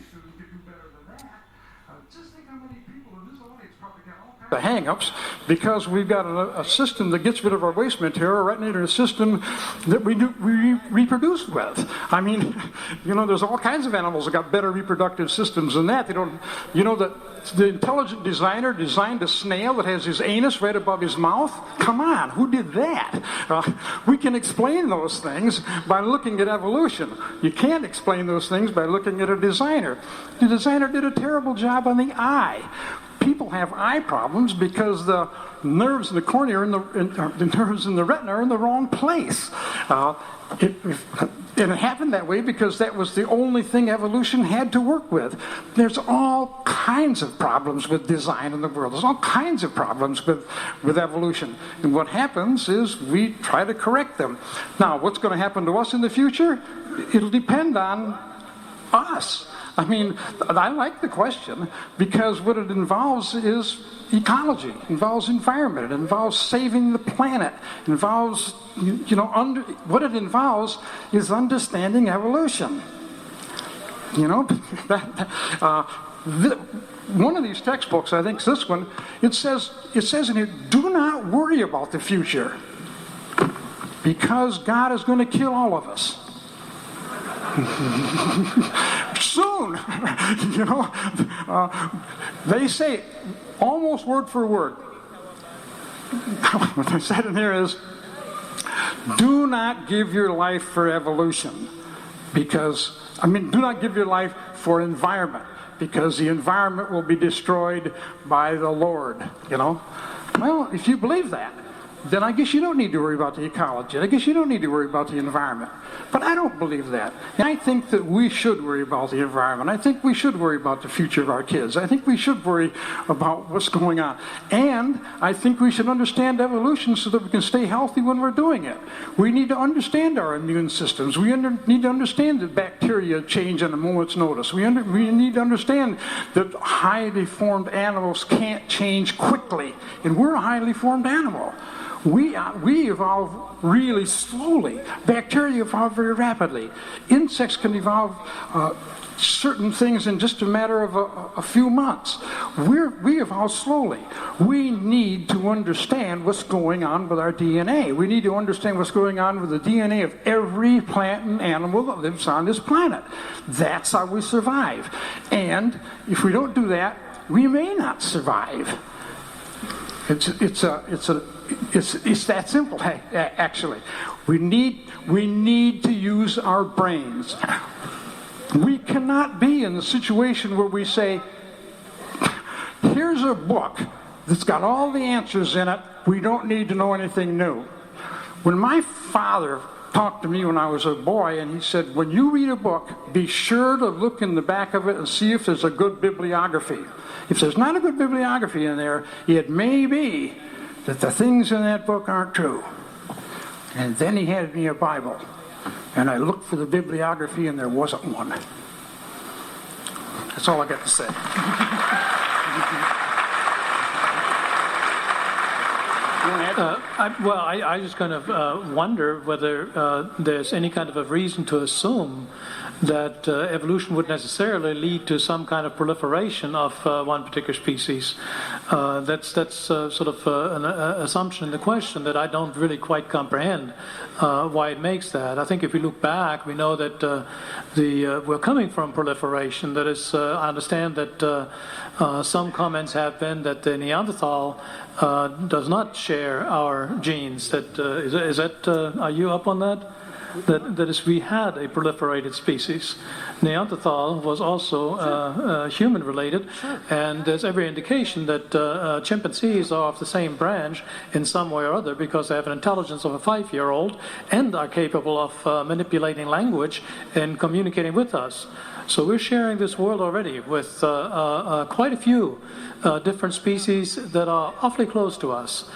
student could do better than that. Just think how many people in this audience probably got all kinds of hang-ups because we've got a system that gets rid of our waste material right into a system that we reproduce with. I mean, you know, there's all kinds of animals that got better reproductive systems than that. They don't, you know, the intelligent designer designed a snail that has his anus right above his mouth. Come on, who did that? We can explain those things by looking at evolution. You can't explain those things by looking at a designer. The designer did a terrible job on the eye. People have eye problems because the nerves in the cornea the nerves in the retina are in the wrong place. And it happened that way because that was the only thing evolution had to work with. There's all kinds of problems with design in the world. There's all kinds of problems with evolution. And what happens is we try to correct them. Now, what's going to happen to us in the future? It'll depend on us. I mean, I like the question because what it involves is ecology, it involves environment, it involves saving the planet, it involves, what it involves is understanding evolution. You know, one of these textbooks, I think it's this one, it says in here, do not worry about the future because God is going to kill all of us. Soon, you know, they say almost word for word. What they said in here is, do not give your life for evolution do not give your life for environment because the environment will be destroyed by the Lord, you know. Well, if you believe that, then I guess you don't need to worry about the ecology. I guess you don't need to worry about the environment. But I don't believe that. And I think that we should worry about the environment. I think we should worry about the future of our kids. I think we should worry about what's going on. And I think we should understand evolution so that we can stay healthy when we're doing it. We need to understand our immune systems. We need to understand that bacteria change on a moment's notice. We need to understand that highly formed animals can't change quickly. And we're a highly formed animal. We evolve really slowly. Bacteria evolve very rapidly. Insects can evolve certain things in just a matter of a few months. We evolve slowly. We need to understand what's going on with our DNA. We need to understand what's going on with the DNA of every plant and animal that lives on this planet. That's how we survive. And if we don't do that, we may not survive. It's that simple, actually. We need to use our brains. We cannot be in the situation where we say, here's a book that's got all the answers in it. We don't need to know anything new. When my father talked to me when I was a boy, and he said, when you read a book, be sure to look in the back of it and see if there's a good bibliography. If there's not a good bibliography in there, it may be that the things in that book aren't true. And then he handed me a Bible. And I looked for the bibliography, and there wasn't one. That's all I got to say. I just kind of wonder whether there's any kind of a reason to assume that evolution would necessarily lead to some kind of proliferation of one particular species. That's sort of an assumption in the question that I don't really quite comprehend why it makes that. I think if we look back, we know that we're coming from proliferation. That is, I understand that some comments have been that the Neanderthal does not share our genes. That is that? Are you up on that? That is, we had a proliferated species. Neanderthal was also human-related, and there's every indication that chimpanzees are of the same branch in some way or other because they have an intelligence of a 5-year-old and are capable of manipulating language and communicating with us. So we're sharing this world already with quite a few different species that are awfully close to us.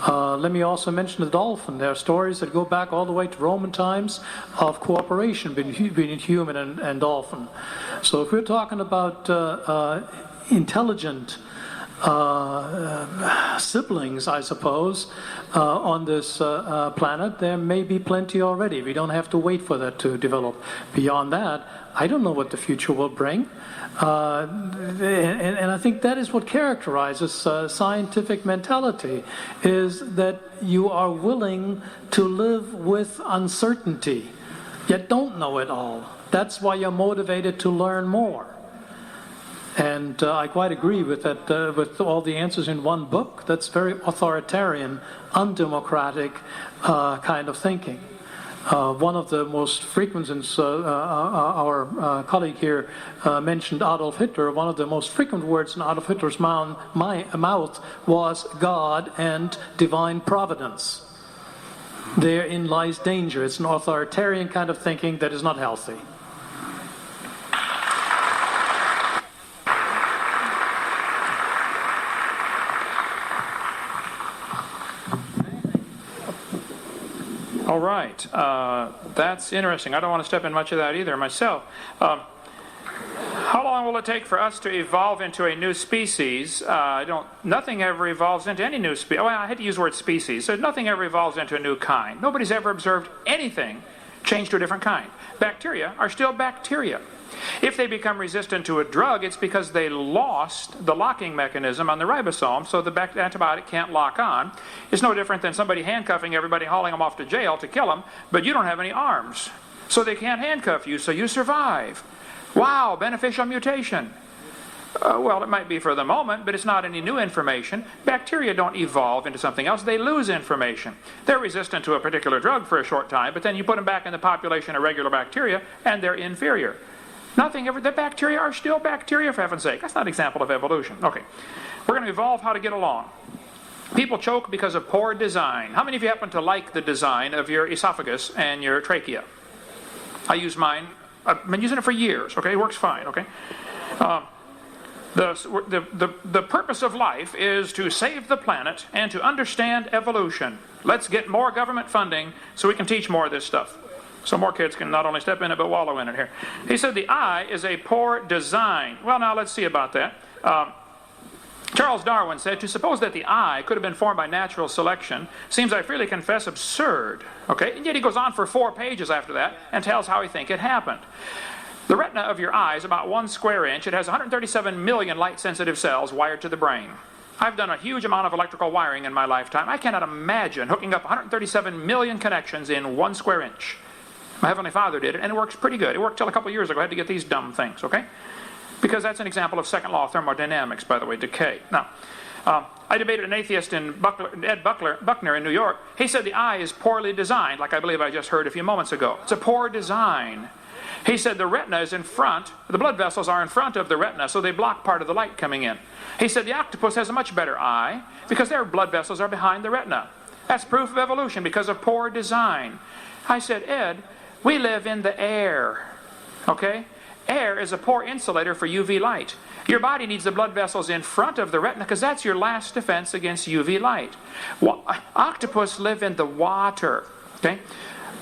Let me also mention the dolphin. There are stories that go back all the way to Roman times of cooperation between human and dolphin. So if we're talking about intelligent siblings, I suppose, on this planet, there may be plenty already. We don't have to wait for that to develop. Beyond that, I don't know what the future will bring. And I think that is what characterizes scientific mentality, is that you are willing to live with uncertainty, yet don't know it all. That's why you're motivated to learn more. And I quite agree with that, with all the answers in one book. That's very authoritarian, undemocratic kind of thinking. One of the most frequent, since our colleague here mentioned Adolf Hitler, one of the most frequent words in Adolf Hitler's mouth was God and divine providence. Therein lies danger. It's an authoritarian kind of thinking that is not healthy. All right. That's interesting. I don't want to step in much of that either myself. How long will it take for us to evolve into a new species? Nothing ever evolves into any new species. Well, I hate to use the word species. So nothing ever evolves into a new kind. Nobody's ever observed anything change to a different kind. Bacteria are still bacteria. If they become resistant to a drug, it's because they lost the locking mechanism on the ribosome, so the antibiotic can't lock on. It's no different than somebody handcuffing everybody, hauling them off to jail to kill them, but you don't have any arms, so they can't handcuff you, so you survive. Wow, beneficial mutation. Well, it might be for the moment, but it's not any new information. Bacteria don't evolve into something else. They lose information. They're resistant to a particular drug for a short time, but then you put them back in the population of regular bacteria, and they're inferior. The bacteria are still bacteria, for heaven's sake. That's not an example of evolution. Okay, we're going to evolve how to get along. People choke because of poor design. How many of you happen to like the design of your esophagus and your trachea? I use mine. I've been using it for years. Okay, it works fine. Okay. The purpose of life is to save the planet and to understand evolution. Let's get more government funding so we can teach more of this stuff. So more kids can not only step in it, but wallow in it here. He said the eye is a poor design. Well, now let's see about that. Charles Darwin said, to suppose that the eye could have been formed by natural selection seems, I freely confess, absurd. Okay, and yet he goes on for 4 pages after that and tells how he thinks it happened. The retina of your eye is about 1 square inch. It has 137 million light-sensitive cells wired to the brain. I've done a huge amount of electrical wiring in my lifetime. I cannot imagine hooking up 137 million connections in 1 square inch. My Heavenly Father did it, and it works pretty good. It worked till a couple years ago. I had to get these dumb things, okay? Because that's an example of second law of thermodynamics, by the way, decay. Now, I debated an atheist in Ed Buckner in New York. He said the eye is poorly designed, like I believe I just heard a few moments ago. It's a poor design. He said the retina is in front, the blood vessels are in front of the retina, so they block part of the light coming in. He said the octopus has a much better eye because their blood vessels are behind the retina. That's proof of evolution because of poor design. I said, Ed, we live in the air, okay? Air is a poor insulator for UV light. Your body needs the blood vessels in front of the retina because that's your last defense against UV light. Octopus live in the water. Okay?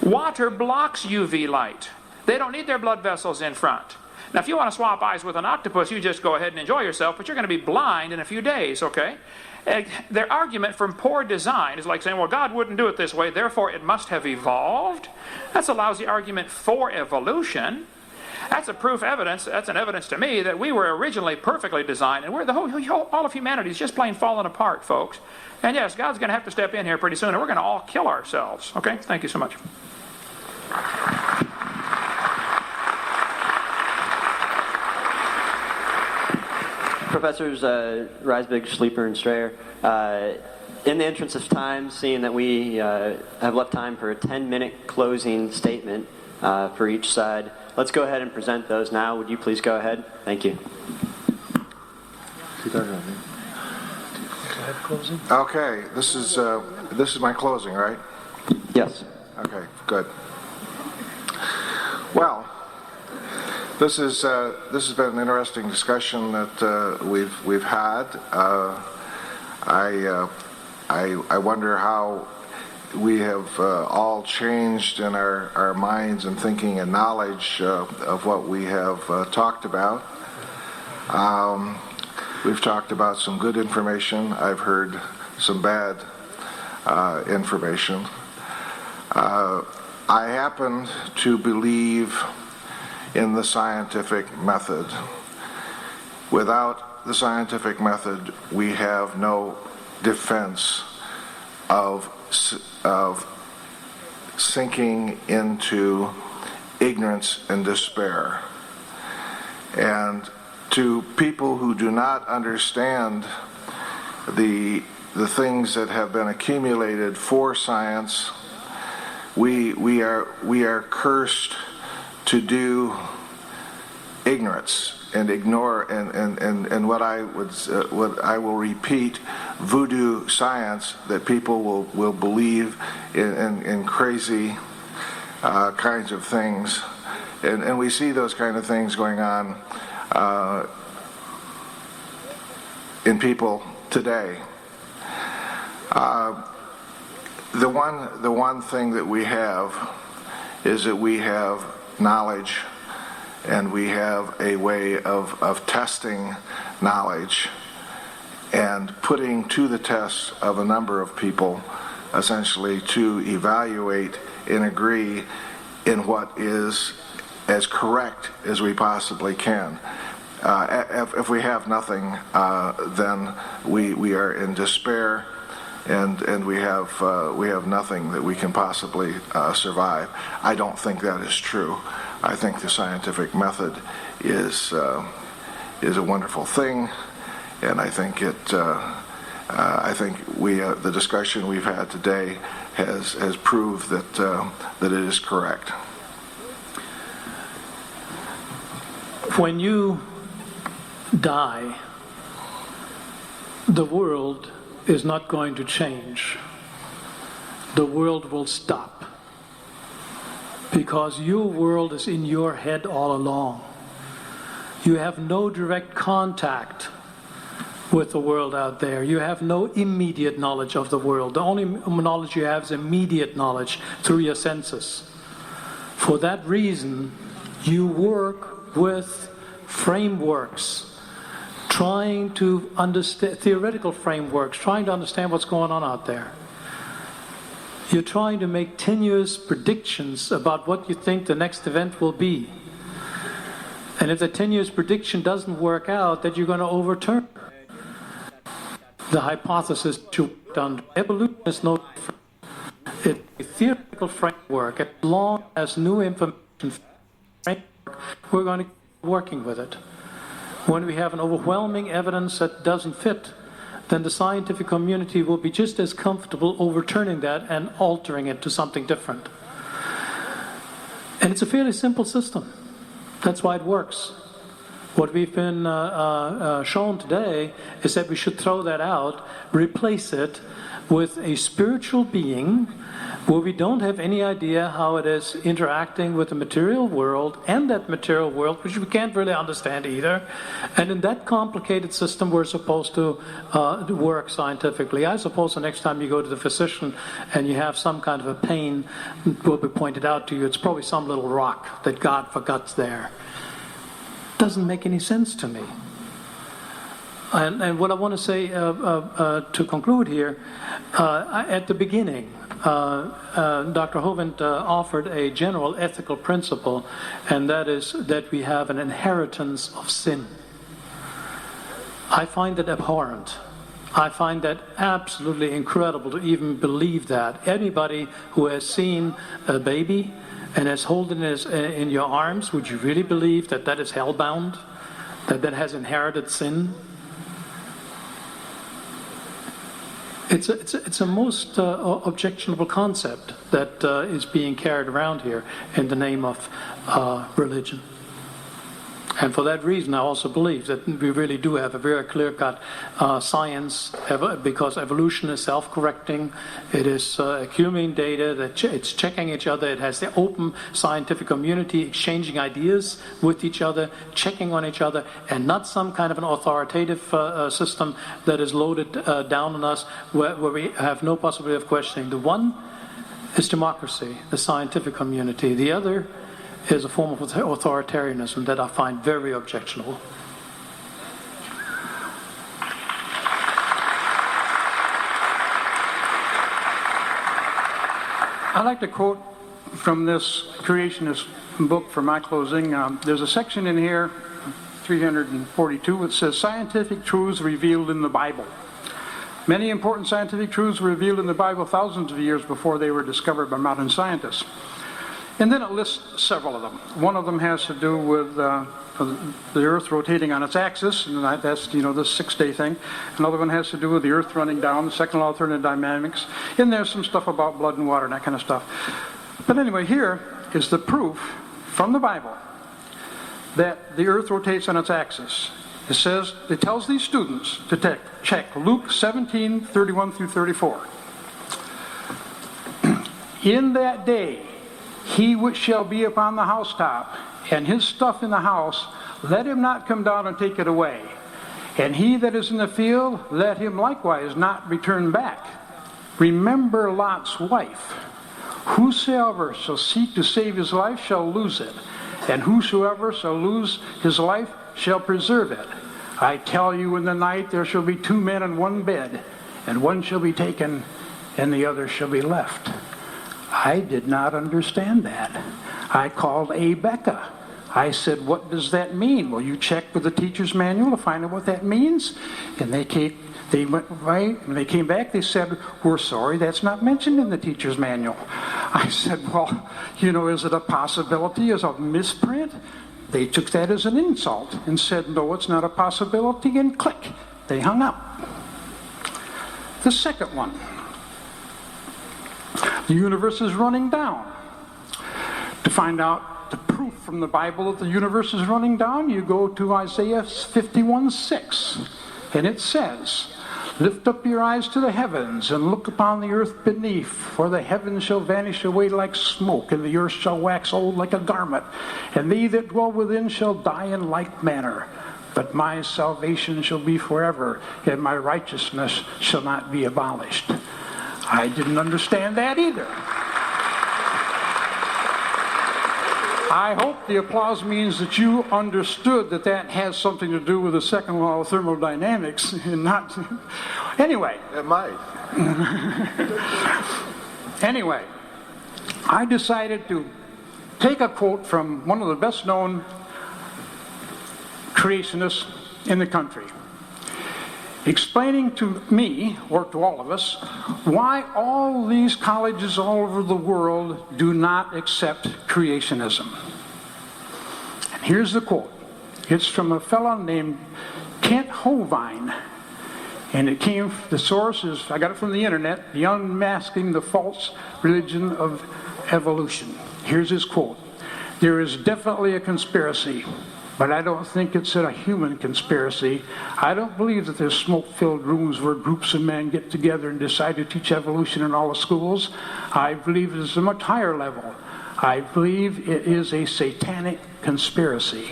Water blocks UV light. They don't need their blood vessels in front. Now, if you want to swap eyes with an octopus, you just go ahead and enjoy yourself, but you're going to be blind in a few days, okay? Their argument from poor design is like saying, well, God wouldn't do it this way, therefore it must have evolved. That's a lousy argument for evolution. That's a proof evidence, that's an evidence to me that we were originally perfectly designed, and all of humanity is just plain falling apart, folks. And yes, God's going to have to step in here pretty soon, and we're going to all kill ourselves. Okay? Thank you so much. Professors Reisbig, Schleifer, and Strayer, in the interest of time, seeing that we have left time for a 10-minute closing statement for each side, let's go ahead and present those now. Would you please go ahead? Thank you. Okay, this is my closing, right? Yes. Okay, good. Well, this has been an interesting discussion that we've had. I wonder how we have all changed in our minds and thinking and knowledge of what we have talked about. We've talked about some good information. I've heard some bad information. I happen to believe in the scientific method. Without the scientific method, we have no defense of sinking into ignorance and despair. And to people who do not understand the things that have been accumulated for science, we are cursed to do ignorance and ignore and what I will repeat, voodoo science, that people will believe in crazy kinds of things, and we see those kind of things going on in people today. The one thing that we have is that we have knowledge, and we have a way of testing knowledge and putting to the test of a number of people, essentially to evaluate and agree in what is as correct as we possibly can. If we have nothing, then we are in despair, and we have nothing that we can possibly survive. I don't think that is true. I think the scientific method is a wonderful thing, and I think the discussion we've had today has proved that it is correct. When you die, the world is not going to change. The world will stop. Because your world is in your head all along. You have no direct contact with the world out there. You have no immediate knowledge of the world. The only knowledge you have is immediate knowledge through your senses. For that reason, you work with frameworks, trying to understand, theoretical frameworks, trying to understand what's going on out there. You're trying to make tenuous predictions about what you think the next event will be. And if the tenuous prediction doesn't work out, that you're going to overturn the hypothesis you worked on. Evolution is no different. It's a theoretical framework. As long as new information framework, we're going to keep working with it. When we have an overwhelming evidence that doesn't fit, then the scientific community will be just as comfortable overturning that and altering it to something different. And it's a fairly simple system. That's why it works. What we've been shown today is that we should throw that out, replace it with a spiritual being where we don't have any idea how it is interacting with the material world, and that material world, which we can't really understand either. And in that complicated system, we're supposed to work scientifically. I suppose the next time you go to the physician and you have some kind of a pain, it will be pointed out to you, it's probably some little rock that God forgot's there. Doesn't make any sense to me. And what I want to say to conclude here, at the beginning, Dr. Hovind offered a general ethical principle, and that is that we have an inheritance of sin. I find that abhorrent. I find that absolutely incredible to even believe that. Anybody who has seen a baby and has holding it in your arms, would you really believe that that is hellbound? That that has inherited sin? It's a most objectionable concept that is being carried around here in the name of religion. And for that reason, I also believe that we really do have a very clear-cut science, because evolution is self-correcting. It is accumulating data, that it's checking each other. It has the open scientific community exchanging ideas with each other, checking on each other, and not some kind of an authoritative system that is loaded down on us where we have no possibility of questioning. The one is democracy, the scientific community. The other is a form of authoritarianism that I find very objectionable. I'd like to quote from this creationist book for my closing. There's a section in here, 342, that says, "Scientific truths revealed in the Bible." Many important scientific truths were revealed in the Bible thousands of years before they were discovered by modern scientists. And then it lists several of them. One of them has to do with the Earth rotating on its axis, and that's, the 6-day thing. Another one has to do with the Earth running down, the second law of thermodynamics. And there's some stuff about blood and water and that kind of stuff. But anyway, here is the proof from the Bible that the Earth rotates on its axis. It says, it tells these students to check Luke 17:31 through 34. "In that day, he which shall be upon the housetop, and his stuff in the house, let him not come down and take it away. And he that is in the field, let him likewise not return back. Remember Lot's wife. Whosoever shall seek to save his life shall lose it, and whosoever shall lose his life shall preserve it. I tell you, in the night there shall be 2 men in one bed, and one shall be taken, and the other shall be left." I did not understand that. I called Abeka. I said, "What does that mean?" "Well, you check with the teacher's manual to find out what that means." And they went right, and they came back. They said, "We're sorry, that's not mentioned in the teacher's manual." I said, "Well, is it a possibility as a misprint?" They took that as an insult and said, "No, it's not a possibility," and click, they hung up. The second one. The universe is running down. To find out the proof from the Bible that the universe is running down, you go to Isaiah 51:6, and it says, "Lift up your eyes to the heavens, and look upon the earth beneath, for the heavens shall vanish away like smoke, and the earth shall wax old like a garment, and they that dwell within shall die in like manner. But my salvation shall be forever, and my righteousness shall not be abolished." I didn't understand that either. I hope the applause means that you understood that that has something to do with the second law of thermodynamics and not... Anyway. It might. Anyway, I decided to take a quote from one of the best known creationists in the country, explaining to me, or to all of us, why all these colleges all over the world do not accept creationism. And here's the quote. It's from a fellow named Kent Hovind. And the source is, I got it from the internet, The Unmasking the False Religion of Evolution. Here's his quote. "There is definitely a conspiracy. but I don't think it's a human conspiracy. I don't believe that there's smoke-filled rooms where groups of men get together and decide to teach evolution in all the schools. I believe it's a much higher level. I believe it is a satanic conspiracy.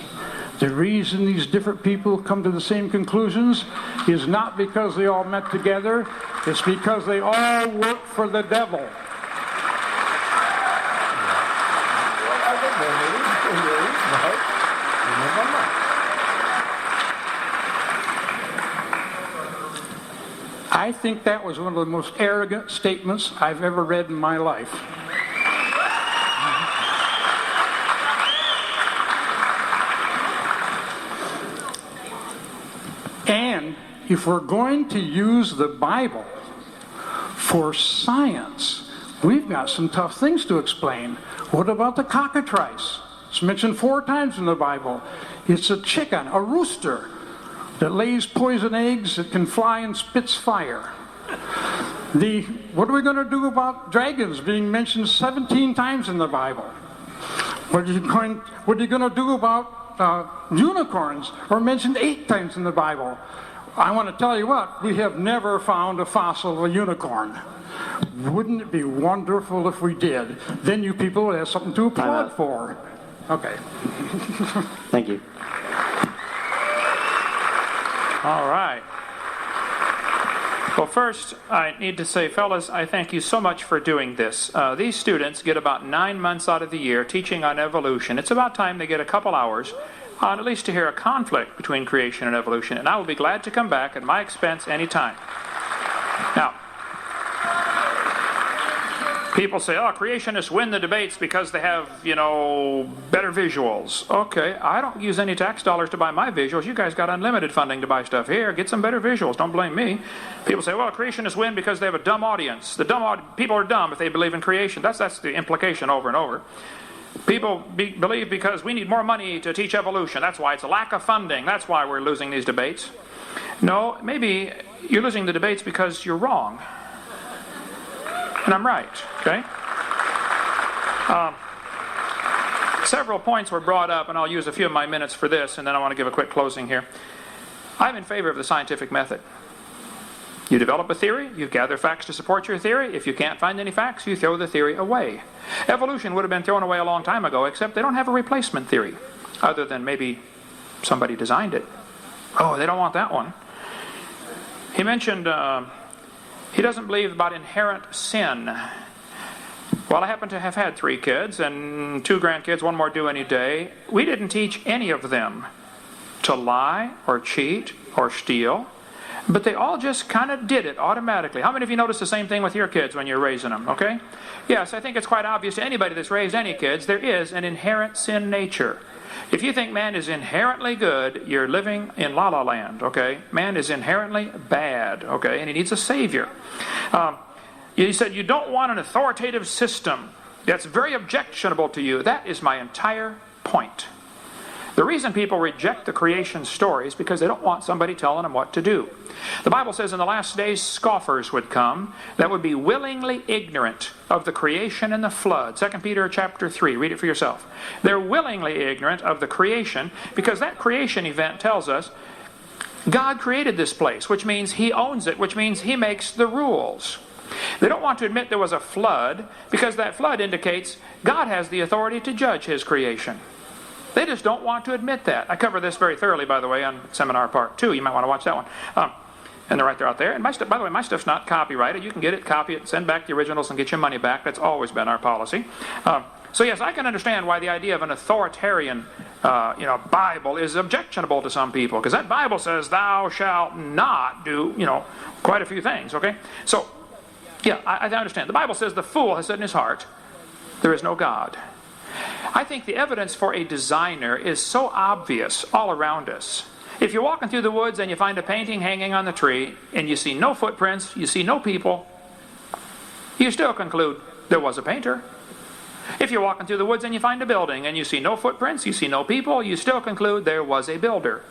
The reason these different people come to the same conclusions is not because they all met together, it's because they all work for the devil. I think that was one of the most arrogant statements I've ever read in my life. And if we're going to use the Bible for science, we've got some tough things to explain. What about the cockatrice? It's mentioned 4 times in the Bible. It's a chicken, a rooster, that lays poison eggs, that can fly and spits fire. What are we going to do about dragons being mentioned 17 times in the Bible? What are you going to do about unicorns, are mentioned 8 times in the Bible? I want to tell you what, we have never found a fossil of a unicorn. Wouldn't it be wonderful if we did? Then you people would have something to applaud for. Okay. Thank you. All right. Well, first, I need to say, fellas, I thank you so much for doing this. These students get about 9 months out of the year teaching on evolution. It's about time they get a couple hours on at least to hear a conflict between creation and evolution, and I will be glad to come back at my expense anytime. Now, people say, oh, creationists win the debates because they have, better visuals. Okay, I don't use any tax dollars to buy my visuals. You guys got unlimited funding to buy stuff. Here, get some better visuals. Don't blame me. People say, well, creationists win because they have a dumb audience. People are dumb if they believe in creation. That's the implication over and over. People believe because we need more money to teach evolution. That's why it's a lack of funding. That's why we're losing these debates. No, maybe you're losing the debates because you're wrong. And I'm right, okay? Several points were brought up, and I'll use a few of my minutes for this, and then I want to give a quick closing here. I'm in favor of the scientific method. You develop a theory, you gather facts to support your theory. If you can't find any facts, you throw the theory away. Evolution would have been thrown away a long time ago, except they don't have a replacement theory, other than maybe somebody designed it. Oh, they don't want that one. He mentioned he doesn't believe about inherent sin. Well, I happen to have had 3 kids and 2 grandkids, 1 more due any day. We didn't teach any of them to lie or cheat or steal, but they all just kind of did it automatically. How many of you notice the same thing with your kids when you're raising them, okay? Yes, I think it's quite obvious to anybody that's raised any kids, there is an inherent sin nature. If you think man is inherently good, you're living in la-la land, okay? Man is inherently bad, okay? And he needs a savior. You said you don't want an authoritative system that's very objectionable to you. That is my entire point. The reason people reject the creation story is because they don't want somebody telling them what to do. The Bible says in the last days scoffers would come that would be willingly ignorant of the creation and the flood. 2 Peter chapter 3, read it for yourself. They're willingly ignorant of the creation because that creation event tells us God created this place, which means He owns it, which means He makes the rules. They don't want to admit there was a flood because that flood indicates God has the authority to judge His creation. They just don't want to admit that. I cover this very thoroughly, by the way, on Seminar Part 2. You might want to watch that one. And they're right there out there. And by the way, my stuff's not copyrighted. You can get it, copy it, send back the originals, and get your money back. That's always been our policy. So yes, I can understand why the idea of an authoritarian Bible is objectionable to some people. Because that Bible says, thou shalt not do, quite a few things, okay? So, yeah, I understand. The Bible says the fool has said in his heart, there is no God. I think the evidence for a designer is so obvious all around us. If you're walking through the woods and you find a painting hanging on the tree and you see no footprints, you see no people, you still conclude there was a painter. If you're walking through the woods and you find a building and you see no footprints, you see no people, you still conclude there was a builder.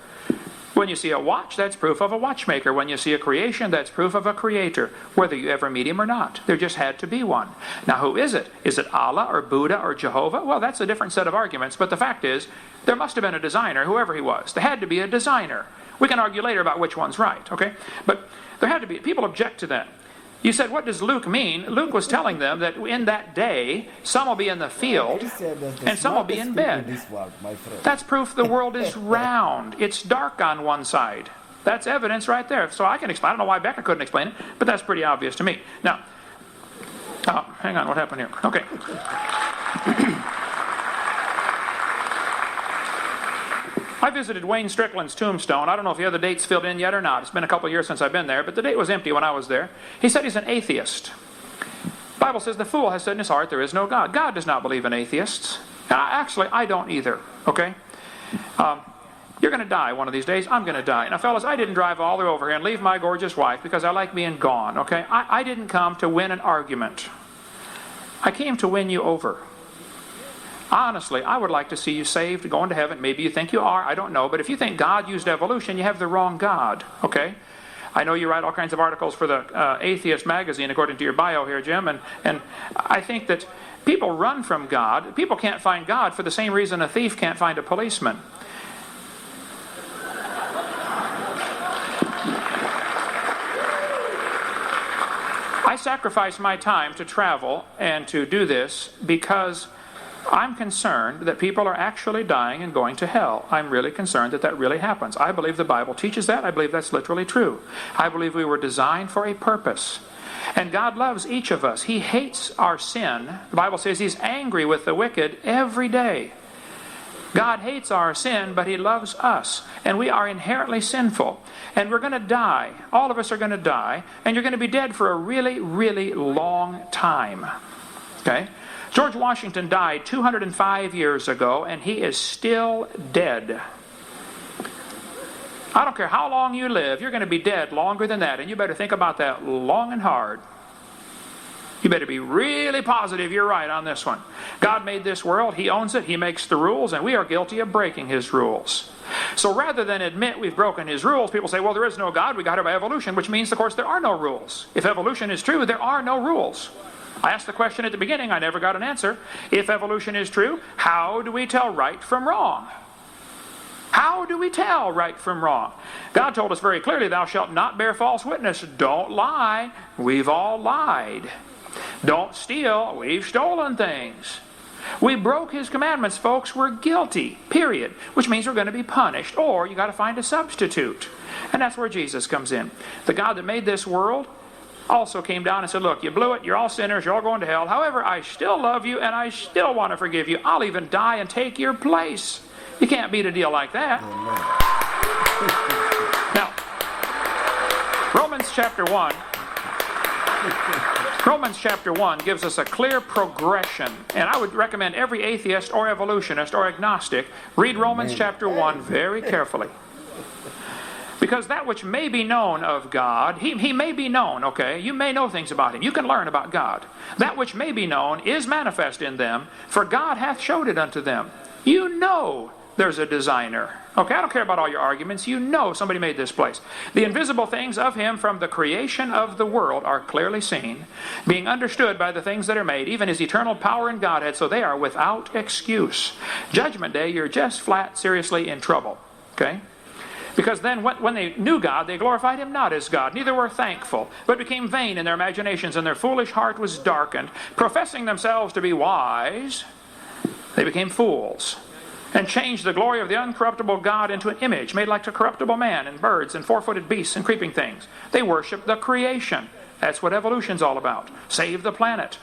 When you see a watch, that's proof of a watchmaker. When you see a creation, that's proof of a creator, whether you ever meet him or not. There just had to be one. Now, who is it? Is it Allah or Buddha or Jehovah? Well, that's a different set of arguments, but the fact is, there must have been a designer, whoever he was. There had to be a designer. We can argue later about which one's right, okay? But there had to be. People object to that. You said, what does Luke mean? Luke was telling them that in that day, some will be in the field and some will be in bed. That's proof the world is round. It's dark on one side. That's evidence right there. So I can explain. I don't know why Becker couldn't explain it, but that's pretty obvious to me. Now, hang on, what happened here? Okay. I visited Wayne Strickland's tombstone. I don't know if the other date's filled in yet or not. It's been a couple of years since I've been there, but the date was empty when I was there. He said he's an atheist. The Bible says the fool has said in his heart there is no God. God does not believe in atheists. And I don't either, okay? You're going to die one of these days. I'm going to die. Now, fellas, I didn't drive all the way over here and leave my gorgeous wife because I like being gone, okay? I didn't come to win an argument. I came to win you over. Honestly, I would like to see you saved, going to heaven. Maybe you think you are, I don't know. But if you think God used evolution, you have the wrong God, okay? I know you write all kinds of articles for the Atheist magazine, according to your bio here, Jim. And I think that people run from God. People can't find God for the same reason a thief can't find a policeman. I sacrifice my time to travel and to do this because I'm concerned that people are actually dying and going to hell. I'm really concerned that that really happens. I believe the Bible teaches that. I believe that's literally true. I believe we were designed for a purpose. And God loves each of us. He hates our sin. The Bible says He's angry with the wicked every day. God hates our sin, but He loves us. And we are inherently sinful. And we're going to die. All of us are going to die. And you're going to be dead for a really, really long time. Okay? George Washington died 205 years ago, and he is still dead. I don't care how long you live, you're going to be dead longer than that, and you better think about that long and hard. You better be really positive you're right on this one. God made this world, He owns it, He makes the rules, and we are guilty of breaking His rules. So rather than admit we've broken His rules, people say, well, there is no God, we got it by evolution, which means, of course, there are no rules. If evolution is true, there are no rules. I asked the question at the beginning, I never got an answer. If evolution is true, how do we tell right from wrong? How do we tell right from wrong? God told us very clearly, thou shalt not bear false witness. Don't lie. We've all lied. Don't steal. We've stolen things. We broke His commandments, folks. We're guilty, period. Which means we're going to be punished. Or you got to find a substitute. And that's where Jesus comes in. The God that made this world also came down and said, look, you blew it, you're all sinners, you're all going to hell. However, I still love you and I still want to forgive you. I'll even die and take your place. You can't beat a deal like that. Now, Romans chapter 1 gives us a clear progression. And I would recommend every atheist or evolutionist or agnostic read Romans chapter 1 very carefully. Because that which may be known of God, he may be known, okay? You may know things about Him. You can learn about God. That which may be known is manifest in them, for God hath showed it unto them. You know there's a designer. Okay, I don't care about all your arguments. You know somebody made this place. The invisible things of Him from the creation of the world are clearly seen, being understood by the things that are made, even His eternal power and Godhead, so they are without excuse. Judgment Day, you're just flat, seriously in trouble. Okay? Because then when they knew God, they glorified Him not as God. Neither were thankful, but became vain in their imaginations, and their foolish heart was darkened. Professing themselves to be wise, they became fools, and changed the glory of the uncorruptible God into an image made like to corruptible man, and birds, and four-footed beasts, and creeping things. They worshiped the creation. That's what evolution's all about. Save the planet.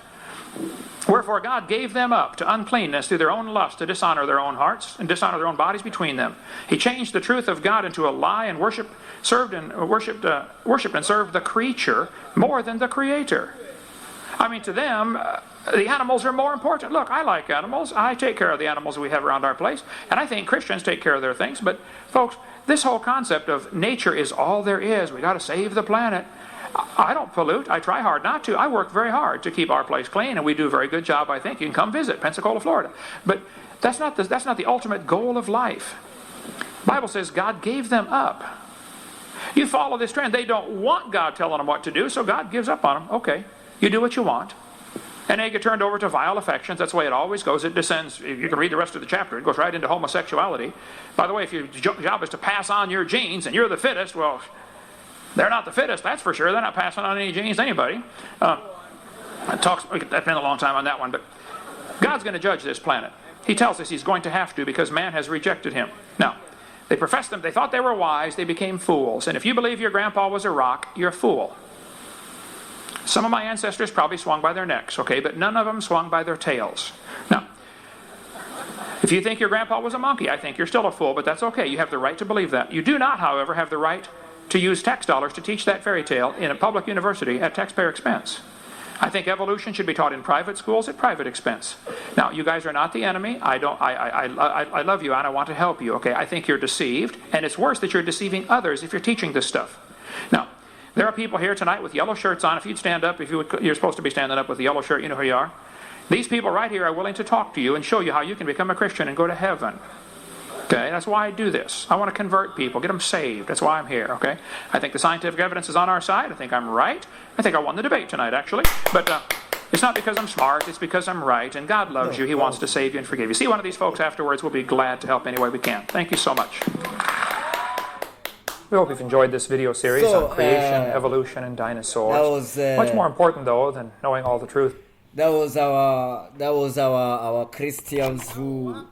Wherefore God gave them up to uncleanness through their own lust, to dishonor their own hearts and dishonor their own bodies between them. He changed the truth of God into a lie, and worshipped and served the creature more than the Creator. I mean, to them, the animals are more important. Look, I like animals. I take care of the animals we have around our place, and I think Christians take care of their things. But folks, this whole concept of nature is all there is. We got to save the planet. I don't pollute. I try hard not to. I work very hard to keep our place clean, and we do a very good job, I think. You can come visit Pensacola, Florida. But that's not the ultimate goal of life. Bible says God gave them up. You follow this trend. They don't want God telling them what to do, so God gives up on them. Okay, you do what you want. And they get turned over to vile affections. That's the way it always goes. It descends. You can read the rest of the chapter. It goes right into homosexuality. By the way, if your job is to pass on your genes and you're the fittest, well, they're not the fittest, that's for sure. They're not passing on any genes to anybody. That's been a long time on that one, but God's going to judge this planet. He tells us He's going to have to because man has rejected Him. Now, they professed them. They thought they were wise. They became fools. And if you believe your grandpa was a rock, you're a fool. Some of my ancestors probably swung by their necks, okay, but none of them swung by their tails. Now, if you think your grandpa was a monkey, I think you're still a fool, but that's okay. You have the right to believe that. You do not, however, have the right to use tax dollars to teach that fairy tale in a public university at taxpayer expense. I think evolution should be taught in private schools at private expense. Now, you guys are not the enemy. I love you and I want to help you, okay? I think you're deceived, and it's worse that you're deceiving others if you're teaching this stuff. Now, there are people here tonight with yellow shirts on. If you'd stand up, you're supposed to be standing up with a yellow shirt, you know who you are. These people right here are willing to talk to you and show you how you can become a Christian and go to heaven. Okay, that's why I do this. I want to convert people, get them saved. That's why I'm here, okay? I think the scientific evidence is on our side. I think I'm right. I think I won the debate tonight, actually. But it's not because I'm smart. It's because I'm right. And God loves you. He wants to save you and forgive you. See one of these folks afterwards. We'll be glad to help any way we can. Thank you so much. We hope you've enjoyed this video series on creation, evolution, and dinosaurs. Much more important, though, than knowing all the truth. That was our Christians who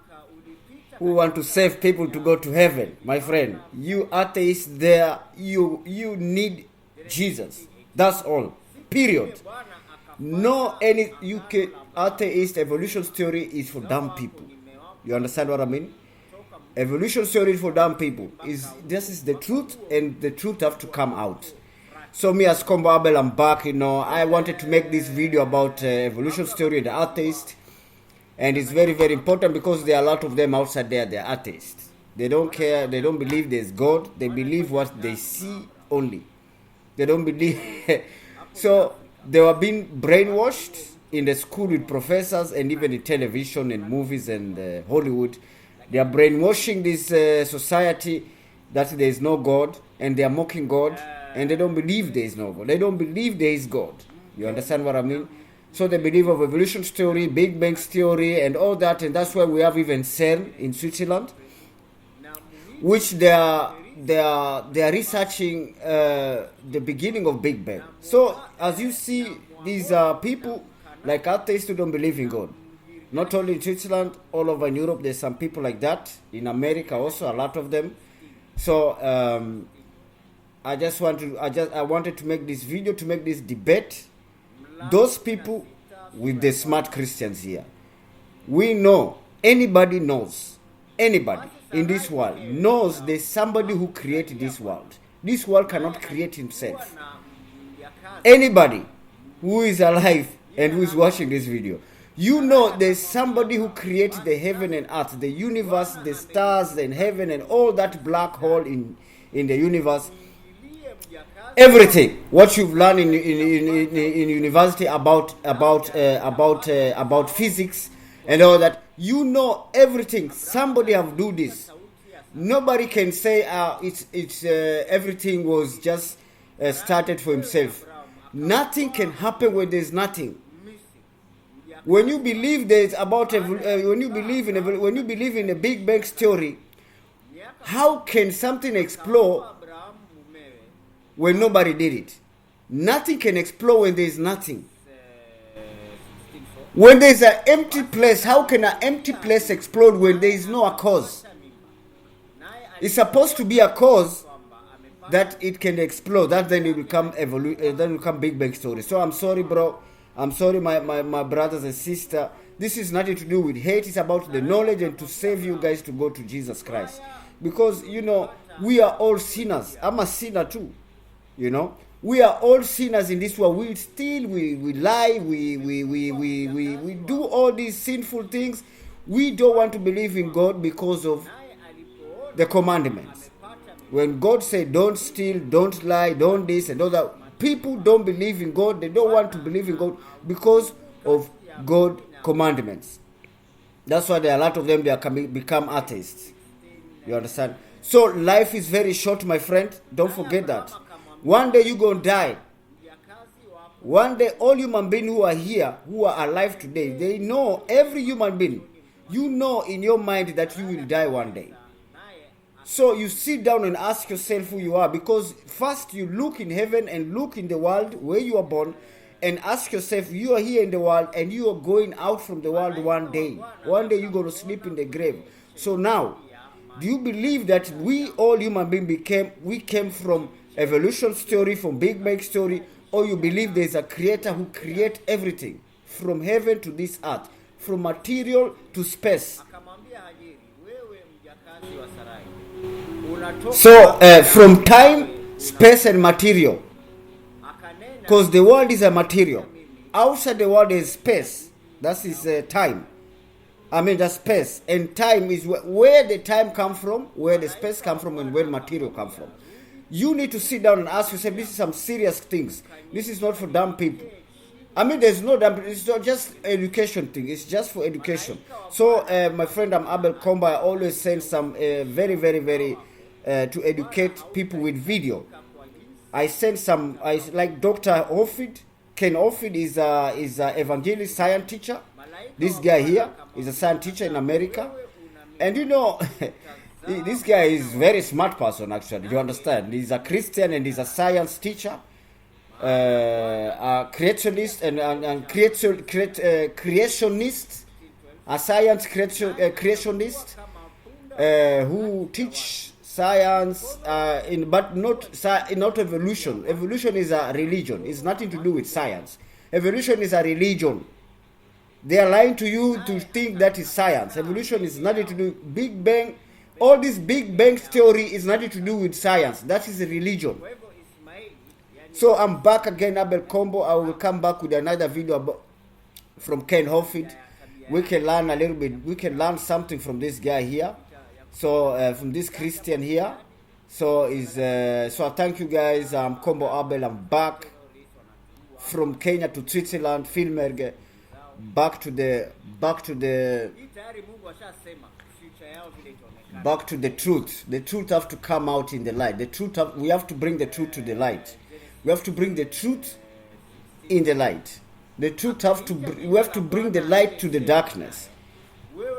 want to save people to go to heaven. My friend, you atheists there, you need Jesus. That's all. Period. No any UK atheist evolution theory is for dumb people. You understand what I mean? Evolution theory is for dumb people. This is the truth, and the truth have to come out. So me as Combo Abel, I'm back. I wanted to make this video about evolution theory and the atheist. And it's very, very important because there are a lot of them outside there. They're atheists. They don't care. They don't believe there's God. They believe what they see only. They don't believe. So they were being brainwashed in the school with professors and even in television and movies and Hollywood. They are brainwashing this society that there is no God, and they are mocking God, and they don't believe there is no God. They don't believe there is God. You understand what I mean? So they believe of evolution theory, Big Bang theory, and all that, and that's why we have even CERN in Switzerland, which they are researching the beginning of Big Bang. So as you see, these are people like atheists who don't believe in God. Not only in Switzerland, all over in Europe, there's some people like that. In America also, a lot of them. So I wanted to make this video, to make this debate. Those people with the smart Christians here. We know, anybody knows, anybody in this world knows there's somebody who created this world. This world cannot create himself. Anybody who is alive and who is watching this video, you know there's somebody who created the heaven and earth, the universe, the stars and heaven and all that black hole in the universe. Everything what you've learned in university about physics and all that, you know everything. Somebody have do this. Nobody can say everything was just started for himself. Nothing can happen when there's nothing. When you believe when you believe in a Big Bang theory, how can something explode when nobody did it? Nothing can explode when there is nothing. When there is an empty place, how can an empty place explode when there is no cause? It's supposed to be a cause that it can explode. That then it will become Big Bang theory. So I'm sorry, bro. I'm sorry, my brothers and sisters. This is nothing to do with hate. It's about the knowledge and to save you guys to go to Jesus Christ. Because, we are all sinners. I'm a sinner too. We are all sinners in this world. We steal, we lie, we do all these sinful things. We don't want to believe in God because of the commandments. When God said, don't steal, don't lie, don't this and all that, people don't believe in God. They don't want to believe in God because of God's commandments. That's why there are a lot of them, become atheists. You understand? So life is very short, my friend. Don't forget that. One day you're going to die. One day all human beings who are here, who are alive today, they know, every human being, you know in your mind that you will die one day. So you sit down and ask yourself who you are, because first you look in heaven and look in the world where you are born and ask yourself, you are here in the world and you are going out from the world one day. One day you're going to sleep in the grave. So now, do you believe that we all human beings we came from evolution story, from Big Bang story, or you believe there's a creator who created everything from heaven to this earth, from material to space? So from time, space and material, because the world is a material. Outside the world is space. That is time. I mean, the space. And time is where the time come from, where the space come from, and where material come from. You need to sit down and ask yourself, this is some serious things. This is not for dumb people. I mean, there's no dumb people. It's not just education thing. It's just for education. So, my friend, I'm Abel Kombo. I always send some very, very, very, to educate people with video. I send some, like Dr. Hofid. Ken Hofid is a evangelist science teacher. This guy here is a science teacher in America. And you know, this guy is very smart person, actually. You understand? He's a Christian and he's a science teacher, a creationist and creationist, a science creationist who teach science, but not evolution. Evolution is a religion. It's nothing to do with science. Evolution is a religion. They are lying to you to think that is science. Evolution is nothing to do with Big Bang. All this Big Bang theory is nothing to do with science. That is a religion. So I'm back again, Abel Kombo. I will come back with another video from Ken Hofid. We can learn a little bit. We can learn something from this guy here. So from this Christian here. So I thank you guys. I'm Kombo Abel. I'm back from Kenya to Switzerland, Filmerge. Back to the truth. The truth have to come out in the light. We have to bring the truth to the light. We have to bring the truth in the light. We have to bring the light to the darkness.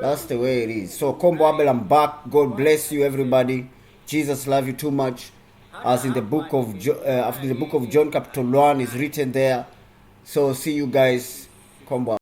That's the way it is. So Kombo Abel, I'm back. God bless you, everybody. Jesus love you too much. As in the book of John, John chapter 1 is written there. So see you guys. Kombo.